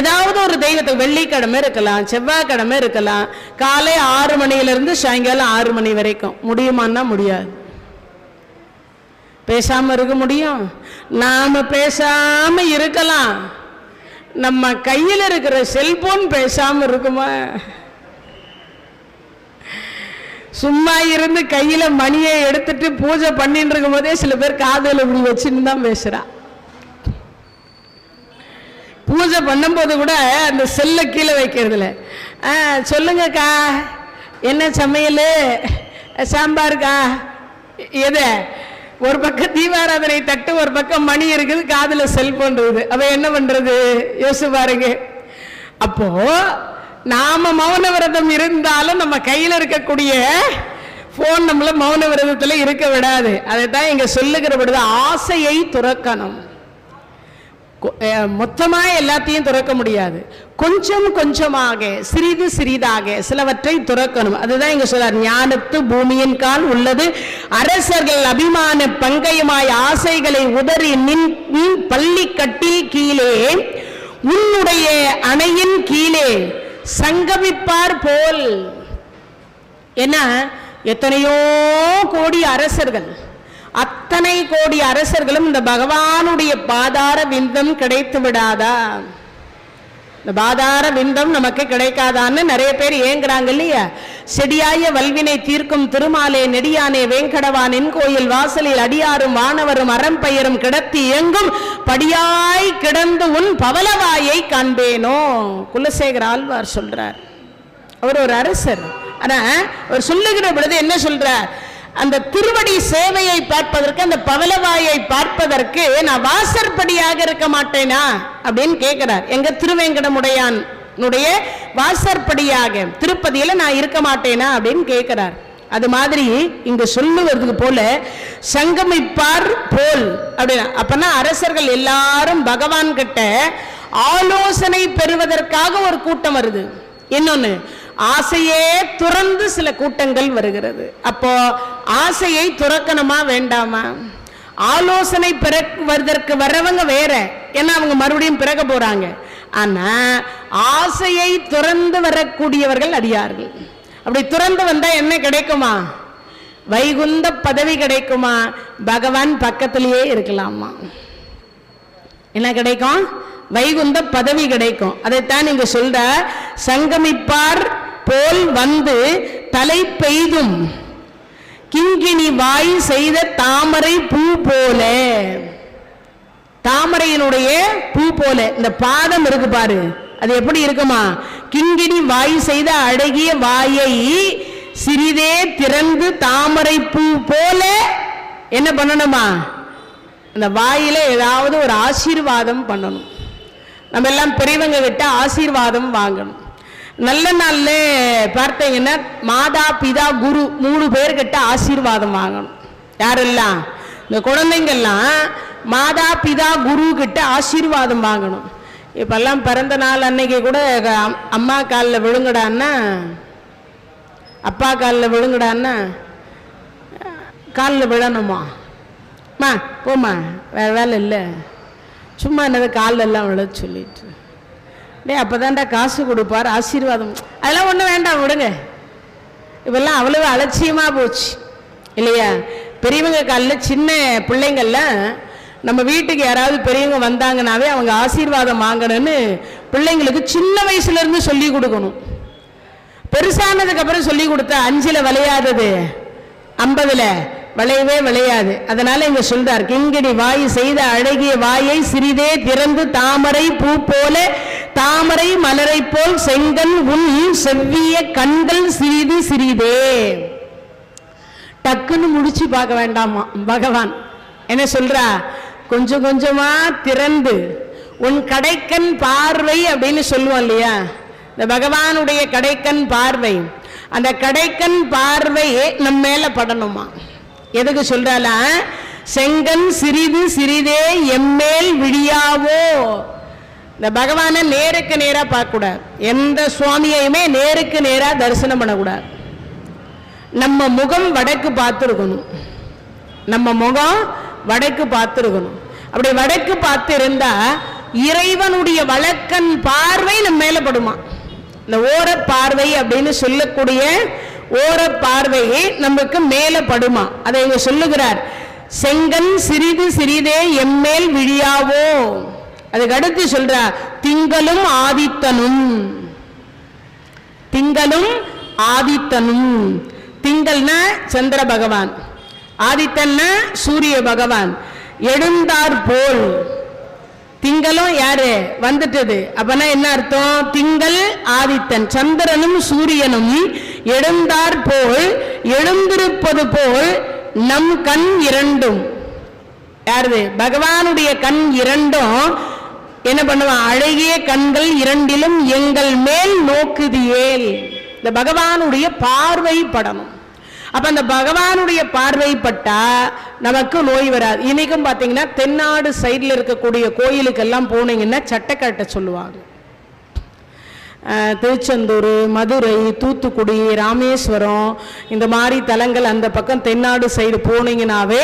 ஏதாவது ஒரு தெய்வத்துக்கு வெள்ளிக்கிழமை இருக்கலாம், செவ்வாய்க்கிழமை இருக்கலாம். காலை 6 மணியிலிருந்து சாயங்காலம் 6 மணி வரைக்கும். முடியுமான்னா முடியாது. பேசாம இருக்க முடியும்? நாம பேசாம இருக்கலாம். நம்ம கையில் இருக்கிற செல்போன் பேசாம இருக்குமா? சும்மா இருந்து கையில மணியை எடுத்துட்டு பூஜை பண்ணிட்டு இருக்கும் போதே சில பேர் காதல இப்படி வச்சுன்னு தான் பேசுறா. பூஜை பண்ணும் போது கூட அந்த செல்ல கீழே வைக்கிறதுல, சொல்லுங்கக்கா என்ன சமையல்? சாம்பாருக்கா? எது? ஒரு பக்கம் தீபாராதனை தட்டு, ஒரு பக்கம் மணி இருக்குது, காதுல செல்போன் இருக்குது. அவ என்ன பண்றது? யோசிச்சு பாருங்க. அப்போ நாம மௌன விரதம் இருந்தாலும் நம்ம கையில் இருக்கக்கூடிய போன் நம்மள மௌன விரதத்துல இருக்க விடாது. அதைத்தான் இங்க சொல்லுகிற பொழுது ஆசையை துறக்கணும். மொத்தமா எல்லாத்தையும் துறக்க முடியாது. கொஞ்சம் கொஞ்சமாக, சிறிது சிறிதாக சிலவற்றை துறக்கணும். அதுதான் இங்க சொல்றார். ஞானத்து பூமியின் கால் உள்ளது அரசர்கள் அபிமான பங்கயமாய் ஆசைகளை உதறி நின் பள்ளி கட்டில் கீழே உன்னுடைய அணையின் கீழே சங்கமிப்பார் போல். என்ன? எத்தனையோ கோடி அரசர்கள், அத்தனை கோடி அரசர்களும் இந்த பகவானுடைய பாதார விந்தம் கிடைத்து விடாதா? இந்த பாதார விந்தம் நமக்கு கிடைக்காதான்னு நிறைய பேர் ஏங்குறாங்க இல்லையா? செடியாய வல்வினை தீர்க்கும் திருமாலே நெடியானே வேங்கடவான் கோயில் வாசலில் அடியாரும் வானவரும் அறம்பெயரும் கிடத்தி எங்கும் படியாய் கிடந்து உன் பவளவாயை காண்பேனோ. குலசேகர ஆழ்வார் சொல்றார். அவர் ஒரு அரசர். ஆனா அவர் சொல்லுகிற பொழுது என்ன சொல்றார்? அந்த திருவடி சேவையை பார்ப்பதற்கு, அந்த பவளவாயை பார்ப்பதற்கு நான் வாசற்படியாக இருக்க மாட்டேனா அப்படின்னு கேட்கிறார். எங்க திருவேங்கடமுடையான் வாசற்படியாக திருப்பதியில நான் இருக்க மாட்டேனா அப்படின்னு கேட்கிறார். அது மாதிரி இங்க சொல்லுவதுக்கு போல சங்கமிப்பார் போல் அப்படின்னா, அப்பனா அரசர்கள் எல்லாரும் பகவான் கிட்ட ஆலோசனை பெறுவதற்காக ஒரு கூட்டம் வருது. இன்னொன்னு, ஆசையே துறந்து சில கூட்டங்கள் வருகிறது. அப்போ ஆசையை துறக்கணுமா வேண்டாமா? ஆலோசனை பெறுவதற்கு வரவங்க வேற, ஏன்னா அவங்க மறுபடியும் பிறக்க போறாங்க. ஆனா ஆசையை துறந்து வரக்கூடியவர்கள் அடியார்கள். அப்படி துறந்து வந்தா என்ன கிடைக்குமா? வைகுந்த பதவி கிடைக்குமா? பகவான் பக்கத்திலேயே இருக்கலாமா? என்ன கிடைக்கும்? வைகுந்த பதவி கிடைக்கும். அதைத்தான் நீங்க சொல்ற. சங்கமிப்பார் போல் வந்து தலை பெய்தும் கிங்கினி வாய் செய்த தாமரை பூ போல. தாமரையினுடைய பூ போல இந்த பாதம் இருக்கு பாரு, அது எப்படி இருக்குமா? கிங்கினி வாய் செய்த அழகிய வாயை சிறிதே திறந்து தாமரை பூ போல என்ன பண்ணணுமா? அந்த வாயில ஏதாவது ஒரு ஆசீர்வாதம் பண்ணணும். நம்ம எல்லாம் பெரியவங்க கிட்ட ஆசீர்வாதம் வாங்கணும். நல்ல நாள்ல பார்த்தீங்கன்னா மாதா பிதா குரு 3 பேர்கிட்ட ஆசீர்வாதம் வாங்கணும். யாரெல்லாம்? இந்த குழந்தைங்கள்லாம் மாதா பிதா குரு கிட்ட ஆசீர்வாதம் வாங்கணும். இப்பெல்லாம் பிறந்த நாள் அன்னைக்கு கூட அம்மா காலில் விழுங்கடான்னா, அப்பா காலில் விழுங்கடான்னா காலில் விழணுமா? மா போம்மா, வேறு வேலை இல்லை, சும்மா என்னது காலில் எல்லாம் விழ சொல்லிட்டு அப்போ தான்டா காசு கொடுப்பார், ஆசீர்வாதம். அதெல்லாம் ஒன்றும் வேண்டாம், விடுங்க. இப்பெல்லாம் அவ்வளவு அலட்சியமாக போச்சு இல்லையா? பெரியவங்க காலில் சின்ன பிள்ளைங்கள்லாம் நம்ம வீட்டுக்கு யாராவது பெரியவங்க வந்தாங்கன்னாவே அவங்க ஆசீர்வாதம் வாங்கணும்னு பிள்ளைங்களுக்கு சின்ன வயசுலேருந்து சொல்லி கொடுக்கணும். பெருசானதுக்கு அப்புறம் சொல்லி கொடுத்தா 5ல் விளையாதது 50ல் விளையவே விளையாது. அதனால இங்க சொல்றார், கிங்கிணி வாய் செய்த அழகிய வாயை சிறிதே திறந்து தாமரை பூ போல தாமரை மலரை போல் செங்கல் உன் செவ்விய கண்கள் சிறிது சிறிதே. டக்குன்னு முடிச்சு பார்க்க வேண்டாமா பகவான். என்ன சொல்றா? கொஞ்சம் கொஞ்சமா திறந்து உன் கடைக்கண் பார்வை அப்படின்னு சொல்லுவோம் இல்லையா? இந்த பகவானுடைய கடைக்கண் பார்வை, அந்த கடைக்கண் பார்வை நம்ம மேல படணுமா? எதுக்கு சொல்றாளா? செங்கன் சிறிது சிறிதே எம்மேல் விழியாவோ. இந்த பகவானை நேருக்கு நேரா பார்க்க கூடாது, எந்த சுவாமியையுமே நேருக்கு நேரா தரிசனம் பண்ணக்கூடாது. நம்ம முகம் வடக்கு பார்த்துருக்கணும், நம்ம முகம் வடக்கு பார்த்துருக்கணும். அப்படி வடக்கு பார்த்து இருந்தா இறைவனுடைய வழக்கன் பார்வை நம்ம மேல படுமா. இந்த ஓர பார்வை அப்படின்னு சொல்லக்கூடிய ஓர பார்வையை நமக்கு மேல படுமா. அதை இங்க சொல்லுகிறார், செங்கன் சிறிது சிறிதே எம்மேல் விழியாவோ. அதுக்கு அடுத்து சொல்றார், திங்களும் ஆதித்தனும். திங்களும் ஆதித்தனும். திங்கள்னா சந்திர பகவான், ஆதித்தன்னா சூரிய பகவான். எழுந்தார் போல், திங்களும் யாரு வந்துட்டது, அப்பனா என்ன அர்த்தம்? திங்கள் ஆதித்தன், சந்திரனும் சூரியனும் எழுந்தார் போல், எழுந்திருப்பது போல் நம் கண் இரண்டும். யாரு? பகவானுடைய கண் இரண்டும் என்ன பண்ணுவான்? அழகிய கண்கள் இரண்டிலும் எங்கள் மேல் நோக்குதியேல். இந்த பகவானுடைய பார்வை படணும். அப்ப அந்த பகவானுடைய பார்வைப்பட்டா நமக்கு நோய் வராது. இன்னைக்கும் பாத்தீங்கன்னா தென்னாடு சைட்ல இருக்கக்கூடிய கோயிலுக்கெல்லாம் போனீங்கன்னா சட்டைக்கட்டை சொல்லுவாங்க. திருச்செந்தூர், மதுரை, தூத்துக்குடி, ராமேஸ்வரம் இந்த மாதிரி தலங்கள் அந்த பக்கம் தென்னாடு சைடு போனீங்கன்னாவே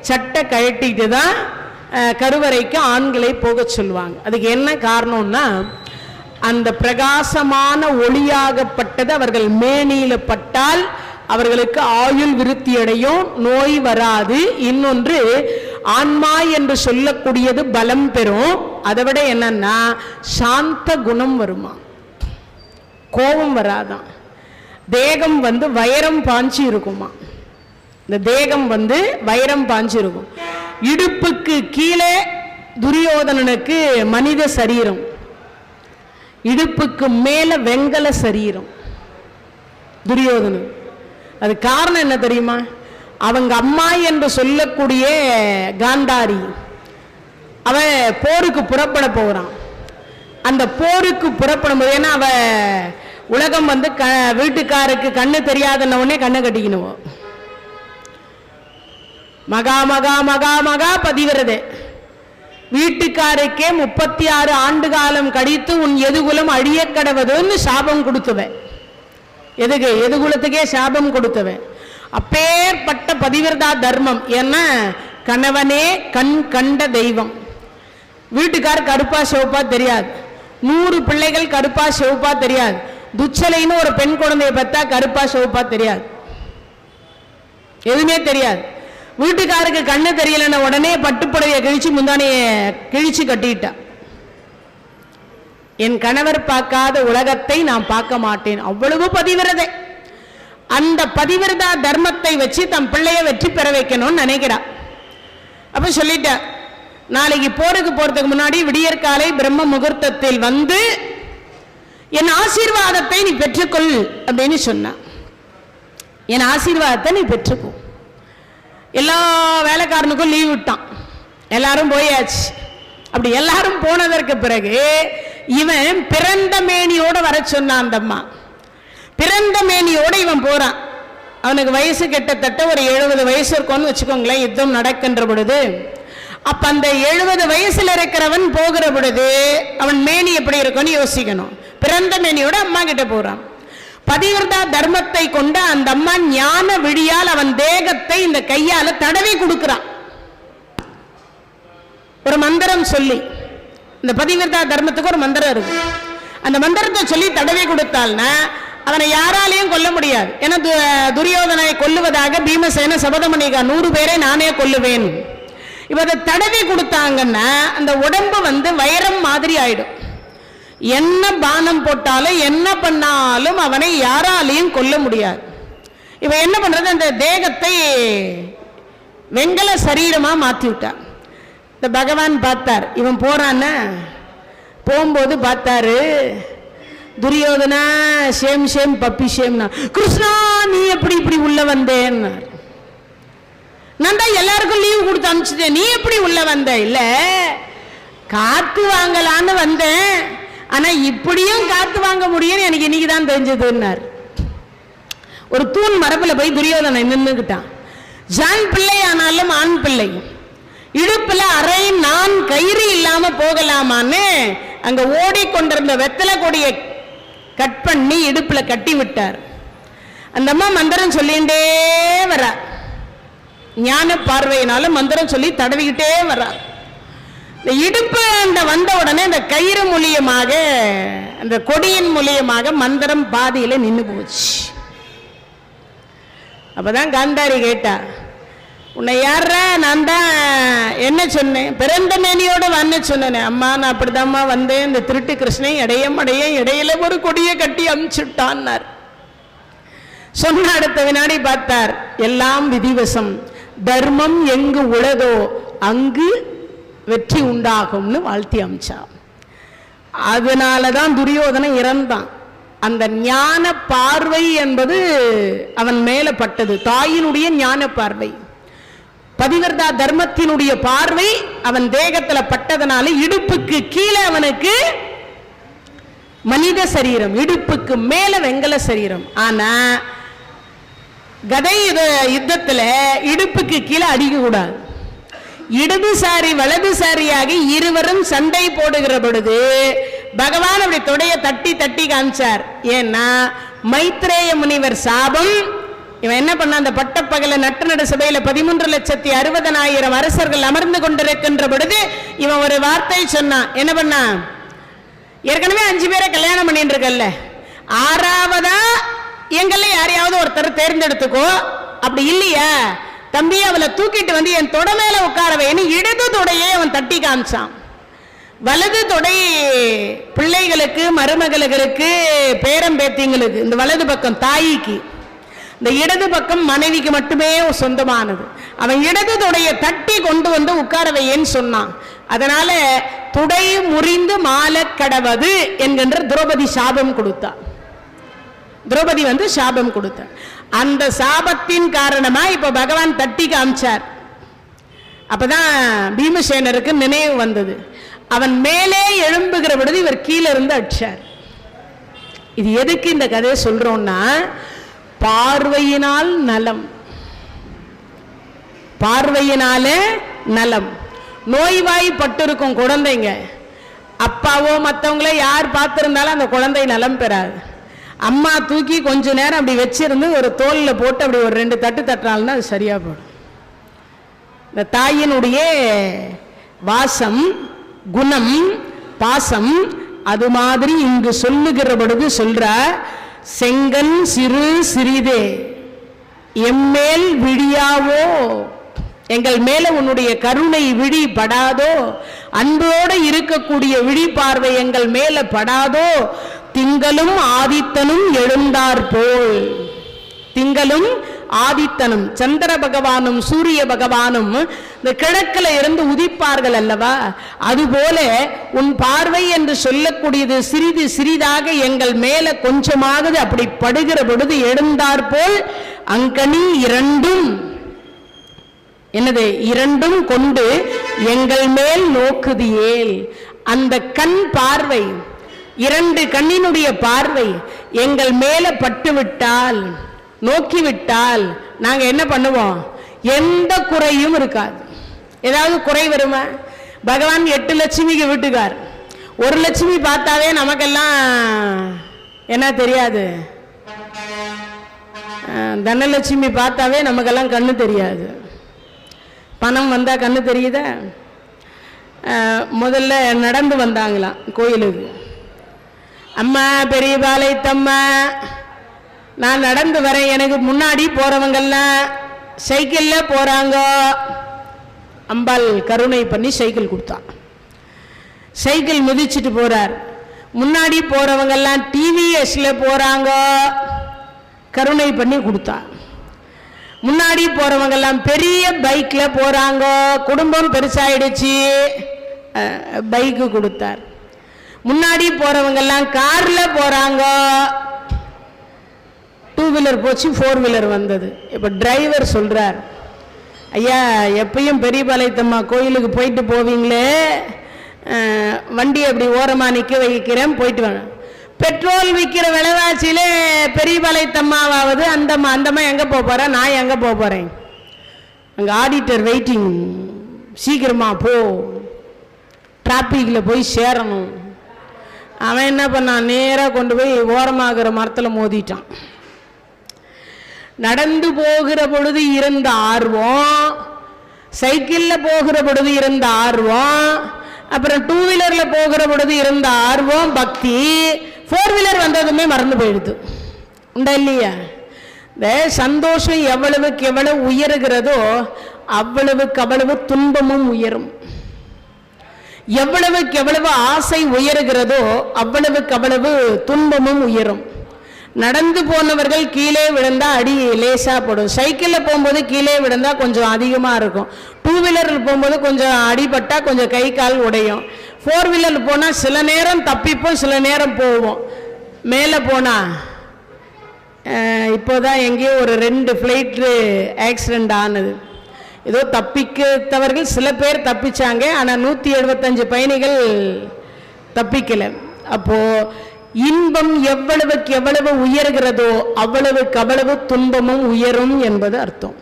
சட்டை கழட்டிட்டு தான் கருவறைக்கு ஆண்களை போக சொல்லுவாங்க. அதுக்கு என்ன காரணம்னா, அந்த பிரகாசமான ஒளியாகப்பட்டது அவர்கள் மேனியில பட்டால் அவர்களுக்கு ஆயுள் விருத்தி அடையும், நோய் வராது. இன்னொன்று, ஆன்மா என்று சொல்லக்கூடியது பலம் பெறும். அதை விட என்னன்னா சாந்த குணம் வருமா, கோபம் வராதான். தேகம் வைரம் பாஞ்சி இருக்குமா. இந்த தேகம் வைரம் பாஞ்சி இருக்கும். இடுப்புக்கு கீழே துரியோதனனுக்கு மனித சரீரம், இடுப்புக்கு மேல வெங்கல சரீரம் துரியோதனன். அது காரணம் என்ன தெரியுமா? அவங்க அம்மா என்று சொல்லக்கூடிய காந்தாரி அவ போருக்கு புறப்பட போகிறான். அந்த போருக்கு புறப்படும் போது, ஏன்னா அவ உலகம் வீட்டுக்காருக்கு கண்ணு தெரியாதன உடனே கண்ணை கட்டிக்கணும். மகா மகா மகா மகா பதிவிரதே, வீட்டுக்காருக்கே 36 ஆண்டு காலம் கழித்து உன் எதுகுலம் அழிய கடவுதுன்னு சாபம் கொடுத்துவேன். எதுக்கு? எதுகுலத்துக்கே சாபம் கொடுத்தவன். அப்பேற்பட்ட பதிவிரதா தர்மம். ஏன்னா கணவனே கண் கண்ட தெய்வம். வீட்டுக்கார் கருப்பா சிவப்பா தெரியாது, 100 பிள்ளைகள் கருப்பா சிவப்பா தெரியாது. துச்சலைன்னு ஒரு பெண் குழந்தைய பார்த்தா கருப்பா சிவப்பா தெரியாது, எதுவுமே தெரியாது. வீட்டுக்காருக்கு கண்ணு தெரியலன்னா உடனே பட்டுப்புடவைய கிழிச்சு முந்தானைய கிழிச்சு கட்டிட்டா. என் கணவர் பார்க்காத உலகத்தை நான் பார்க்க மாட்டேன், அவ்வளவு பதிவிரதை. அந்த பதிவிரதா தர்மத்தை வச்சு தம் பிள்ளைய வெற்றி பெற வைக்கணும்னு நினைக்கிறா. அப்ப சொல்லிட்ட, நாளைக்கு போருக்கு போறதுக்கு முன்னாடி விடியற்காலை பிரம்ம முகூர்த்தத்தில் என் ஆசீர்வாதத்தை நீ பெற்றுக்கொள் அப்படின்னு சொன்ன. என் ஆசீர்வாதத்தை நீ பெற்றுக்கோ. எல்லா வேலைக்காரனுக்கும் லீவ் விட்டான், எல்லாரும் போயாச்சு. அப்படி எல்லாரும் போனதற்கு பிறகு இவன் பிறந்த மேனியோட வர சொன்னான். அந்த அம்மா பிறந்த மேனியோட இவன் போறான். அவனுக்கு வயசு கிட்டத்தட்ட ஒரு 70 வயசு இருக்கும்னு வச்சுக்கோங்களேன். யுத்தம் நடக்கின்ற பொழுது அப்ப அந்த 70 வயசுல இருக்கிறவன் போகிற பொழுது அவன் மேனி எப்படி இருக்கும்னு யோசிக்கணும். பிறந்த மேனியோட அம்மா கிட்ட போறான். பதிவிரதா தர்மத்தை கொண்ட அந்த அம்மா ஞான விழியால் அவன் தேகத்தை இந்த கையால தடவி கொடுக்கிறான். ஒரு மந்திரம் சொல்லி, இந்த பதிவிரதா தர்மத்துக்கு ஒரு மந்திரம் இருக்கு. அந்த மந்திரத்தை சொல்லி தடவி கொடுத்தால்னா அவனை யாராலையும் கொல்ல முடியாது. ஏன்னா துரியோதனை கொல்லுவதாக பீமசேன சபதம் பண்ணிக்க 100 பேரை நானே கொல்லுவேன். இப்ப அதை தடவி கொடுத்தாங்கன்னா அந்த உடம்பு வைரம் மாதிரி ஆயிடும். என்ன பானம் போட்டாலும் என்ன பண்ணாலும் அவனை யாராலையும் கொல்ல முடியாது. இவ என்ன பண்றது, அந்த தேகத்தை வெங்கல சரீரமா மாத்தி விட்டான். இந்த பகவான் பார்த்தார், இவன் போறான போகும்போது பார்த்தாரு, துரியோதனா சேம் சேம் பப்பி சேம்னா, கிருஷ்ணா நீ எப்படி இப்படி உள்ள வந்தேன்னு. நான் தான் எல்லாருக்கும் லீவு கொடுத்து அனுப்பிச்சிட்டேன், நீ எப்படி உள்ள வந்த? இல்ல காத்து வாங்கலான்னு வந்தேன், ஆனா இப்படியும் காத்து வாங்க முடியும்னு எனக்கு இன்னைக்கு தான் தெரிஞ்சதுன்னார். ஒரு தூண் மரப்புல போய் துரியோதனை நின்றுக்கிட்டான். ஜான் பிள்ளை ஆனாலும் ஆண் பிள்ளை, இடுப்புல அரை நான் கயிறு இல்லாம போகலாமான்னு அங்க ஓடிக்கொண்டிருந்த வெத்தலை கொடியை கட் பண்ணி இடுப்புல கட்டி விட்டார். அந்த அம்மா மந்திரம் சொல்லிண்டே வர, ஞான பார்வையினால மந்திரம் சொல்லி தடவிக்கிட்டே வர. இந்த இடுப்பு அந்த வந்த உடனே அந்த கயிறு மூலியமாக அந்த கொடியின் மூலியமாக மந்திரம் பாதியில நின்று போச்சு. அப்பதான் காந்தாரி கேட்டா, உன்னை யார? நான் தான் என்ன சொன்னேன், பிறந்த மேனியோட வந்து சொன்னேன். அம்மா நான் அப்படிதாம்மா வந்தேன், இந்த திருட்டு கிருஷ்ணன் இடையில ஒரு கொடியை கட்டி அமுச்சுட்டான்னார். சொன்ன அடுத்த வினாடி பார்த்தார், எல்லாம் விதிவசம், தர்மம் எங்கு உளதோ அங்கு வெற்றி உண்டாகும்னு வாழ்த்தி அமிச்சா. அதனாலதான் துரியோதனன் இறந்தான். அந்த ஞான பார்வை என்பது அவன் மேல பட்டது, தாயினுடைய ஞான பார்வை, பதிவிரதா தர்மத்தினுடைய பார்வை அவன் தேகத்துல பட்டதனால இடுப்புக்கு கீழே அவனுக்கு மனித சரீரம், இடுப்புக்கு மேல வெங்கல சரீரம். ஆனா கதை யுத்தத்துல இடுப்புக்கு கீழே அடிக்க கூடாது. இடதுசாரி வலதுசாரியாகி இருவரும் சண்டை போடுகிற பொழுது பகவான் அப்படி தொடைய தட்டி தட்டி காமிச்சார். ஏன்னா மைத்ரேய முனிவர் சாபம். இவன் என்ன பண்ண, அந்த பட்டப்பகல நட்டு நடு சபையில 13,60,000 அரசர்கள் அமர்ந்து கொண்டிருக்கின்ற பொழுது இவன் ஒரு வார்த்தை சொன்னான். என்ன பண்ணா, ஏற்கனவே 5 பேரை கல்யாணம் பண்ணிட்டு இருக்கல்ல, 6வதா எங்கள யாரையாவது ஒருத்தர் தேர்ந்தெடுத்துக்கோ, அப்படி இல்லையா தம்பி அவளை தூக்கிட்டு வந்து என் தொட மேல உட்காரவேன்னு இடது தொடையே அவன் தட்டி காமிச்சான். வலது தொடை பிள்ளைகளுக்கு, மருமகளுக்கு, பேரம்பேத்திங்களுக்கு, இந்த வலது பக்கம் தாய்க்கு, இந்த இடது பக்கம் மனைவிக்கு மட்டுமே சொந்தமானது. அவன் இடது தொடையை தட்டி கொண்டு வந்து உட்காரவையேன்னு சொன்னான். அதனால துடை முறிந்து மால கடவது என்கின்ற திரௌபதி சாபம் கொடுத்தார். திரௌபதி சாபம் கொடுத்தார். அந்த சாபத்தின் காரணமா இப்ப பகவான் தட்டி காமிச்சார். அப்பதான் பீமசேனருக்கு நினைவு வந்தது. அவன் மேலே எழும்புகிற பொழுது இவர் கீழே இருந்து அடிச்சார். இது எதுக்கு இந்த கதையை சொல்றோம்னா, பார்வையினால் நலம், பார்வையினால நலம். நோய்வாய்ப்பட்டு இருக்கும் குழந்தைங்க, அப்பாவோ மற்றவங்களோ யார் பார்த்திருந்தாலும் அந்த குழந்தை நலம் பெறாது. அம்மா தூக்கி கொஞ்ச நேரம் அப்படி வச்சிருந்து ஒரு தோல்ல போட்டு அப்படி ஒரு 2 தட்டு தட்டினால்னா அது சரியா போடும். இந்த தாயினுடைய வாசம், குணம், பாசம் அது மாதிரி இங்கு சொல்லுகிற பொழுது சொல்ற, செங்கன் சிறு சிறிதே எம்மேல் விழியாவோ, எங்கள் மேல உன்னுடைய கருணை விழி படாதோ, அன்போடு இருக்கக்கூடிய விழி பார்வை எங்கள் மேல படாதோ, திங்களும் ஆதித்தனும் எழுந்தார் போல். திங்களும் ஆதித்தனும் சந்திர பகவானும் சூரிய பகவானும் இந்த கிழக்குல இருந்து உதிப்பார்கள் அல்லவா, அதுபோல உன் பார்வை என்று சொல்லக்கூடியது சிறிது சிறிதாக எங்கள் மேல கொஞ்சமாவது அப்படி படுகிற பொழுது எழுந்தார் போல் அங்கனி இரண்டும், என்னது இரண்டும் கொண்டு எங்கள் மேல் நோக்குதியேல். அந்த கண் பார்வை, 2 கண்ணினுடைய பார்வை எங்கள் மேல பட்டுவிட்டால், நோக்கிவிட்டால் நாங்க என்ன பண்ணுவோம்? எந்த குறையும் இருக்காது. ஏதாவது குறை வருமா? பகவான் 8 லட்சுமிக்கு வீட்டுக்கார். 1 லட்சுமி பார்த்தாவே நமக்கெல்லாம் என்ன தெரியாது? தனலட்சுமி பார்த்தாவே நமக்கெல்லாம் கண்ணு தெரியாது. பணம் வந்தா கண்ணு தெரியுதா? முதல்ல நடந்து வந்தாங்களாம் கோயிலுக்கு. அம்மா பெரியபாளையத்தம்மா, நான் நடந்து வரேன், எனக்கு முன்னாடி போறவங்கெல்லாம் சைக்கிள்ல போறாங்க. அம்பாள் கருணை பண்ணி சைக்கிள் கொடுத்தான். சைக்கிள் மிதிச்சுட்டு போறார். முன்னாடி போறவங்கெல்லாம் டிவிஎஸ்ல போறாங்க, கருணை பண்ணி கொடுத்தா. முன்னாடி போறவங்கெல்லாம் பெரிய பைக்ல போறாங்க, குடும்பம் பெருசாயிடுச்சு, பைக்கு கொடுத்தார். முன்னாடி போறவங்கெல்லாம் கார்ல போறாங்க, 2 வீலர் போச்சு, 4 வீலர் வந்தது. இப்ப டிரைவர் சொல்றார், ஐயா எப்பயும் பெரியபாளையத்தம்மா கோயிலுக்கு போயிட்டு போவீங்களே, வண்டி அப்படி ஓரமா நிக்க வைக்கிறேன், போயிட்டு வாங்க. பெட்ரோல் விற்கிற விலைவாசியிலே பெரியபாளையத்தம்மாவது அந்தம்மா எங்க போற, நான் எங்க போறேன்? அங்க ஆடிட்டர் வெயிட்டிங், சீக்கிரமா போ, டிராபிக்ல போய் சேரணும். அவன் என்ன பண்ணான்? நேரா கொண்டு போய் ஓரமாகிற மரத்துல மோதிட்டான். நடந்து போகிற பொழுது இருந்த ஆர்வம், சைக்கிள்ல போகிற பொழுது இருந்த ஆர்வம், அப்புறம் 2 வீலர்ல போகிற பொழுது இருந்த ஆர்வம், பக்தி, 4 வீலர் வந்ததுமே மறந்து போயிடுது. உண்டா இல்லையா? இந்த சந்தோஷம் எவ்வளவுக்கு எவ்வளவு உயருகிறதோ அவ்வளவுக்கு அவ்வளவு துன்பமும் உயரும். எவ்வளவுக்கு எவ்வளவு ஆசை உயருகிறதோ அவ்வளவுக்கு அவ்வளவு துன்பமும் உயரும். நடந்து போனவர்கள் கீழே விழுந்தா அடி லேசா போடும். சைக்கிள்ல போகும்போது கீழே விழுந்தா கொஞ்சம் அதிகமா இருக்கும். 2 வீலரில் போகும்போது கொஞ்சம் அடிபட்டா கொஞ்சம் கை கால் உடையும். 4 வீலர் போனா சில நேரம் தப்பிப்போம், சில நேரம் போவோம். மேலே போனா இப்போதான் எங்கேயோ ஒரு 2 ஃப்ளைட் ஆக்சிடென்ட் ஆனது. ஏதோ தப்பிக்கிறவர்கள் சில பேர் தப்பிச்சாங்க, ஆனா 175 பயணிகள் தப்பிக்கல. அப்போ இன்பம் எவ்வளவுக்கு எவ்வளவு உயர்கிறதோ அவ்வளவுக்கு அவ்வளவு துன்பமும் உயரும் என்பது அர்த்தம்.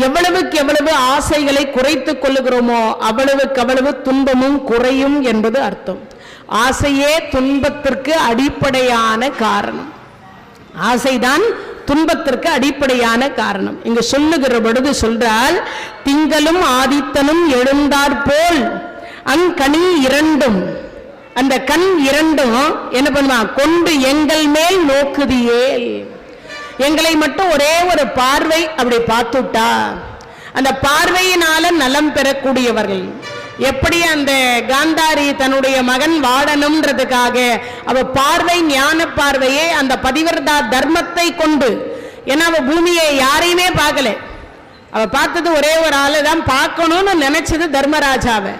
எவ்வளவுக்கு எவ்வளவு ஆசைகளை குறைத்துக் கொள்ளுகிறோமோ அவ்வளவுக்கு அவ்வளவு துன்பமும் குறையும் என்பது அர்த்தம். ஆசையே துன்பத்திற்கு அடிப்படையான காரணம். ஆசைதான் துன்பத்திற்கு அடிப்படையான காரணம். இங்க சொல்லுகிற பொழுது சொல்றால், திங்களும் ஆதித்தனும் எழுந்தாற்போல் அங்கனி 2, அந்த கண் 2 என்ன பண்ணுவான்? கொண்டு எங்கள் மேல் நோக்குதியேல், எங்களை மட்டும் ஒரே ஒரு பார்வை அப்படி பார்த்துட்டா, அந்த பார்வையினால நலம் பெறக்கூடியவர்கள். எப்படி அந்த காந்தாரி தன்னுடைய மகன் வாடணும்ன்றதுக்காக அவ பார்வை ஞான பார்வையே அந்த பதிவிரதா தர்மத்தை கொண்டு, ஏன்னா அவ பூமியை யாரையுமே பார்க்கல, அவ பார்த்தது ஒரே ஒரு ஆளு தான் பார்க்கணும்னு நினைச்சது தர்மராஜாவை.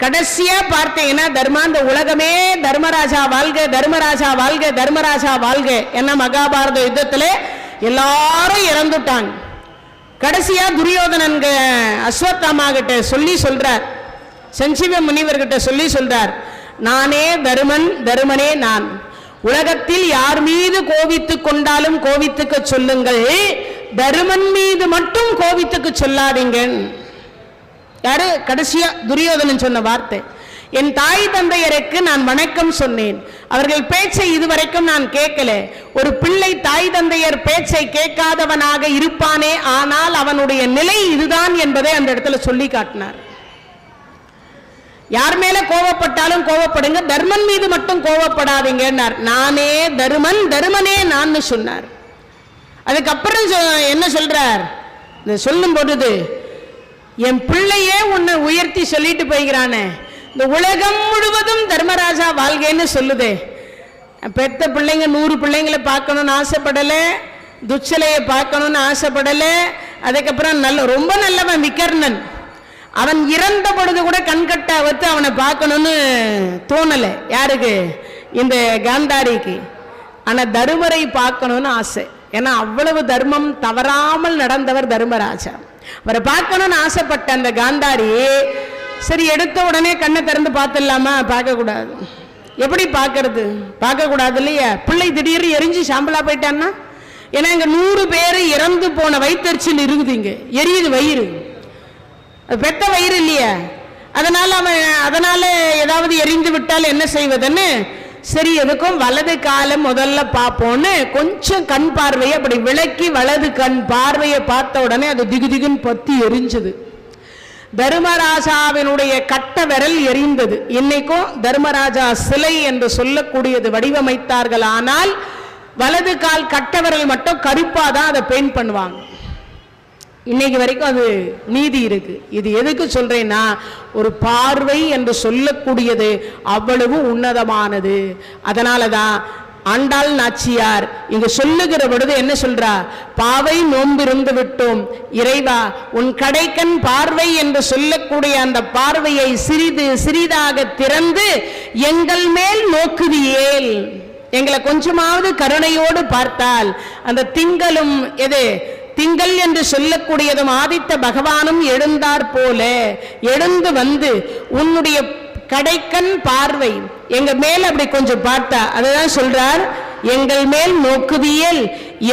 கடைசியா பார்த்தீங்கன்னா தர்மா, இந்த உலகமே தர்மராஜா வாழ்க, தர்மராஜா வாழ்க, தர்மராஜா வாழ்க என்ன மகாபாரத யுத்தத்துல எல்லாரும் இறந்துட்டாங்க. கடைசியா துரியோதனன் அஸ்வத்தாமா கிட்ட சொல்றார், சஞ்சீவ முனிவர்கிட்ட சொல்றார், நானே தருமன், தருமனே நான். உலகத்தில் யார் மீது கோபித்துக் கொண்டாலும் கோபித்துக்க சொல்லுங்கள், தருமன் மீது மட்டும் கோபித்துக்கு சொல்லாதீங்க. யாரு? கடைசியா துரியோதனன் சொன்ன வார்த்தை. என் தாய் தந்தையருக்கு நான் வணக்கம் சொன்னேன், அவர்கள் பேச்சை இதுவரைக்கும் நான் கேட்கல. ஒரு பிள்ளை தாய் தந்தையர் பேச்சை கேட்காதவனாக இருப்பானே, ஆனால் அவனுடைய நிலை இதுதான் என்பதை அந்த இடத்துல சொல்லி காட்டினார். யார் மேல கோவப்பட்டாலும் கோவப்படுங்க, தர்மன் மீது மட்டும் கோவப்படாதீங்க. நானே தருமன், தருமனே நான் சொன்னார். அதுக்கப்புறம் என்ன சொல்றார்? சொல்லும் பொழுது, என் பிள்ளையே உன்னை உயர்த்தி சொல்லிட்டு போய்கிறானே, இந்த உலகம் முழுவதும் தர்மராஜா வாழ்கைன்னு சொல்லுதே. பெத்த பிள்ளைங்க 100 பிள்ளைங்களை பார்க்கணும்னு ஆசைப்படல, துச்சலையை பார்க்கணும்னு ஆசைப்படல. அதுக்கப்புறம் ரொம்ப நல்லவன் விகர்ணன், அவன் இறந்த பொழுது கூட கண்கட்டா வச்சு அவனை பார்க்கணும்னு தோணலை. யாருக்கு? இந்த காந்தாரிக்கு. ஆனா தருமரை பார்க்கணும்னு ஆசை. ஏன்னா அவ்வளவு தர்மம் தவறாமல் நடந்தவர் தர்மராஜா. அவரை பார்க்கணும்னு ஆசைப்பட்ட அந்த காந்தாரி, சரி எடுத்த உடனே கண்ணை திறந்து பார்த்துடலாமா? பார்க்க கூடாது. எப்படி பார்க்கறது? பார்க்க கூடாது இல்லையா? பிள்ளை திடீர்னு எரிஞ்சு சாம்பலா போயிட்டான்னா, ஏன்னா இங்க 100 பேர் இறந்து போன வயிற்றுச்சல் இருக்குது, இங்க எரியுது வயிறு, பெத்த வயிறு இல்லையா? அதனால ஏதாவது எரிந்து விட்டால் என்ன செய்வதுன்னு சரி எதுக்கும் வலது காலம் முதல்ல பார்ப்போன்னு கொஞ்சம் கண் பார்வையை அப்படி விளக்கி வலது கண் பார்வையை பார்த்த உடனே அது திகுதிகுன்னு பத்தி எரிஞ்சது. தர்மராஜாவினுடைய கட்ட விரல் எரிந்தது. இன்னைக்கும் தர்மராஜா சிலை என்று சொல்லக்கூடியது வடிவமைத்தார்கள். ஆனால் வலது கால் கட்ட விரல் மட்டும் கருப்பாதான் அதை பெயிண்ட் பண்ணுவாங்க. இன்னைக்கு வரைக்கும் அது நீதி இருக்கு. இது எதுக்கு சொல்றேன்னா, ஒரு பார்வை என்று சொல்லக்கூடியது அவ்வளவு உன்னதமானது. அதனாலதான் ஆண்டாள் நாச்சியார் இங்கு சொல்லுகிற பொழுது என்ன சொல்றா? பாவை நோம்பிருந்து விட்டோம் இறைவா, உன் கடைக்கண் பார்வை என்று சொல்லக்கூடிய அந்த பார்வையை சிறிது சிறிதாக திறந்து எங்கள் மேல் நோக்குதியேல், எங்களை கொஞ்சமாவது கருணையோடு பார்த்தால், அந்த திங்களும் திங்கள் என்று சொல்லக்கூடியதும் ஆதித்த பகவானும் எழுந்தார் போல எழுந்து வந்து உன்னுடைய கடைக்கண் பார்வை எங்க மேல் அப்படி கொஞ்சம் பார்த்தா, அதுதான் சொல்றார், எங்கள் மேல் நோக்குவியல்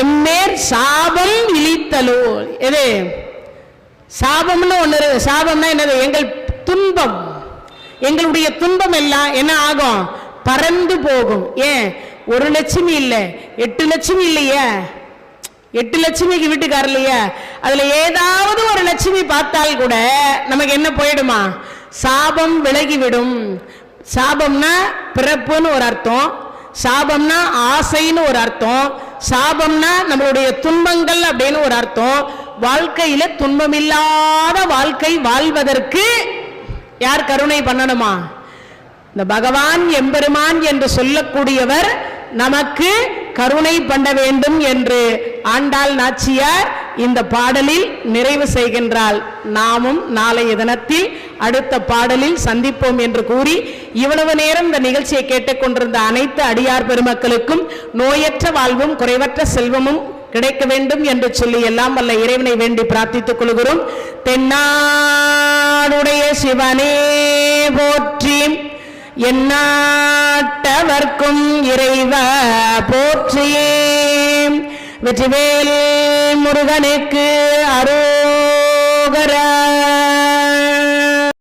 எம்மேர் சாபம் இழித்தலோ. சாபம்னு ஒண்ணு, சாபம்னா என்னது? எங்கள் துன்பம், எங்களுடைய துன்பம் எல்லாம் என்ன ஆகும்? பறந்து போகும். ஏன் 1 லட்சுமி இல்லை 8 லட்சுமி இல்லையே, 8 லட்சுமிக்கு வீட்டுக்காரர் இல்லையா? அதுல ஏதாவது ஒரு லட்சுமி பார்த்தால் கூட நமக்கு என்ன போயிடுமா? சாபம் விலகிவிடும். சாபம்னா பிறப்புன்னு ஒரு அர்த்தம், சாபம்னா ஆசைன்னு ஒரு அர்த்தம், சாபம்னா நம்மளுடைய துன்பங்கள் அப்படின்னு ஒரு அர்த்தம். வாழ்க்கையில துன்பமில்லாத வாழ்க்கை வாழ்வதற்கு யார் கருணை பண்ணணுமா? இந்த பகவான் எம்பெருமான் என்று சொல்லக்கூடியவர் நமக்கு கருணை பண்ண வேண்டும் என்று ஆண்டாள் நாச்சியார் இந்த பாடலில் நிறைவு செய்கின்றாள். நாமும் நாளைய தினத்தில் அடுத்த பாடலில் சந்திப்போம் என்று கூறி, இவ்வளவு நேரம் இந்த நிகழ்ச்சியை கேட்டுக்கொண்டிருந்த அனைத்து அடியார் பெருமக்களுக்கும் நோயற்ற வாழ்வும் குறைவற்ற செல்வமும் கிடைக்க வேண்டும் என்று சொல்லி எல்லாம் வல்ல இறைவனை வேண்டி பிரார்த்தித்துக் கொள்கிறோம். தென்னாடுடைய சிவனே போற்றி, எந்நாட்டவர்க்கும் இறைவா போற்றியே. வெற்றிவேல் முருகனுக்கு அருள்.